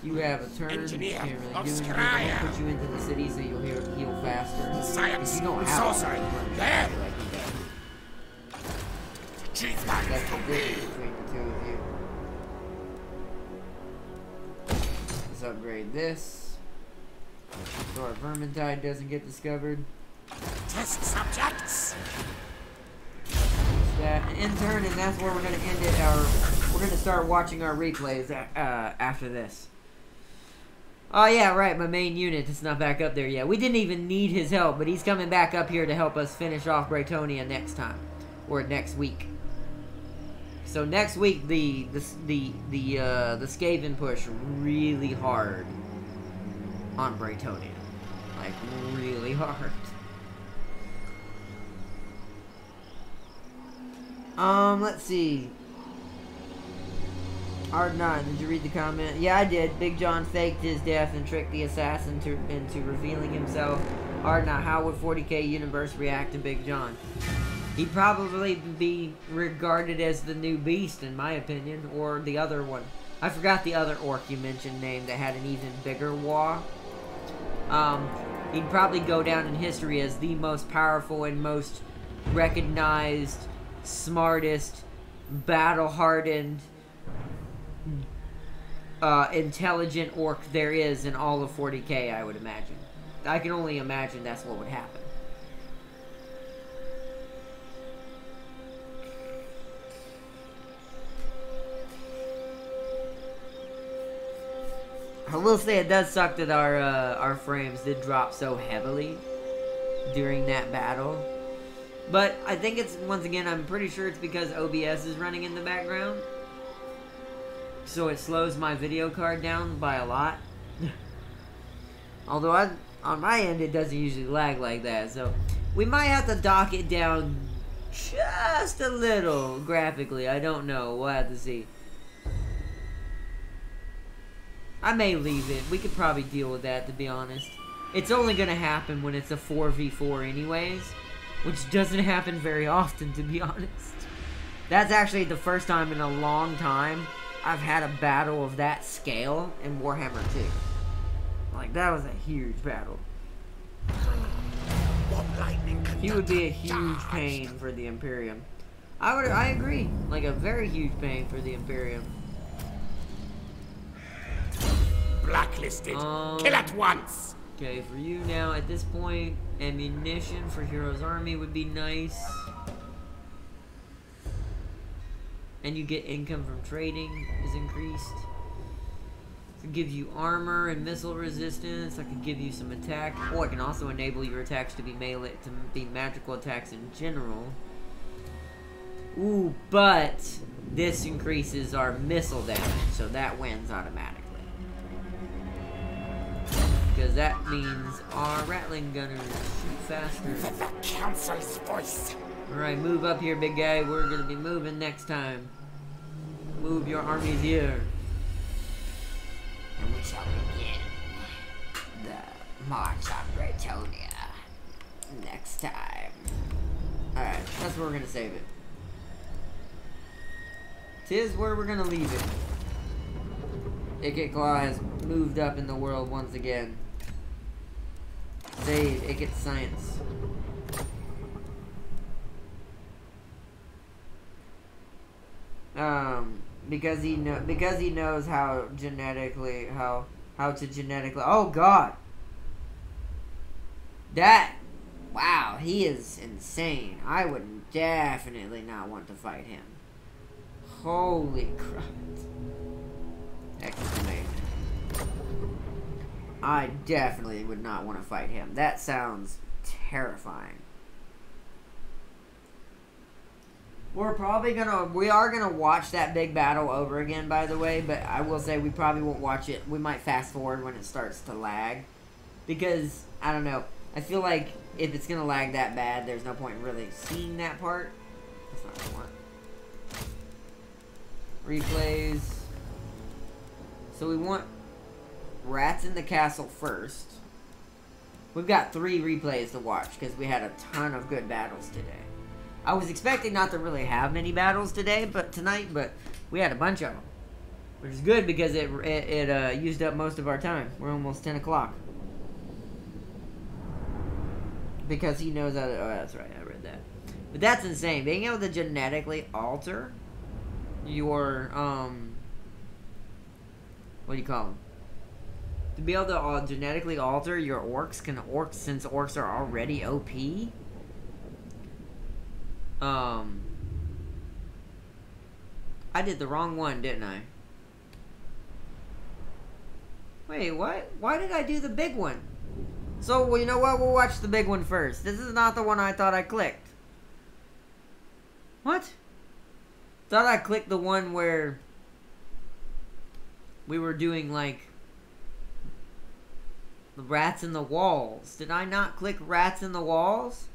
You have a turn. Engineer Can't really of do anything. Scrya. I'll put you into the city so you'll heal faster. Science, If you don't have sorcery, all that, there. like he does. Chief That's the man, difference between the two of you. Let's upgrade this. So our Vermintide doesn't get discovered. test subjects. That in turn, and that's where we're gonna end it. We're gonna start watching our replays after this. Oh, yeah, right, my main unit is not back up there yet. We didn't even need his help, but he's coming back up here to help us finish off Braytonia next time. Or next week. So next week, the Skaven push really hard on Braytonia. Like, really hard. Let's see. R9, did you read the comment? Yeah, I did. Big John faked his death and tricked the assassin into revealing himself. R9, how would 40k Universe react to Big John? He'd probably be regarded as the new beast, in my opinion, or the other one. I forgot the other orc you mentioned name that had an even bigger wah. He'd probably go down in history as the most powerful and most recognized, smartest, battle-hardened, intelligent orc there is in all of 40k, I would imagine. I can only imagine that's what would happen. I will say it does suck that our frames did drop so heavily during that battle. But I think it's, once again, I'm pretty sure it's because OBS is running in the background. So it slows my video card down by a lot. Although on my end it doesn't usually lag like that. So we might have to dock it down just a little graphically. I don't know. We'll have to see. I may leave it. We could probably deal with that, to be honest. It's only going to happen when it's a 4v4 anyways. Which doesn't happen very often, to be honest. That's actually the first time in a long time I've had a battle of that scale in Warhammer 2. Like, that was a huge battle. He would be a huge pain for the Imperium. I agree. Like, a very huge pain for the Imperium. Blacklisted. Kill at once. Okay, for you now, at this point, ammunition for Hero's Army would be nice. And you get income from trading is increased. Could give you armor and missile resistance. I could give you some attack. Oh, I can also enable your attacks to be melee, to be magical attacks in general. Ooh, but this increases our missile damage, so that wins automatically. Because that means our rattling gunners shoot faster. The council's voice. Alright, move up here, big guy. We're gonna be moving next time. Move your armies here. And we shall begin the march on Braytonia next time. Alright, that's where we're gonna save it. 'Tis where we're gonna leave it. Ikit Claw has moved up in the world once again. Save Ikit Science. Because he knows how to genetically. Oh God. Wow, he is insane. I would definitely not want to fight him. Holy crap. Exclamation. I definitely would not want to fight him. That sounds terrifying. We are gonna watch that big battle over again, by the way, but I will say we probably won't watch it. We might fast forward when it starts to lag. Because, I don't know, I feel like if it's gonna lag that bad, there's no point in really seeing that part. That's not what I want. Replays. So we want Rats in the Castle first. We've got 3 replays to watch because we had a ton of good battles today. I was expecting not to really have many battles today, but we had a bunch of them. Which is good because it used up most of our time. We're almost 10 o'clock. Because he knows how to... Oh, that's right, I read that. But that's insane. Being able to genetically alter your, what do you call them? To be able to genetically alter your orcs, since orcs are already OP? I did the wrong one, didn't I? Wait, what? Why did I do the big one? So, well, you know what? We'll watch the big one first. This is not the one I thought I clicked. What? Thought I clicked the one where we were doing, like, the rats in the walls. Did I not click rats in the walls?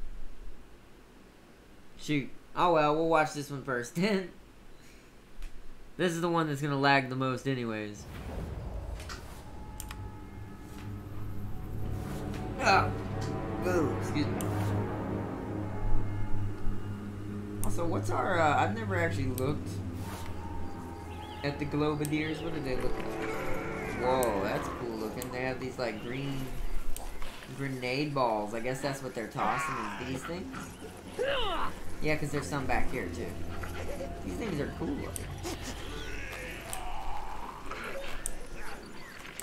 Shoot. Oh well, we'll watch this one first. This is the one that's gonna lag the most anyways. Oh. Ooh, excuse me. Also, what's our, I've never actually looked at the Globadiers. What do they look like? Whoa, that's cool looking. They have these, like, green grenade balls. I guess that's what they're tossing, is these things. Yeah, because there's some back here, too. These things are cool looking.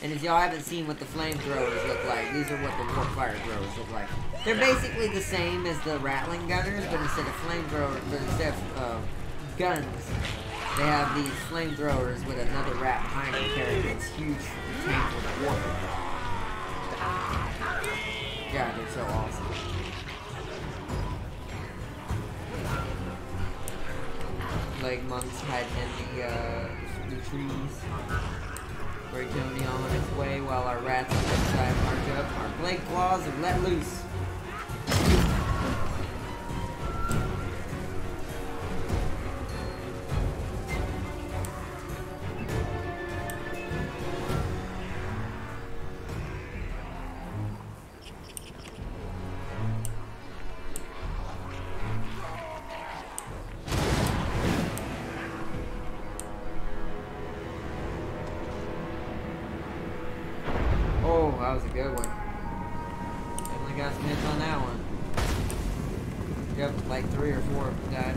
And if y'all haven't seen what the flamethrowers look like, these are what the warp-fire throwers look like. They're basically the same as the rattling gunners, but instead of flamethrowers, but instead of guns, they have these flamethrowers with another rat behind them carrying this huge tank with warp. God, they're so awesome. Leg monks hiding in the trees. Braytonia on its way while our rats on the side march up. Our blade claws have let loose. That was a good one. Definitely got some hits on that one. Yep, like 3 or 4 of them died.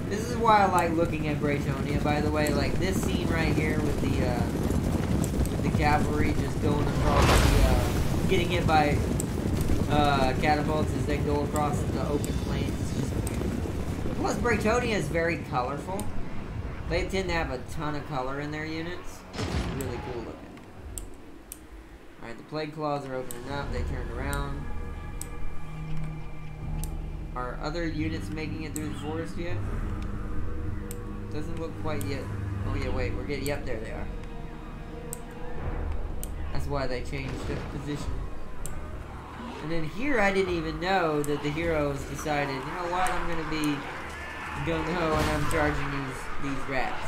This is why I like looking at Braytonia, by the way. Like this scene right here with the cavalry just going across the, getting hit by catapults as they go across the open plains. It's just beautiful. Plus, Braytonia is very colorful. They tend to have a ton of color in their units. It's really cool looking. Alright, the plague claws are opening up. They turned around. Are other units making it through the forest yet? Doesn't look quite yet. Oh yeah, wait, we're getting, yep, there they are. That's why they changed the position. And then here I didn't even know that the heroes decided, you know what, I'm gonna be gung-ho and I'm charging these rats.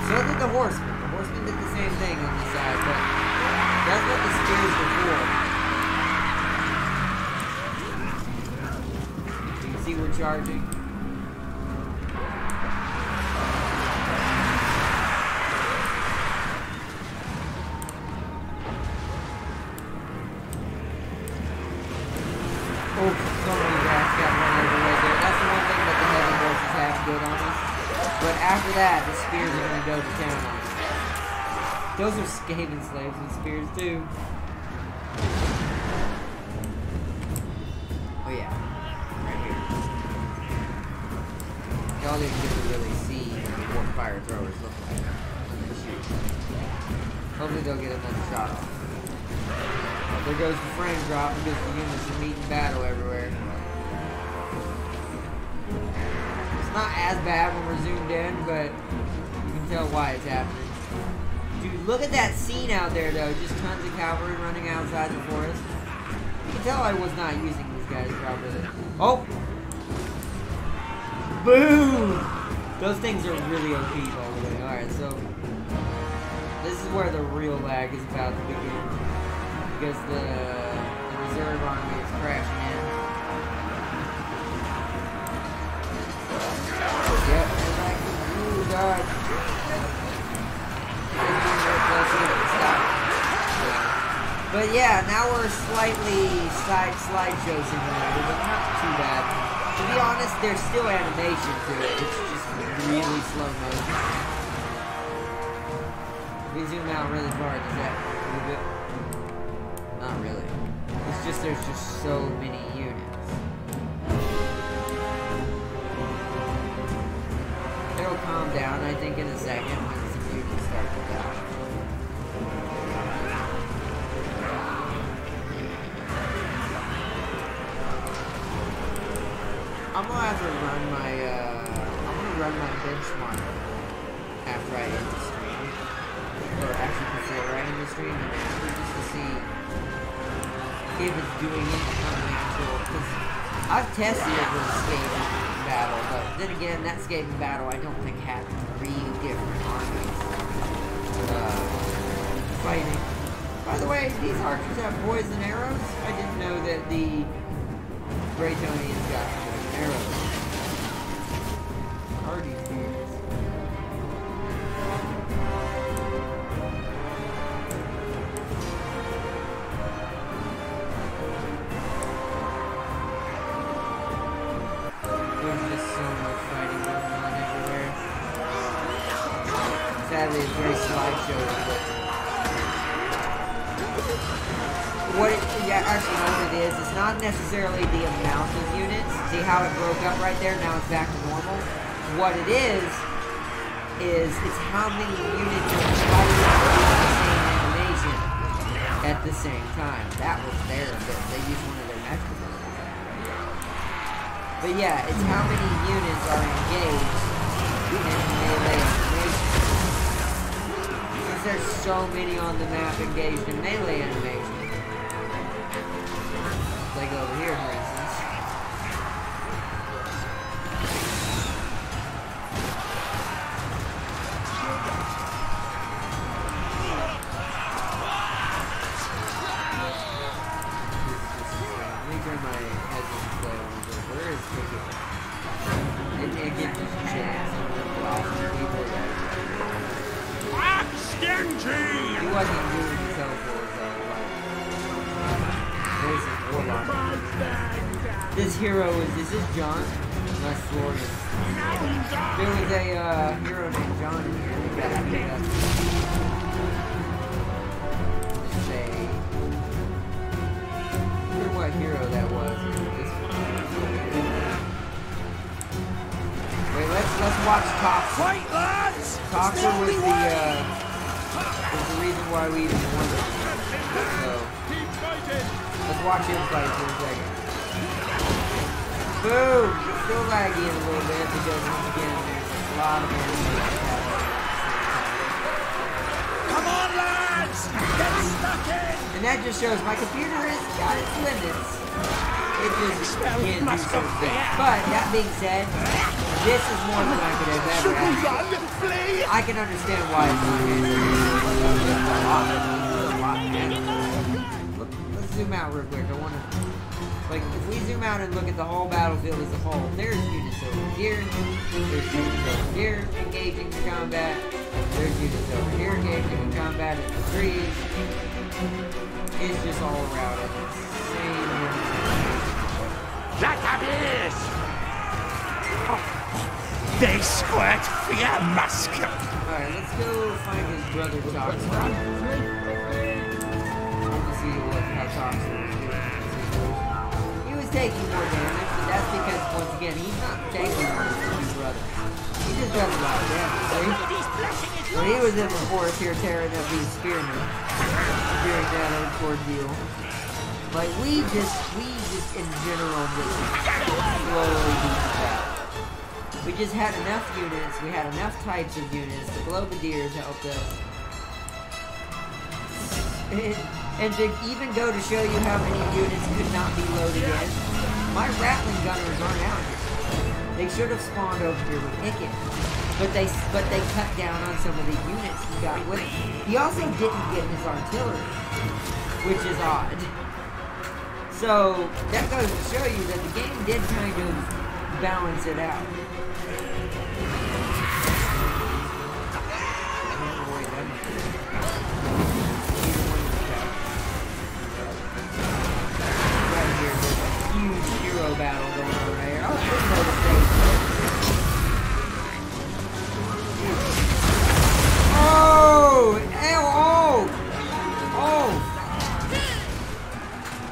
So did the horsemen. The horsemen did the same thing on this side, but that's what the spears were for. You can see we're charging. Oh, so many rats got run over right there. That's the one thing that the heavy horses have good on us. But after that, the spears are going to go to town on us. Those are Skaven slaves with spears too. Oh yeah, right here. Y'all didn't get to really see what fire throwers look like when they shoot. Hopefully they'll get another shot off. Oh, there goes the frame drop because the units are meeting battle everywhere. It's not as bad when we're zoomed in, but you can tell why it's happening. Dude, look at that scene out there, though. Just tons of cavalry running outside the forest. You can tell I was not using these guys properly. Oh! Boom! Those things are really OP, by the way. Alright, so this is where the real lag is about to begin. Because the reserve army is crashing in. Yep, they're like, ooh, God. But yeah, now we're slightly slideshow simulated, but not too bad. To be honest, there's still animation to it. It's just really slow motion. If we zoom out really far, does that move it? Not really. It's just there's just so many units. It'll calm down, I think, in a second when some units start to die. I'm gonna have to run my, I'm gonna run my benchmark after I end the stream. Or actually before I end the stream and after, just to see if it's doing any kind of control. Because I've tested it with Skaven battle, but then again, that Skaven battle I don't think had 3 different armies fighting. By the way, these archers have poison arrows. I didn't know that the Bretonians got poison arrows. Hardy spears. There's just so much fighting going on everywhere. Sadly, it's very slideshow, but actually know what it is. It's not necessarily the amount of units. See how it broke up right there? Now it's back to normal. What it is it's how many units are fighting the same animation at the same time. That was there a bit. They used one of their metrics. But yeah, it's how many units are engaged in melee animation. Because there's so many on the map engaged in melee animation. Like over here, for instance. Let me turn my headphones play on. Where is Ikits? Ikits just chance on the blocking people that he wasn't doing the teleports though, like Warlock. This hero is this John? Unless Florian. There was a hero named John in here that got picked up. Let's say, I wonder what hero that was. This one. Wait, let's watch Toxer. Fight, lads! Toxer was the reason why we even won it. So. Let's watch him fight for a second. Boom! It's still laggy a little bit because once again there's a lot of enemies. Come on, lads! Get stuck in! And that just shows my computer has got its limits. It just can't do certain things. But that being said, this is more than I could have ever asked. I can understand why it's not handled. It's a lot. Let's zoom out real quick. I want to, like, if we zoom out and look at the whole battlefield as a whole, there's units over here, there's units over here engaging in combat, there's units over here engaging in combat in the trees. It's just all around it. That abyss! They squirt fear musk. Alright, let's go find his brother Toxer. How Toxer was doing. He was taking more damage, but that's because, once again, he's not taking more than his brother. He just does a lot of damage, see? When he was in the forest here tearing up these spearmen during that hardcore deal. Like, we just in general just slowly beat the battle. We just had enough units, we had enough types of units, the Globadiers helped us. And to even go to show you how many units could not be loaded in, my Rattling Gunners aren't out here. They should have spawned over here with Ikits. But they cut down on some of the units he got with him. He also didn't get his artillery, which is odd. So that goes to show you that the game did kind of balance it out. Battle going on right here. Oh,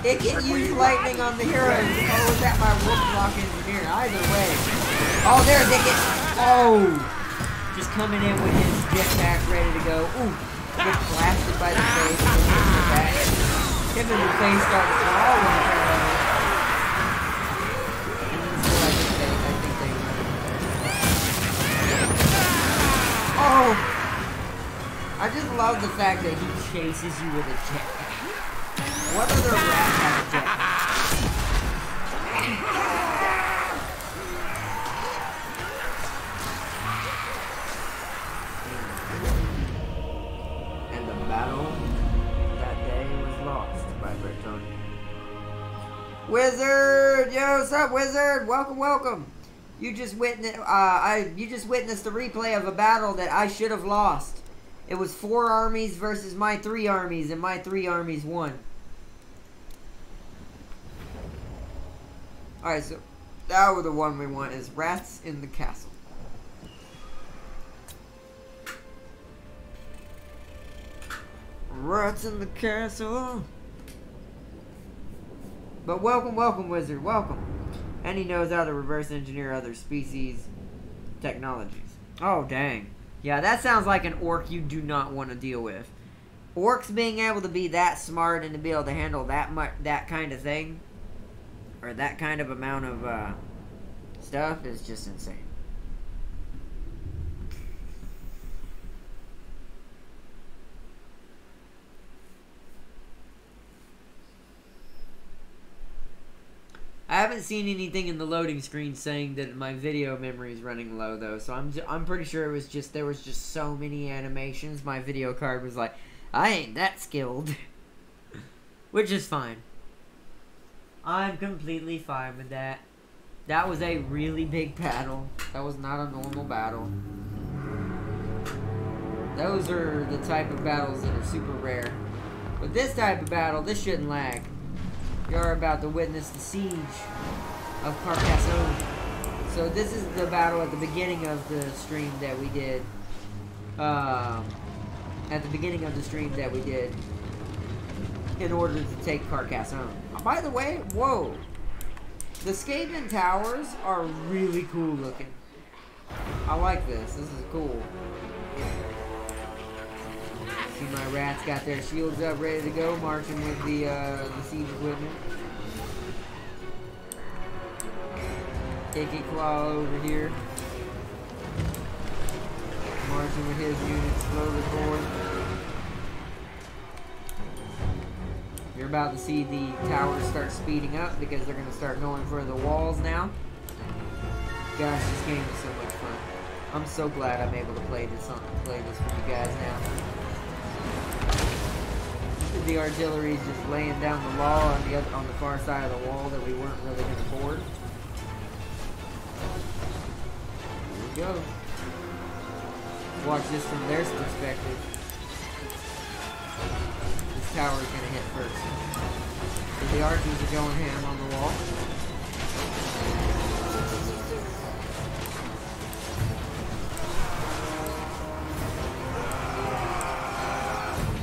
It can use lightning on the heroes. Oh, was that my wolf block engineer? Either way. Oh, there's Ikits. Oh, just coming in with his jetpack ready to go. Ooh, gets blasted by the face. Him and the face start to fall when he turns on it. Oh! I just love the fact that he chases you with a jetpack. What other rat has a jetpack? And the battle that day was lost by Bretonnia. Wizard! Yo, what's up, Wizard? Welcome, welcome. You just witnessed the replay of a battle that I should have lost. It was 4 armies versus my 3 armies, and my 3 armies won. Alright, so that was the one we want, is rats in the castle. Rats in the castle. But welcome, welcome, Wizard, welcome. And he knows how to reverse engineer other species' technologies. Oh, dang. Yeah, that sounds like an orc you do not want to deal with. Orcs being able to be that smart and to be able to handle that kind of thing, or that kind of amount of stuff, is just insane. I haven't seen anything in the loading screen saying that my video memory is running low, though, so I'm pretty sure it was just, there was just so many animations, my video card was like, I ain't that skilled. Which is fine. I'm completely fine with that. That was a really big battle. That was not a normal battle. Those are the type of battles that are super rare. But this type of battle, this shouldn't lag. You're about to witness the siege of Carcassonne. So this is the battle at the beginning of the stream that we did. In order to take Carcassonne. By the way, whoa! The Skaven towers are really cool looking. I like this. This is cool. See, my rats got their shields up, ready to go, marching with the siege equipment. Ikits Claw over here, marching with his units slowly forward. You're about to see the towers start speeding up because they're going to start going for the walls now. Gosh, this game is so much fun. I'm so glad I'm able to play this with you guys now. The artillery is just laying down the law on the far side of the wall that we weren't really going to board. Here we go. Watch this from their perspective. This tower is going to hit first. So the archers are going ham on the wall.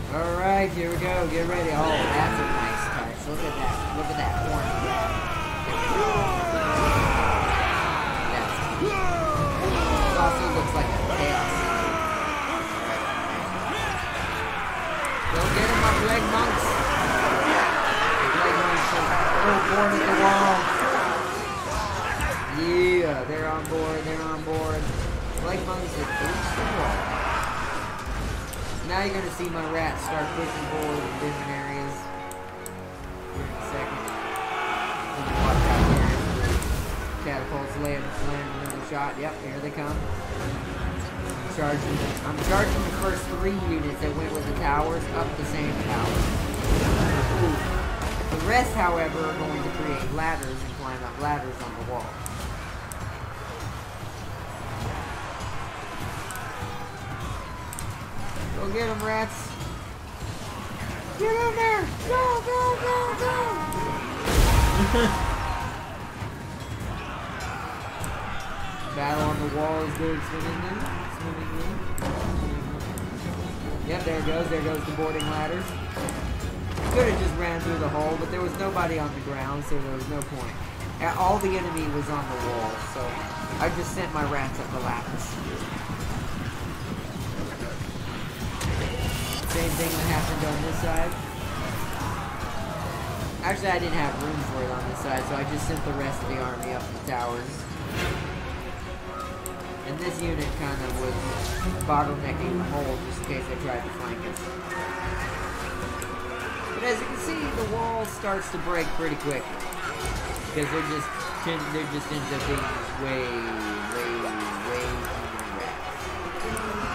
Alright, here we go. Get ready. Oh, that's a nice touch. Look at that. Look at that horn grab. That's cool. It also looks like a tail. Go get him, my plague monks. The plague monks are board at the wall. Yeah, they're on board. They're on board. Plague monks have reached the wall. Now you're going to see my rats start pushing forward in different areas. Here in a second. Let me watch out here. Catapults land another shot. Yep, here they come. I'm charging the first 3 units that went with the towers up the same tower. The rest, however, are going to create ladders and climb up ladders on the wall. Go get them, rats. Get in there! Go, go, go, go! Battle on the wall is good swimmingly. Yep, there it goes. There goes the boarding ladders. Could have just ran through the hole, but there was nobody on the ground, so there was no point. All the enemy was on the wall, so I just sent my rats up the ladders. Same thing that happened on this side. Actually, I didn't have room for it on this side, so I just sent the rest of the army up the towers. And this unit kind of was bottlenecking the hole just in case they tried to flank us. But as you can see, the wall starts to break pretty quickly. Because there just ends up being way too many rats.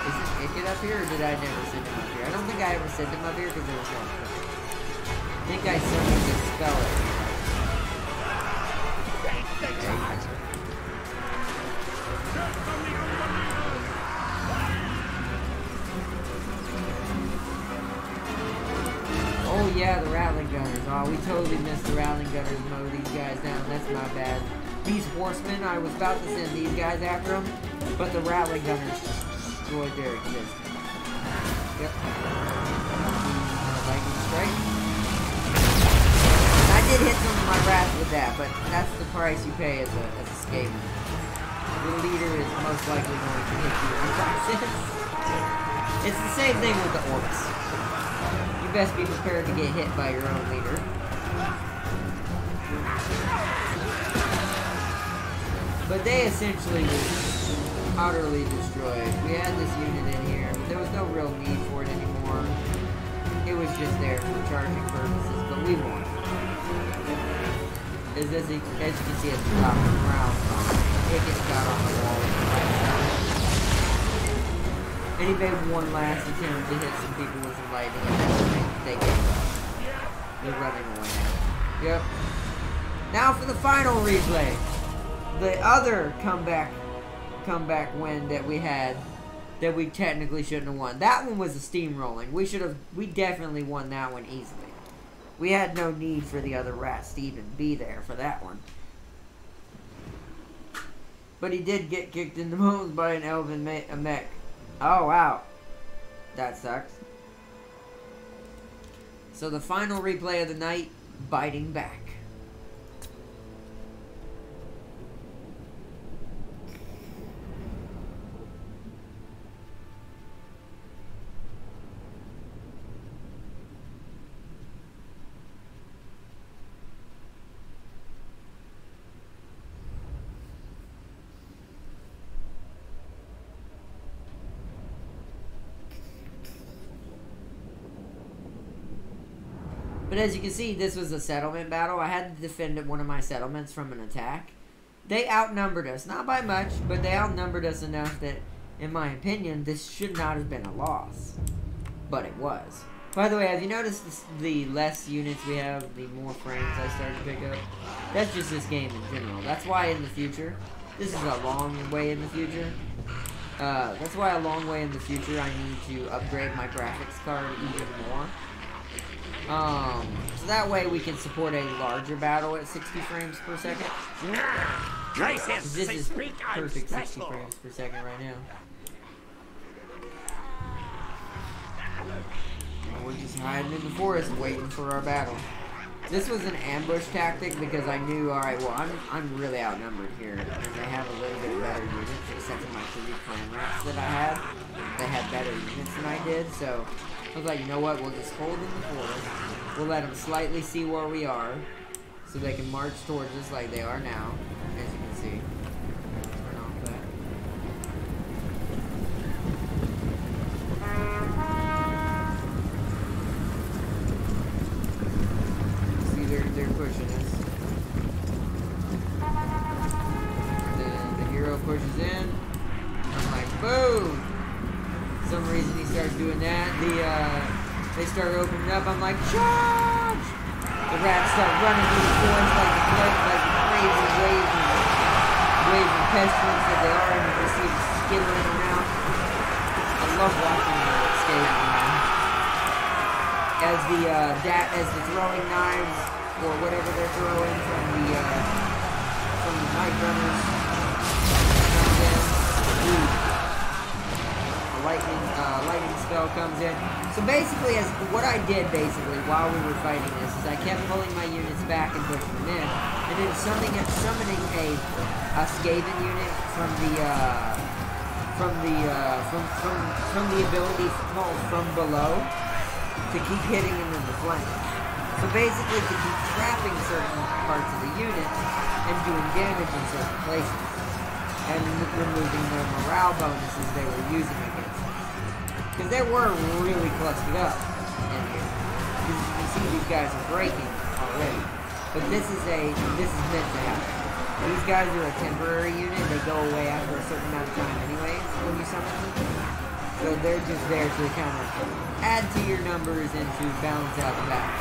Is it Ikit up here, or did I never send him up here? I don't think I ever sent him up here because there was no equipment. I think I sent him to spell it. Oh yeah, the Rattling Gunners. Oh, we totally missed the Rattling Gunners. Mow these guys down. That's my bad. These horsemen, I was about to send these guys after them, but the Rattling Gunners destroyed their existence. Yep. Lightning strike. I did hit some of my rats with that, but that's the price you pay as a skaven. The leader is most likely going to hit you in practice. It's the same thing with the orcs. You best be prepared to get hit by your own leader. But they essentially were utterly destroyed. We had this unit in here, but there was no real need for it anymore. It was just there for charging purposes, but we won. As you can see at the top of the ground, Ikits got on the wall with the right side. And he made one last attempt to hit some people with some lightning, and they gave up. They're running away now. Yep. Now for the final replay. The other comeback win that we had that we technically shouldn't have won. That one was a steamrolling. We definitely won that one easily. We had no need for the other rats to even be there for that one. But he did get kicked in the bones by an elven mech. Oh, wow. That sucks. So the final replay of the night, biting back. But as you can see, this was a settlement battle. I had to defend one of my settlements from an attack. They outnumbered us. Not by much, but they outnumbered us enough that, in my opinion, this should not have been a loss. But it was. By the way, have you noticed the less units we have, the more frames I start to pick up? That's just this game in general. That's why in the future, this is a long way in the future. That's why a long way in the future I need to upgrade my graphics card even more. So that way we can support a larger battle at 60 frames per second. This is perfect 60 frames per second right now. And we're just hiding in the forest waiting for our battle. This was an ambush tactic because I knew, alright, well, I'm really outnumbered here. And they have a little bit better units, except for my 3 clan rats that I had. They had better units than I did, so I was like, you know what, we'll just hold in the forest. We'll let them slightly see where we are, so they can march towards us like they are now, as you can see. Turn off that. See, they're pushing us. The hero pushes in. I'm like, boom! For some reason he starts doing that. They start opening up. I'm like, charge! The rats start running through the forest like crazy waves of pestilence that they are, and you can see them skittering around. I love watching the skating around. As the throwing knives or whatever they're throwing from the night runners comes in. Lightning spell comes in. So basically, what I did while we were fighting this is I kept pulling my units back and pushing them in, and then summoning a Skaven unit from the ability called From Below to keep hitting them in the flank. So basically, to keep trapping certain parts of the unit and doing damage in certain places. and removing their morale bonuses they were using against us. Because they were really clustered up in here. As you can see, these guys are breaking already. But this is meant to happen. These guys are a temporary unit. They go away after a certain amount of time anyways when you summon them. So they're just there to kind of add to your numbers and to balance out the battle.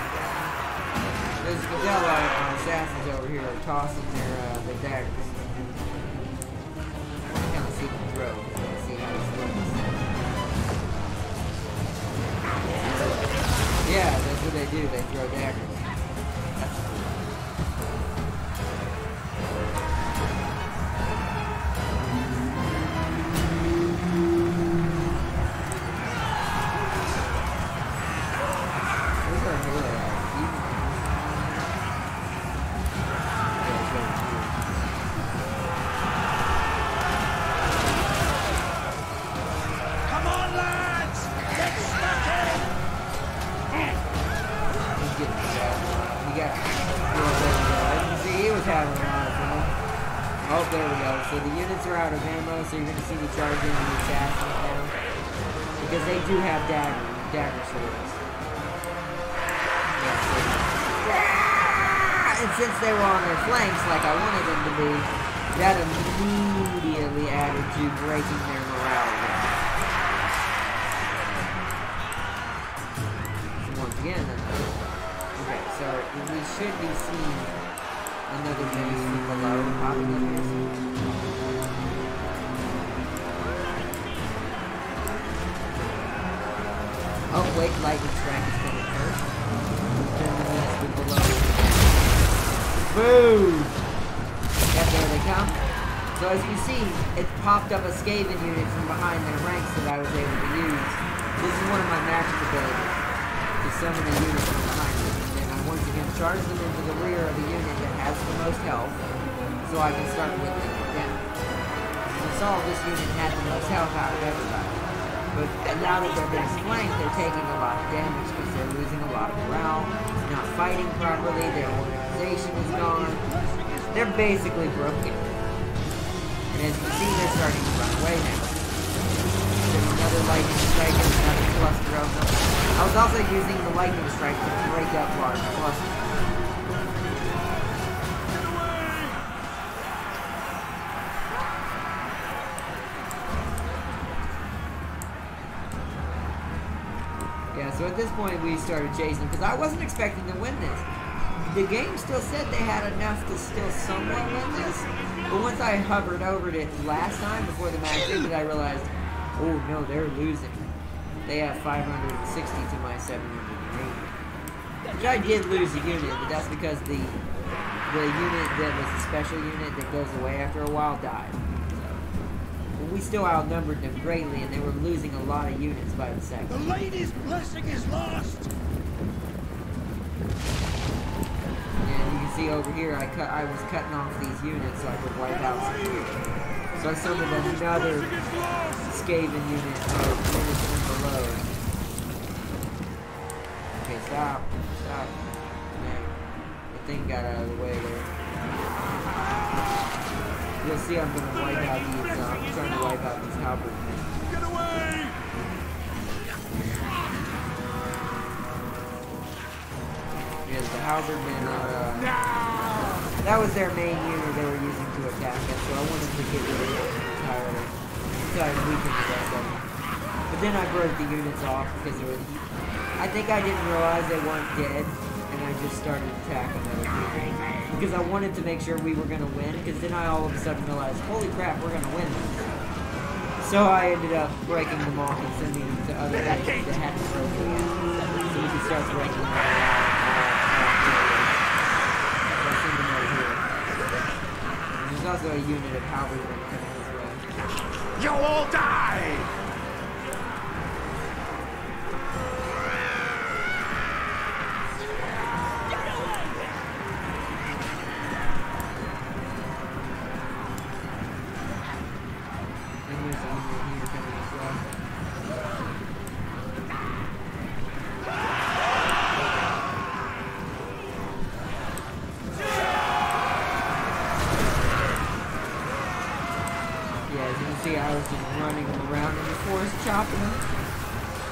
As you can tell, our assassins over here are tossing their daggers. I want to kind of see them throw. See how this looks. Yeah, that's what they do. They throw daggers. That's cool. Oh, there we go. So the units are out of ammo, so you're going to see me charge in the assassins now. Because they do have dagger swords. And since they were on their flanks like I wanted them to be, that immediately added to breaking their morale again. So once again, okay, so we should be seeing another menace from below popping up here soon. Oh wait, lightning strike is coming first. Then the menace from below. Boom! Yeah, there they come. So as you see, it popped up a Skaven unit from behind their ranks that I was able to use. This is one of my magic abilities. To summon a unit from behind them. Once again, charge them into the rear of the unit that has the most health, so I can start whittling it down. And we saw this unit had the most health out of everybody. But now that they're being flanked, they're taking a lot of damage because they're losing a lot of morale, not fighting properly, their organization is gone. They're basically broken. And as you see, they're starting to run away now. There's another lightning strike and another cluster of them. I was also using the lightning strike to break up large clusters. Yeah, so at this point we started chasing because I wasn't expecting to win this. The game still said they had enough to still somewhat win this, but once I hovered over it last time before the match ended, I realized, oh no, they're losing. They have 560 to my 780. Which I did lose a unit, but that's because the unit that was a special unit that goes away after a while died. So, but we still outnumbered them greatly, and they were losing a lot of units by the second. The lady's blessing is lost. And you can see over here, I was cutting off these units so I could wipe out some units. So I summoned another Skaven unit of units from below. Okay, stop. Stop. Man, the thing got out of the way there. You'll see I'm going to wipe out these, I'm trying to wipe out these halberds. Get away! Because the halberdmen are, that was their main unit they were using to attack us, so I wanted to get rid of it entirely. So I weakened the rest of them. But then I broke the units off because they were, I think I didn't realize they weren't dead, and I just started attacking other people. Because I wanted to make sure we were going to win, because then I all of a sudden realized, holy crap, we're going to win this. So I ended up breaking them off and sending them to other bases that hadn't broken yet. So we could start breaking them out. There's also a unit of halberdsmen coming this way. You'll all die! And there's a unit here coming as well. was just running them around in the forest, chopping them.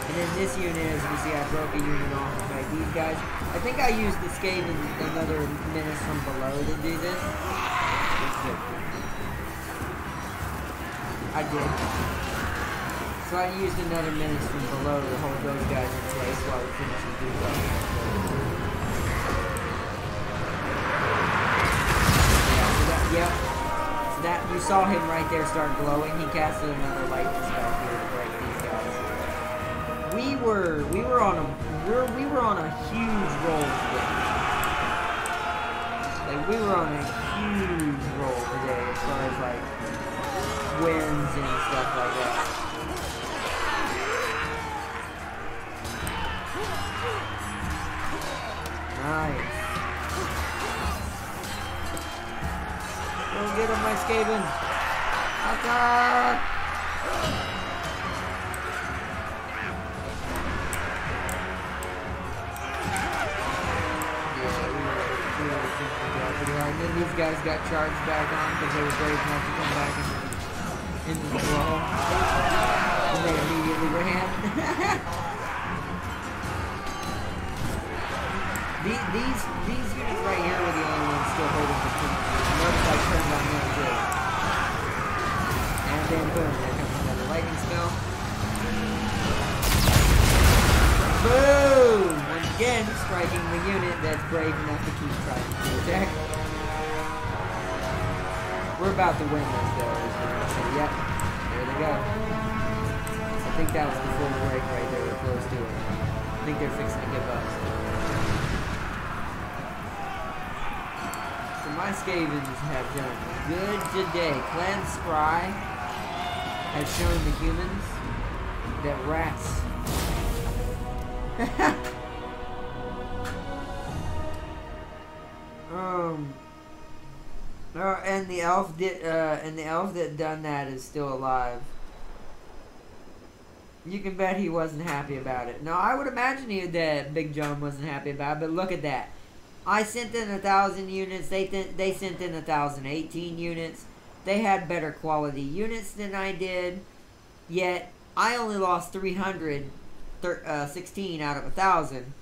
And then this unit, as you see, I broke a unit off to fight these guys. I think I used the Skaven another menace from below to do this. I did. So I used another menace from below to hold those guys in place while we finish the duo. Yep. So that you saw him right there start glowing. He casted another lightning spell here to break these guys. We were on a huge roll today. Like we were on a huge roll today as far as like wins and stuff like that. Nice. Go get him, my Skaven. Attack! And then these guys got charged back on because they were brave enough to come back into the brawl. And they immediately ran. These units right here were the only ones still holding the point. Notice I turned on them too. And then boom, there comes another lightning spell. Boom! Once again, striking the unit that's brave enough to keep trying to attack. We're about to win this though, so yep, there they go. I think that was the full break right there, we're close to it. I think they're fixing to give up. So my Skavens have done good today. Clan Spry has shown the humans that rats and the elf that done that is still alive. You can bet he wasn't happy about it. No, I would imagine that Big John wasn't happy about it, but look at that. I sent in 1,000 units, they sent in 1,018 units. They had better quality units than I did, yet I only lost 316 out of 1,000.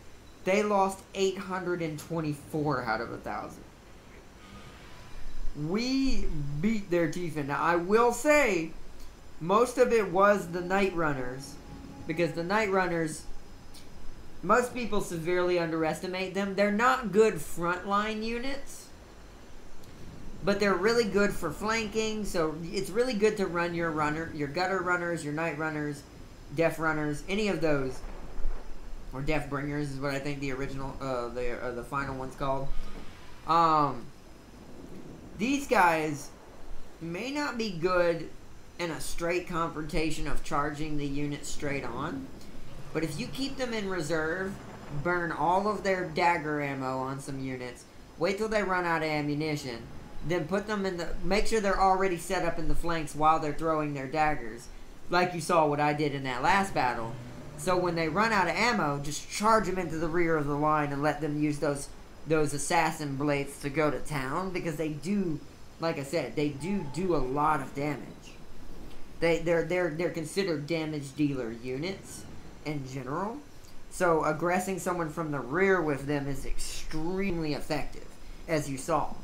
They lost 824 out of 1,000. We beat their teeth in. Now, I will say, most of it was the Night Runners, because the Night Runners, most people severely underestimate them. They're not good frontline units, but they're really good for flanking, so it's really good to run your gutter runners, your Night Runners, Death Runners, any of those, or Death Bringers is what I think the original, the final one's called. These guys may not be good in a straight confrontation of charging the unit straight on, but if you keep them in reserve, burn all of their dagger ammo on some units, wait till they run out of ammunition, then put them in the, make sure they're already set up in the flanks while they're throwing their daggers, like you saw what I did in that last battle. So when they run out of ammo, just charge them into the rear of the line and let them use those assassin blades to go to town, because they do, like I said, they do a lot of damage. They're considered damage dealer units in general. So aggressing someone from the rear with them is extremely effective, as you saw.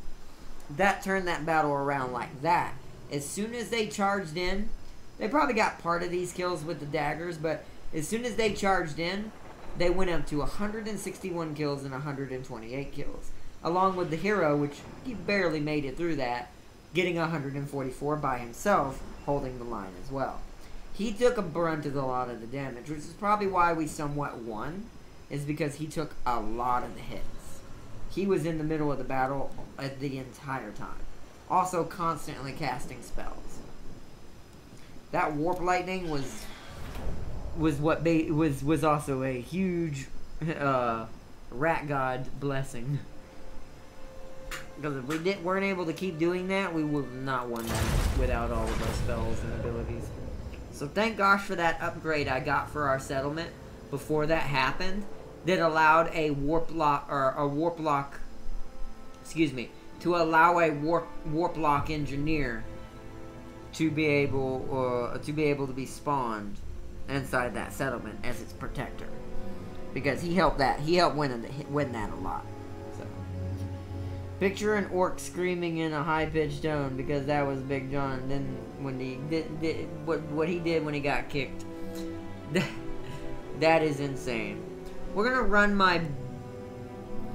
That turned that battle around like that. As soon as they charged in, they probably got part of these kills with the daggers, but as soon as they charged in, they went up to 161 kills and 128 kills. Along with the hero, which he barely made it through that, getting 144 by himself, holding the line as well. He took a brunt of a lot of the damage, which is probably why we somewhat won, is because he took a lot of the hits. He was in the middle of the battle the entire time. Also constantly casting spells. That Warp Lightning was also a huge rat god blessing. Because if we weren't able to keep doing that, we would not won that without all of our spells and abilities. So thank gosh for that upgrade I got for our settlement before that happened, that allowed a warp lock, to allow a warp lock engineer to be able to be spawned inside that settlement as its protector, because he helped win that a lot. So picture an orc screaming in a high-pitched tone because that was Big John. Then when he did what he did when he got kicked, that is insane. We're gonna run my.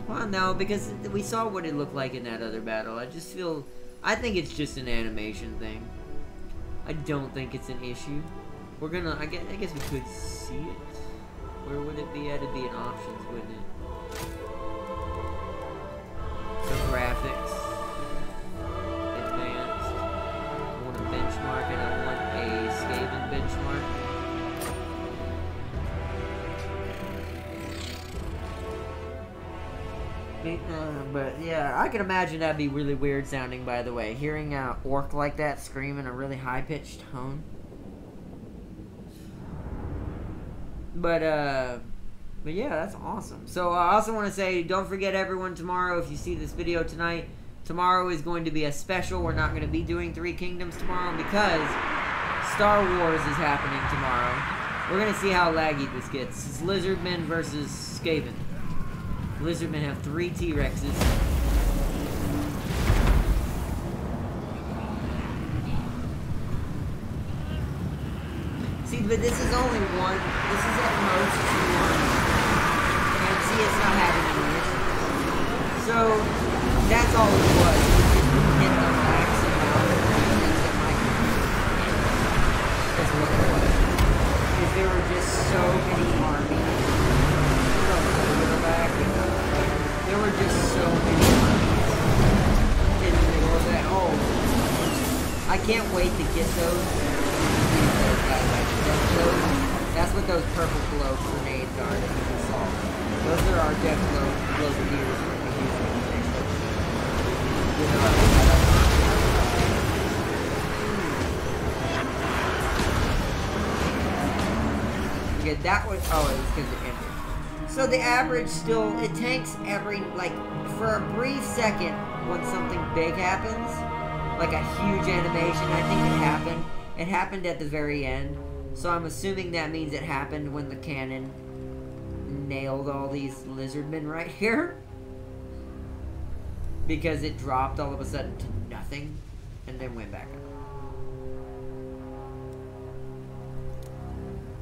Well, no, because we saw what it looked like in that other battle. I think it's just an animation thing. I don't think it's an issue. We're gonna, I guess we could see it. Where would it be? It'd be in options, wouldn't it? So graphics. Advanced. I want a benchmark and I want a Skaven benchmark. But yeah, I can imagine that'd be really weird sounding, by the way. Hearing an orc like that scream in a really high-pitched tone. But yeah, that's awesome. So I also want to say, don't forget everyone, tomorrow, if you see this video tonight, tomorrow is going to be a special. We're not going to be doing Three Kingdoms tomorrow because Star Wars is happening tomorrow. We're going to see how laggy this gets. It's Lizardmen versus Skaven. Lizardmen have 3 T-Rexes. See, but this is only one. This is at most 1. And see, it's not having any issues. So, that's all it was. It didn't hit the max amount of units that might be. That's what it was. Because there were just so many armies. There were just so many armies in the middle of that. Oh, I can't wait to get those. That's what those purple glow grenades are that we just saw. Those are our death glow grenades. Okay, that was, oh, it was because it ended. So the average still, it tanks every, like, for a brief second when something big happens, like a huge animation, I think it happened. It happened at the very end. So I'm assuming that means it happened when the cannon nailed all these lizardmen right here. Because it dropped all of a sudden to nothing and then went back up.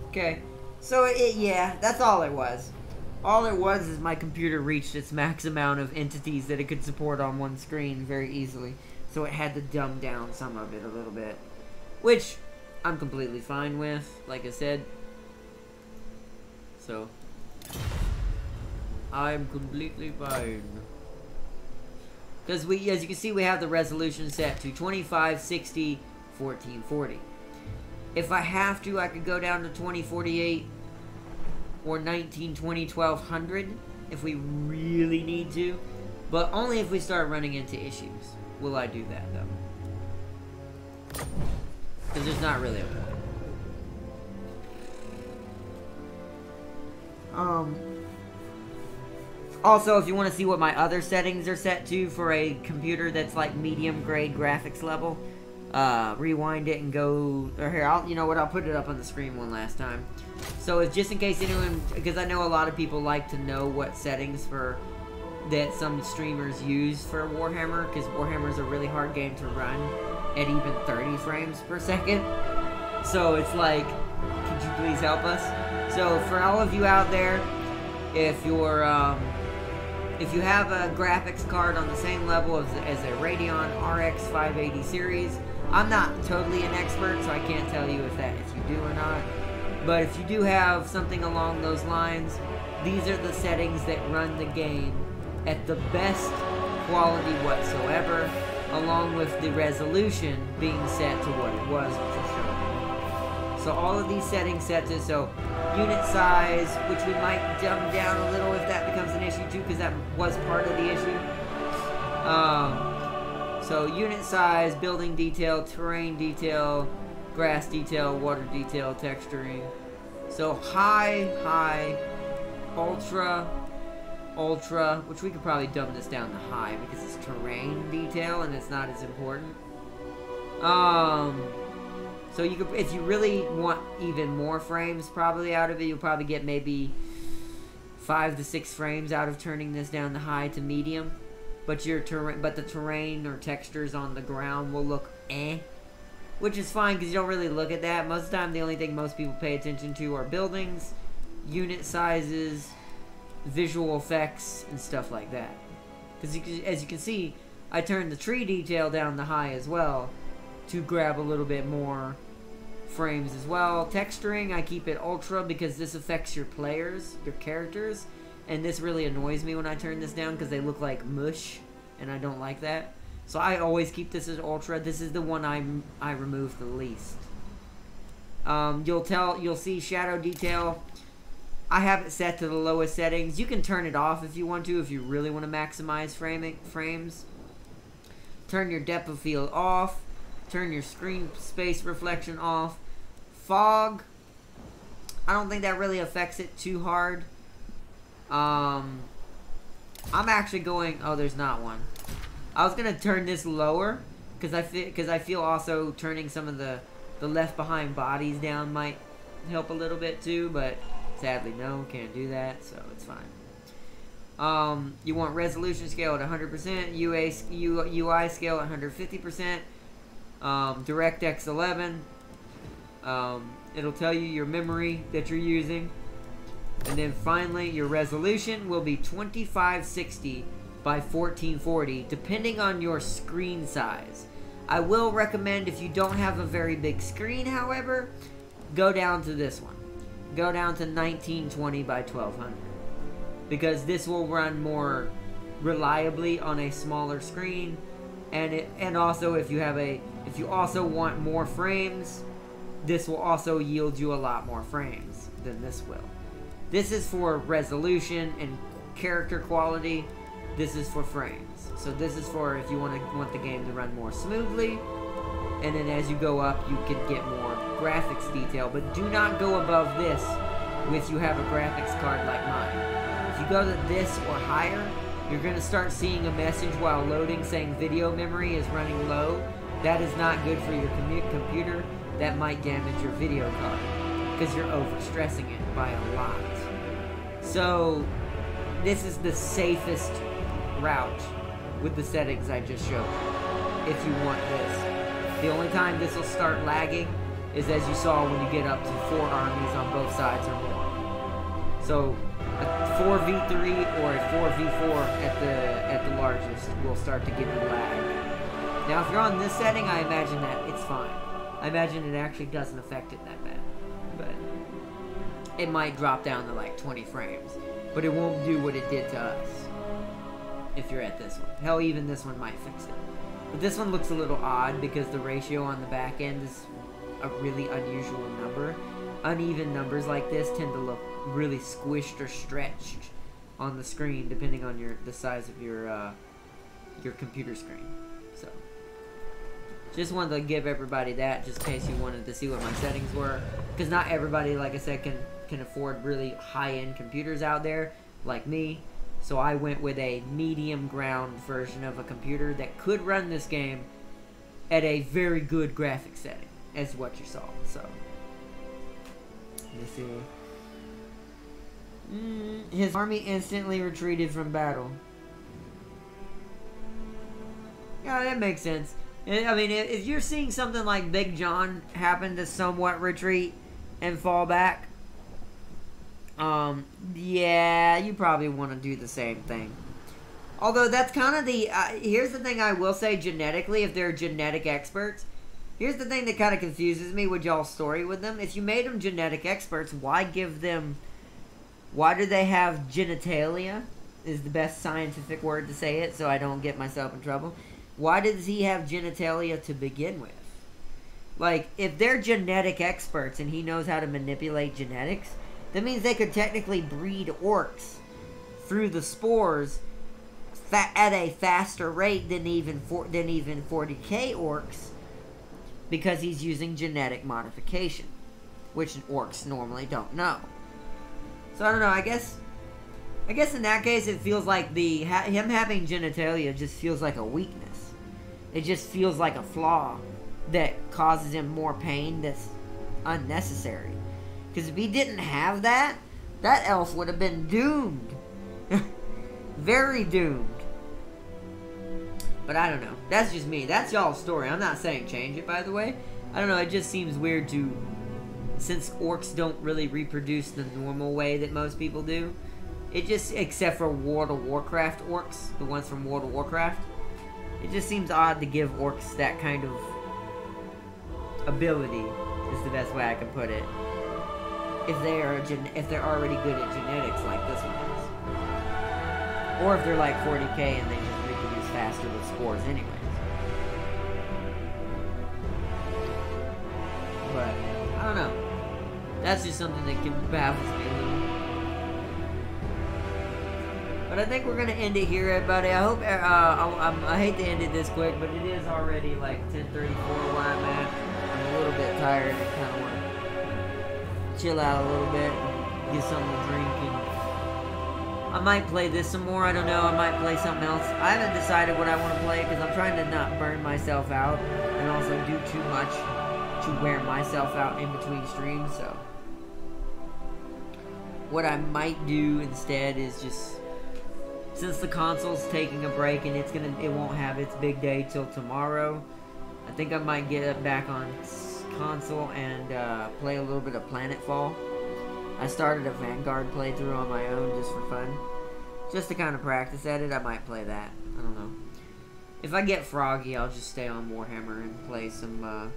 Okay. So yeah, that's all it was. All it was is my computer reached its max amount of entities that it could support on one screen very easily. So it had to dumb down some of it a little bit. Which I'm completely fine with, like I said. So I'm completely fine. Because we, as you can see, we have the resolution set to 2560 1440. If I have to, I could go down to 2048 or 1920 1200 if we really need to, but only if we start running into issues will I do that, though. Because there's not really a point. Also, if you want to see what my other settings are set to for a computer that's like medium grade graphics level, rewind it and go, or here, you know what, I'll put it up on the screen one last time. So if, just in case anyone, because I know a lot of people like to know what settings that some streamers use for Warhammer, because Warhammer's a really hard game to run at even 30 frames per second. So it's like, could you please help us? So for all of you out there, if you're, if you have a graphics card on the same level as a Radeon RX 580 series, I'm not totally an expert, so I can't tell you if you do or not. But if you do have something along those lines, these are the settings that run the game at the best quality whatsoever, along with the resolution being set to what it was, which is shown. So all of these settings set to, so unit size, which we might dumb down a little if that becomes an issue too, because that was part of the issue. So unit size, building detail, terrain detail, grass detail, water detail, texturing. So high, ultra, which we could probably dumb this down to high because it's terrain detail and it's not as important. So you could, if you really want even more frames probably out of it, you'll probably get maybe 5 to 6 frames out of turning this down to high to medium. But the terrain or textures on the ground will look which is fine because you don't really look at that. Most of the time, the only thing most people pay attention to are buildings, unit sizes, visual effects, and stuff like that. Because as you can see, I turned the tree detail down to high as well to grab a little bit more frames as well. Texturing, I keep it ultra because this affects your players, your characters. And this really annoys me when I turn this down because they look like mush, and I don't like that. So I always keep this as ultra. This is the one I remove the least. You'll see shadow detail. I have it set to the lowest settings. You can turn it off if you want to, if you really want to maximize frames. Turn your depth of field off. Turn your screen space reflection off. Fog, I don't think that really affects it too hard. I'm actually going... Oh, there's not one. I was going to turn this lower, because I feel also turning some of the left behind bodies down might help a little bit too, but sadly no, can't do that, so it's fine. You want resolution scale at 100%, UI scale at 150%, DirectX 11, it'll tell you your memory that you're using. And then finally, your resolution will be 2560 by 1440, depending on your screen size. I will recommend, if you don't have a very big screen, however, go down to this one. Go down to 1920 by 1200. Because this will run more reliably on a smaller screen. And also, if you also want more frames, this will also yield you a lot more frames than this will. This is for resolution and character quality. This is for frames. So this is for if you want the game to run more smoothly. And then as you go up, you can get more graphics detail. But do not go above this if you have a graphics card like mine. If you go to this or higher, you're going to start seeing a message while loading saying video memory is running low. That is not good for your computer. That might damage your video card because you're overstressing it by a lot. So this is the safest route with the settings I just showed you, if you want this. The only time this will start lagging is, as you saw, when you get up to 4 armies on both sides or more. So a 4v3 or a 4v4 at the largest will start to give you lag. Now if you're on this setting, I imagine that it's fine. I imagine it actually doesn't affect it that bad. But it might drop down to like 20 frames. But it won't do what it did to us if you're at this one. Hell, even this one might fix it. But this one looks a little odd because the ratio on the back end is a really unusual number. Uneven numbers like this tend to look really squished or stretched on the screen, depending on the size of your computer screen. So just wanted to give everybody that, just in case you wanted to see what my settings were, because not everybody, like I said, can afford really high-end computers out there like me. So I went with a medium ground version of a computer that could run this game at a very good graphic setting, as what you saw. So let me see. His army instantly retreated from battle. Yeah, that makes sense. I mean, if you're seeing something like Big John happen to somewhat retreat and fall back, yeah, you probably want to do the same thing. Although that's kind of the, here's the thing I will say genetically, if they're genetic experts, here's the thing that kind of confuses me with y'all's story with them. If you made them genetic experts, why do they have genitalia, is the best scientific word to say it, so I don't get myself in trouble. Why does he have genitalia to begin with? Like, if they're genetic experts and he knows how to manipulate genetics, that means they could technically breed orcs through the spores at a faster rate than even 40k orcs, because he's using genetic modification, which orcs normally don't know. So I don't know. I guess in that case, it feels like him having genitalia just feels like a weakness. It just feels like a flaw that causes him more pain that's unnecessary. Because if he didn't have that, that elf would have been doomed. Very doomed. But I don't know. That's just me. That's y'all's story. I'm not saying change it, by the way. I don't know. It just seems weird to... Since orcs don't really reproduce the normal way that most people do. It just... Except for World of Warcraft orcs. The ones from World of Warcraft. It just seems odd to give orcs that kind of... ability. Is the best way I can put it. If they're already good at genetics like this one is. Or if they're like 40k and they just reproduce faster with spores anyways. But, I don't know. That's just something that baffles me a little. But I think we're going to end it here, everybody. I hope, I hate to end it this quick, but it is already like 10:34 where I'm at. I'm a little bit tired and kind of want to chill out a little bit, get something to drink, and I might play this some more. I don't know. I might play something else. I haven't decided what I want to play because I'm trying to not burn myself out and also do too much to wear myself out in between streams. So what I might do instead is just, since the console's taking a break and it won't have its big day till tomorrow, I think I might get it back on console and play a little bit of Planetfall. I started a Vanguard playthrough on my own just for fun. Just to kind of practice at it, I might play that. I don't know. If I get froggy, I'll just stay on Warhammer and play some,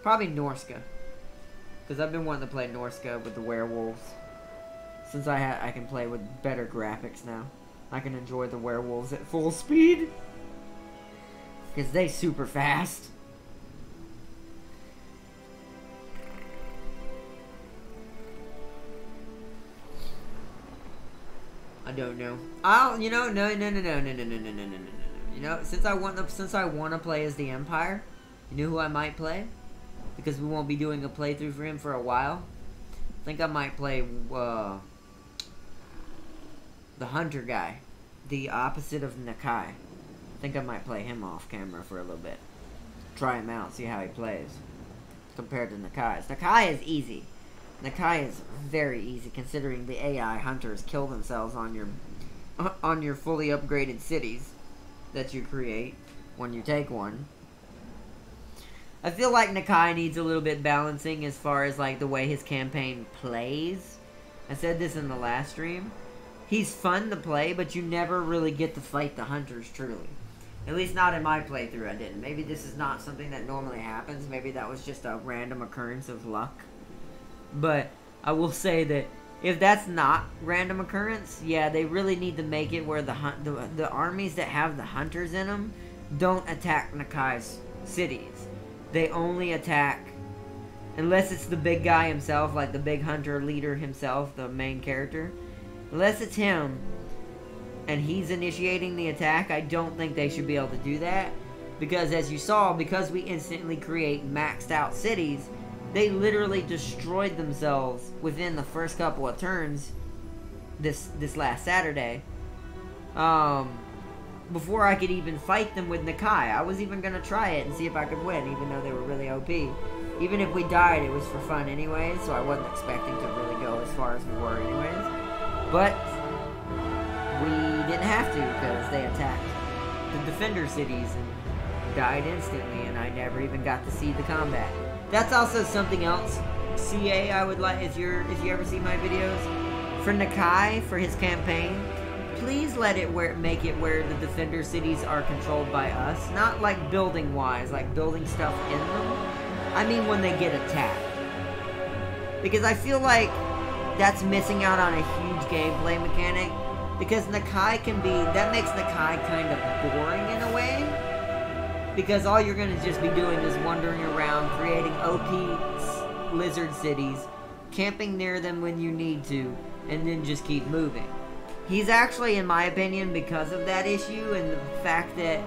probably Norska. Because I've been wanting to play Norska with the werewolves. Since I can play with better graphics now. I can enjoy the werewolves at full speed. Because they super fast. I don't know. You know, no. You know, since I want to play as the Empire, you know who I might play? Because we won't be doing a playthrough for him for a while. I think I might play the Hunter guy, the opposite of Nakai. I think I might play him off camera for a little bit. Try him out, see how he plays. Compared to Nakai's. Nakai is easy. Nakai is very easy considering the AI hunters kill themselves on your fully upgraded cities that you create when you take one. I feel like Nakai needs a little bit balancing as far as like the way his campaign plays. I said this in the last stream. He's fun to play, but you never really get to fight the hunters truly. At least not in my playthrough I didn't. Maybe this is not something that normally happens. Maybe that was just a random occurrence of luck. But I will say that if that's not random occurrence, yeah, they really need to make it where the armies that have the hunters in them don't attack Nakai's cities. They only attack, unless it's the big guy himself, like the big hunter leader himself, the main character. Unless it's him, and he's initiating the attack, I don't think they should be able to do that. Because as you saw, because we instantly create maxed out cities, they literally destroyed themselves within the first couple of turns this last Saturday. Before I could even fight them with Nakai. I was even going to try it and see if I could win, even though they were really OP. Even if we died, it was for fun anyways, so I wasn't expecting to really go as far as we were anyways. But we didn't have to because they attacked the defender cities and died instantly, and I never even got to see the combat. That's also something else, CA, I would like, if you ever see my videos, for Nakai, for his campaign, please let it make it where the defender cities are controlled by us. Not like building wise, like building stuff in them. I mean when they get attacked. Because I feel like that's missing out on a huge gameplay mechanic. Because Nakai that makes Nakai kind of boring in a way. Because all you're going to just be doing is wandering around, creating OP lizard cities, camping near them when you need to, and then just keep moving. He's actually, in my opinion, because of that issue and the fact that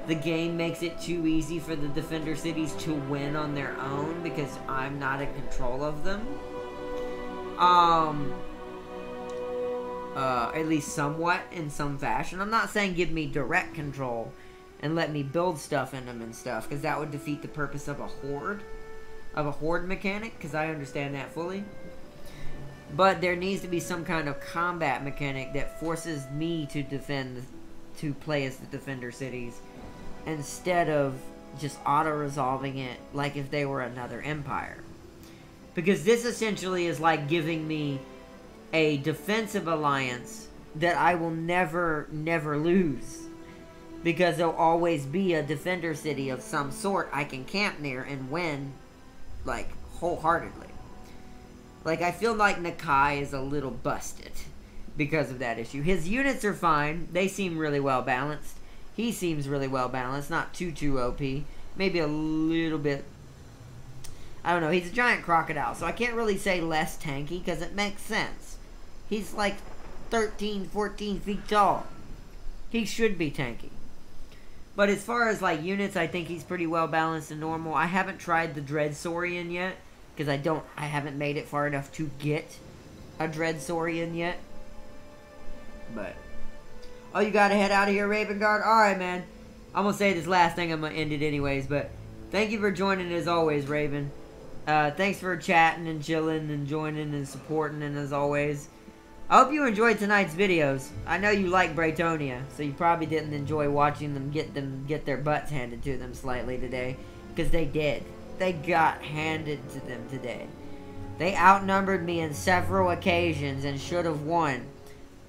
the game makes it too easy for the defender cities to win on their own because I'm not in control of them. At least somewhat in some fashion. I'm not saying give me direct control, and let me build stuff in them and stuff, because that would defeat the purpose of a horde mechanic, because I understand that fully. But there needs to be some kind of combat mechanic that forces me to play as the defender cities, instead of just auto-resolving it like if they were another empire. Because this essentially is like giving me a defensive alliance that I will never lose. Because there'll always be a defender city of some sort I can camp near and win, like, wholeheartedly. Like, I feel like Nakai is a little busted because of that issue. His units are fine. They seem really well balanced. He seems really well balanced. Not too OP. Maybe a little bit. I don't know. He's a giant crocodile, so I can't really say less tanky because it makes sense. He's like 13, 14 feet tall. He should be tanky. But as far as like units, I think he's pretty well balanced and normal. I haven't tried the Dreadsaurian yet because I haven't made it far enough to get a Dreadsaurian yet. But oh, you gotta head out of here, Raven Guard. All right, man. I'm gonna say this last thing. I'm gonna end it anyways. But thank you for joining as always, Raven. Thanks for chatting and chilling and joining and supporting. And as always, I hope you enjoyed tonight's videos. I know you like Braytonia, so you probably didn't enjoy watching them get their butts handed to them slightly today, because they did. They got handed to them today. They outnumbered me on several occasions and should have won,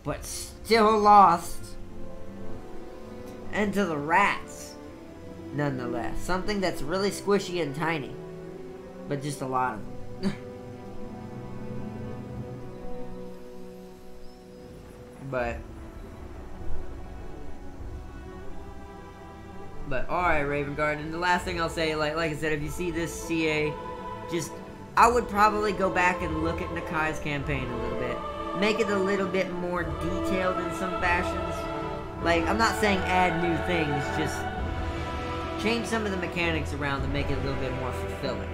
but still lost. And to the rats, nonetheless. Something that's really squishy and tiny, but just a lot of them. But alright, Raven Guard. And the last thing I'll say, like I said, if you see this CA, I would probably go back and look at Nakai's campaign a little bit. Make it a little bit more detailed in some fashions. Like, I'm not saying add new things, just change some of the mechanics around to make it a little bit more fulfilling.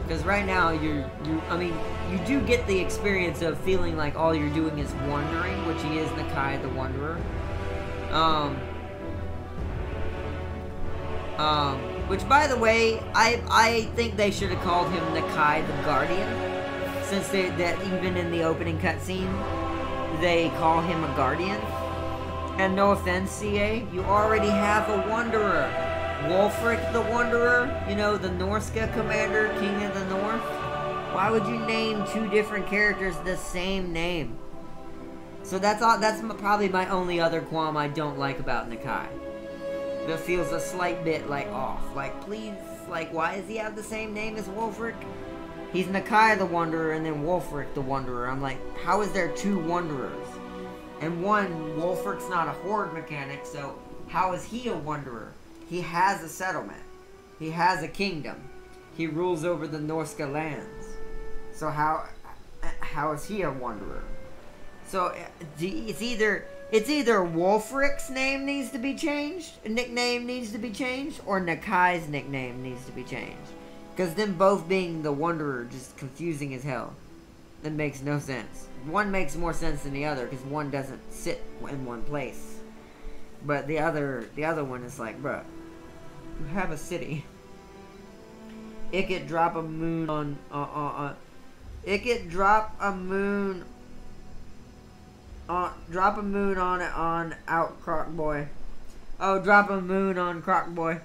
Because right now, you do get the experience of feeling like all you're doing is wandering, which he is Nakai the Wanderer. Which, by the way, I think they should have called him Nakai the Guardian, since that even in the opening cutscene, they call him a Guardian. And no offense, CA, you already have a Wanderer. Wulfric the Wanderer, you know, the Norska commander, King of the North. Why would you name two different characters the same name? So that's probably my only other qualm I don't like about Nakai. That feels a slight bit, like, off. Like, please, like, why does he have the same name as Wulfric? He's Nakai the Wanderer and then Wulfric the Wanderer. I'm like, how is there two Wanderers? And one, Wulfric's not a horde mechanic, so how is he a Wanderer? He has a settlement. He has a kingdom. He rules over the Norska lands. So how is he a Wanderer? So it's either Wulfric's name needs to be changed, nickname needs to be changed, or Nakai's nickname needs to be changed. Because them both being the Wanderer just confusing as hell. It makes no sense. One makes more sense than the other because one doesn't sit in one place. But the other one is like, bruh, you have a city. Ikit drop a moon on Ikit drop a moon on it on out Croc Boy. Oh, drop a moon on Croc Boy.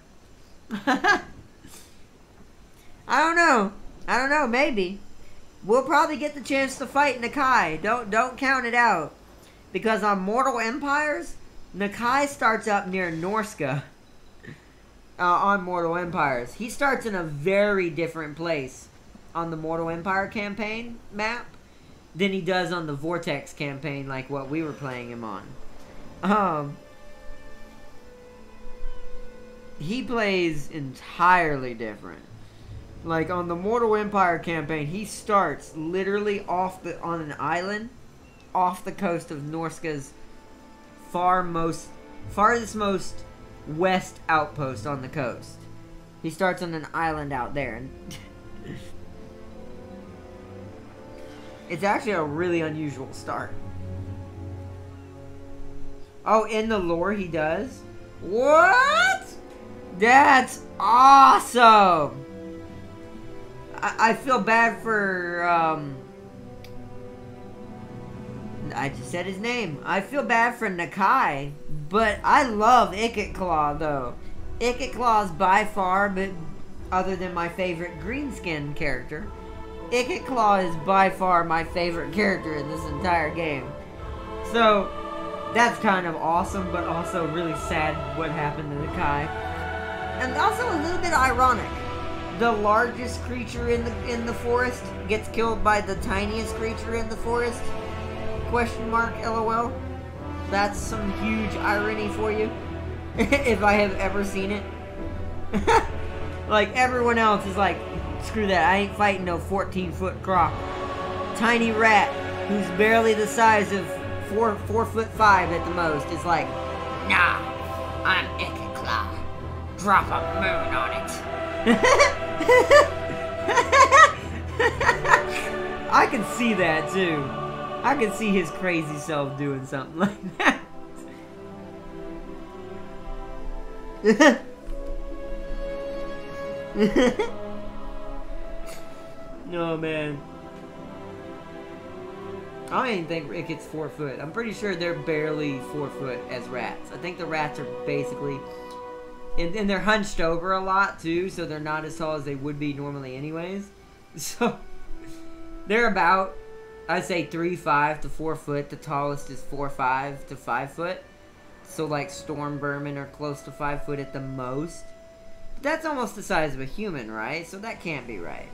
I don't know, maybe. We'll probably get the chance to fight Nakai. Don't count it out. Because on Mortal Empires, Nakai starts up near Norska. On Mortal Empires. He starts in a very different place on the Mortal Empire campaign map than he does on the Vortex campaign, like what we were playing him on. He plays entirely different. Like on the Mortal Empire campaign, he starts literally on an island off the coast of Norska's farthest most west outpost on the coast. He starts on an island out there, and it's actually a really unusual start. Oh, in the lore he does? What? That's awesome. I feel bad for, I just said his name. I feel bad for Nakai, but I love Ikit Claw, though. Ikit Claw is by far, but other than my favorite greenskin character, Ikit Claw is by far my favorite character in this entire game. So, that's kind of awesome, but also really sad what happened to Nakai. And also a little bit ironic. The largest creature in the forest gets killed by the tiniest creature in the forest? Question mark, LOL. That's some huge irony for you. If I have ever seen it. Like, everyone else is like, screw that, I ain't fighting no 14-foot croc. Tiny rat, who's barely the size of 4'5" at the most, is like, Nah, I'm Ikit Claw. Drop a moon on it. I can see that too. I can see his crazy self doing something like that. No, man. I don't even think Ikit's 4 foot. I'm pretty sure they're barely 4 foot as rats. I think the rats are basically... And they're hunched over a lot, too, so they're not as tall as they would be normally anyways. So, they're about, I'd say, 3'5" to 4 foot. The tallest is 4'5" to 5 foot. So, like, storm vermin are close to 5 foot at the most. But that's almost the size of a human, right? So that can't be right.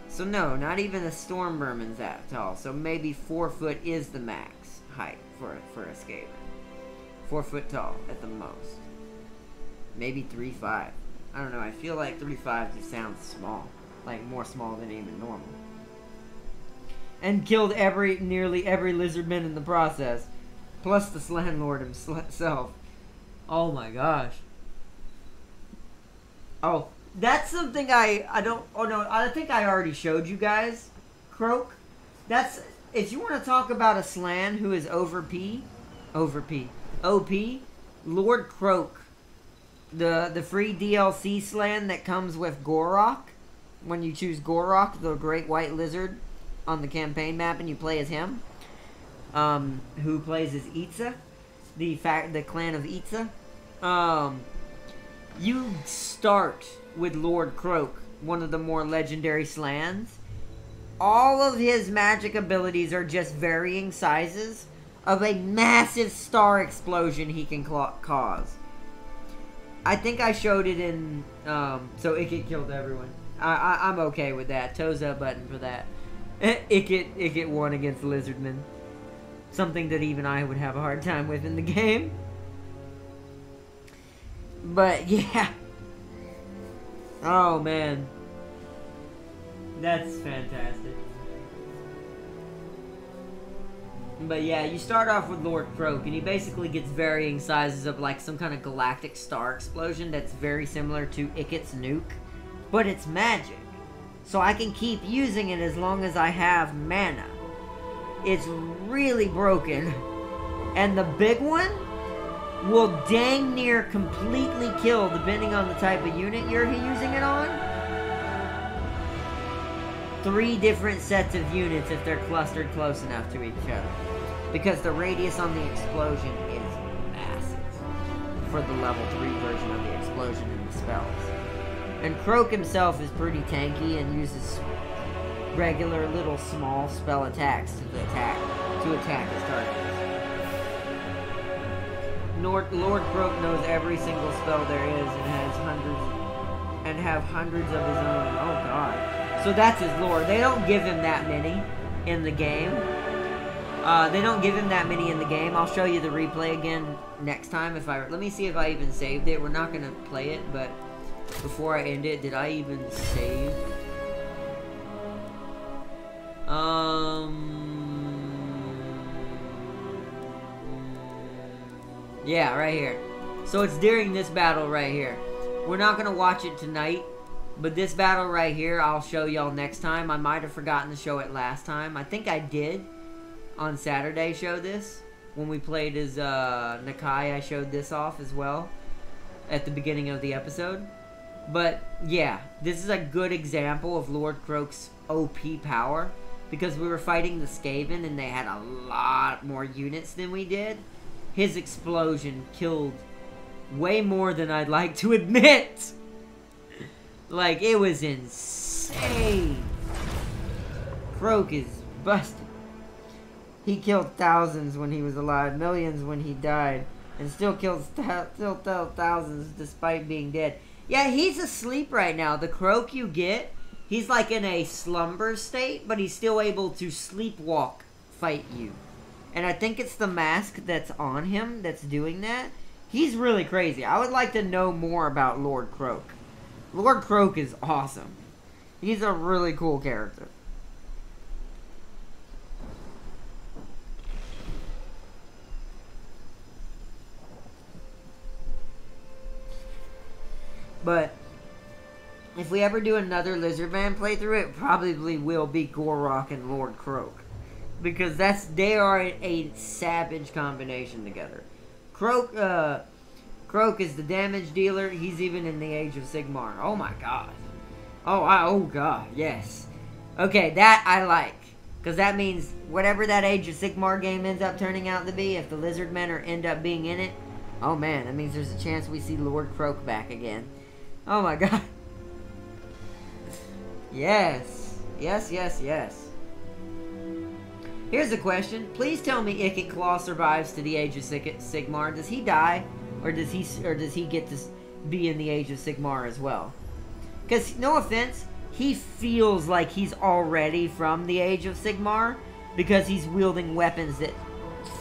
So, no, not even a storm vermin's that tall. So, maybe 4 foot is the max height for a skaven. 4 foot tall at the most. Maybe 3'5". I don't know. I feel like 3'5" just sounds small, like more small than even normal. And killed nearly every lizardman in the process, plus the Slanlord himself. Oh my gosh. Oh, that's something I don't. Oh no, I think I already showed you guys. Croak. That's if you want to talk about a Slan who is OP, Lord Croak. The free DLC Slan that comes with Gorok, when you choose Gorok, the Great White Lizard, on the campaign map, and you play as him, who plays as Itza, the clan of Itza. You start with Lord Croak, one of the more legendary Slans. All of his magic abilities are just varying sizes of a massive star explosion he can cause. I think I showed it in, so Ikit killed everyone. I'm okay with that. Toes up button for that. Ikit won against Lizardman. Something that even I would have a hard time with in the game. But, yeah. Oh, man. That's fantastic. But yeah, you start off with Lord Croak, and he basically gets varying sizes of like some kind of galactic star explosion that's very similar to Ikit's nuke, but it's magic. So I can keep using it as long as I have mana. It's really broken. And the big one will dang near completely kill, depending on the type of unit you're using it on, 3 different sets of units if they're clustered close enough to each other. Because the radius on the explosion is massive for the level 3 version of the explosion in the spells. And Croak himself is pretty tanky and uses regular little small spell attacks to attack his targets. Lord Croak knows every single spell there is and have hundreds of his own. Oh god. So that's his lore. They don't give him that many in the game. I'll show you the replay again next time. Let me see if I even saved it. We're not gonna play it, but before I end it, did I even save? Yeah, right here. So it's during this battle right here. We're not gonna watch it tonight, but this battle right here, I'll show y'all next time. I might have forgotten to show it last time. I think I did on Saturday show this, when we played as Nakai. I showed this off as well at the beginning of the episode. But yeah, this is a good example of Lord Croak's OP power, because we were fighting the Skaven and they had a lot more units than we did. His explosion killed way more than I'd like to admit. Like, it was insane. Croak is busted. He killed thousands when he was alive, millions when he died, and still kills thousands despite being dead. Yeah, he's asleep right now. The Croak you get, he's like in a slumber state, but he's still able to sleepwalk fight you. And I think it's the mask that's on him that's doing that. He's really crazy. I would like to know more about Lord Croak. Lord Croak is awesome. He's a really cool character. But if we ever do another Lizardman playthrough, it probably will be Gorok and Lord Croak. Because they are a savage combination together. Croak is the damage dealer. He's even in the Age of Sigmar. Oh my god. Oh god, yes. Okay, that I like. Because that means whatever that Age of Sigmar game ends up turning out to be, if the Lizardmen end up being in it, oh man, that means there's a chance we see Lord Croak back again. Oh my god. Yes. Yes. Here's a question. Please tell me Ikit Claw survives to the Age of Sigmar. Does he die? Or does he get to be in the Age of Sigmar as well? Because, no offense, he feels like he's already from the Age of Sigmar, because he's wielding weapons that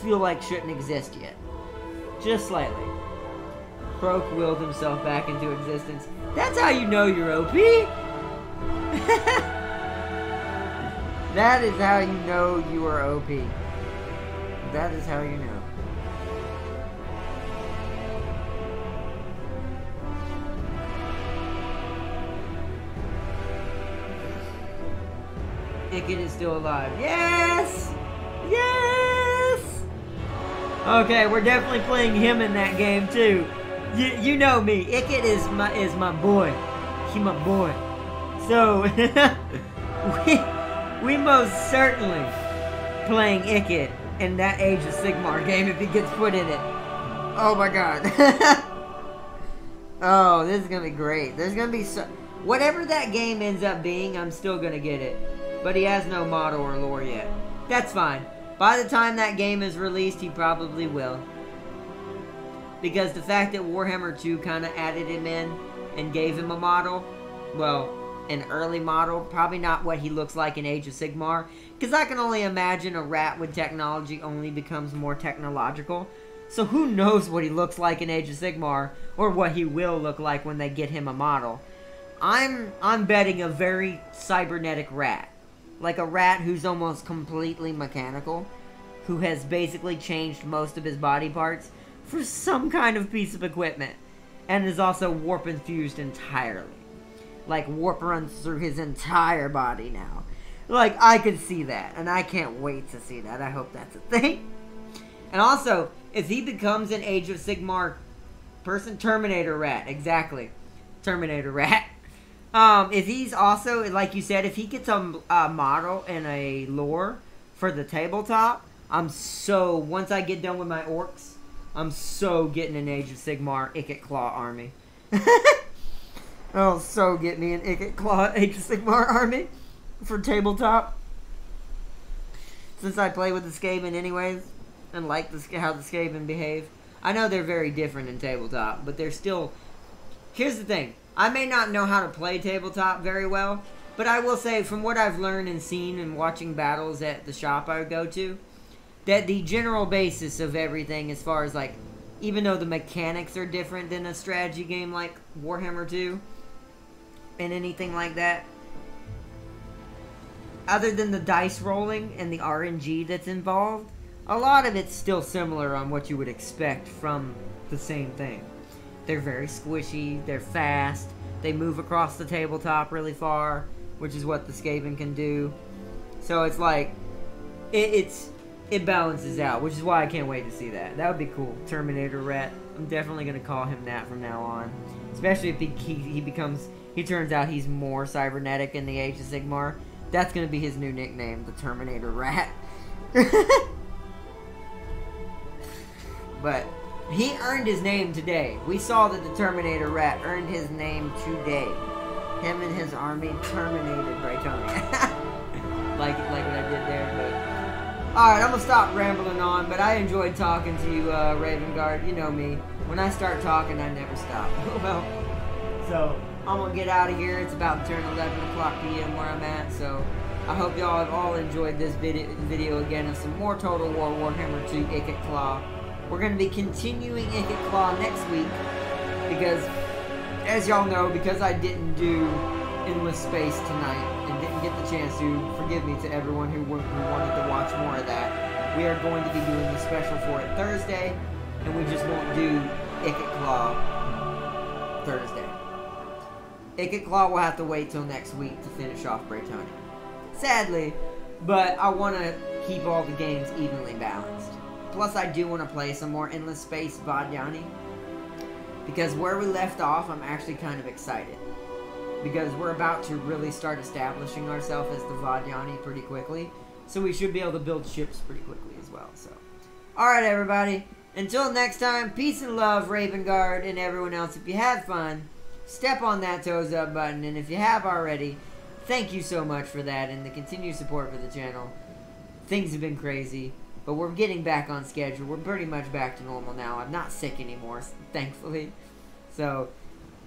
feel like shouldn't exist yet. Just slightly. Croak willed himself back into existence. That's how you know you're OP! That is how you know you are OP. That is how you know. Ikit is still alive. Yes! Yes! Okay, we're definitely playing him in that game too. You know me. Ikit is my boy. He my boy. So we most certainly playing Ikit in that Age of Sigmar game if he gets put in it. Oh my god. Oh, this is gonna be great. There's gonna be whatever that game ends up being, I'm still gonna get it. But he has no model or lore yet. That's fine. By the time that game is released, he probably will. Because the fact that Warhammer 2 kind of added him in and gave him a model, well, an early model, probably not what he looks like in Age of Sigmar, because I can only imagine a rat with technology only becomes more technological. So who knows what he looks like in Age of Sigmar, or what he will look like when they get him a model. I'm betting a very cybernetic rat. Like a rat who's almost completely mechanical, who has basically changed most of his body parts for some kind of piece of equipment, and is also warp infused entirely. Like, warp runs through his entire body now. Like, I could see that, and I can't wait to see that. I hope that's a thing. And also, if he becomes an Age of Sigmar person, Terminator rat, exactly. Terminator rat. If he's also, like you said, if he gets a model and a lore for the tabletop, once I get done with my orcs, I'm so getting an Age of Sigmar Ikit Claw army. Oh, so get me an Ikit Claw Age of Sigmar army for tabletop. Since I play with the Skaven anyways, and like how the Skaven behave. I know they're very different in tabletop, but they're still... Here's the thing. I may not know how to play tabletop very well, but I will say, from what I've learned and seen and watching battles at the shop I go to, that the general basis of everything, as far as, like, even though the mechanics are different than a strategy game like Warhammer 2, and anything like that, other than the dice rolling and the RNG that's involved, a lot of it's still similar on what you would expect from the same thing. They're very squishy, they're fast, they move across the tabletop really far, which is what the Skaven can do. So it's like, it's it balances out, which is why I can't wait to see that. That would be cool. Terminator Rat. I'm definitely gonna call him that from now on, especially if he turns out he's more cybernetic in the Age of Sigmar. That's gonna be his new nickname, the Terminator Rat. But he earned his name today. We saw that the Terminator Rat earned his name today. Him and his army terminated Braytonia. like what I did there, but... Alright, I'm gonna stop rambling on, but I enjoyed talking to you, Raven Guard. You know me. When I start talking, I never stop. Well, so, I'm gonna get out of here. It's about to turn 11 o'clock p.m. where I'm at, so... I hope y'all have all enjoyed this video again of some more Total War Warhammer 2 Ikit Claw. We're going to be continuing Ikit Claw next week because, as y'all know, because I didn't do Endless Space tonight and didn't get the chance to, forgive me to everyone who wanted to watch more of that, we are going to be doing the special for it Thursday, and we just won't do Ikit Claw Thursday. Ikit Claw will have to wait till next week to finish off Braytonia. Sadly, but I want to keep all the games evenly balanced. Plus, I do want to play some more Endless Space Vadyani, because where we left off, I'm actually kind of excited. Because we're about to really start establishing ourselves as the Vadyani pretty quickly, so we should be able to build ships pretty quickly as well. So, alright everybody, until next time, peace and love, Raven Guard, and everyone else. If you had fun, step on that toes up button, and if you have already, thank you so much for that and the continued support for the channel. Things have been crazy, but we're getting back on schedule. We're pretty much back to normal now. I'm not sick anymore, thankfully. So,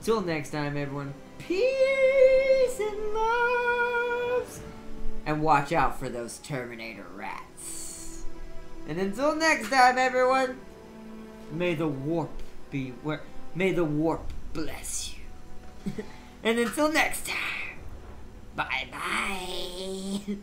till next time, everyone, peace and loves. And watch out for those Terminator Rats. And until next time, everyone, may the warp be where. May the warp bless you. And until next time. Bye-bye.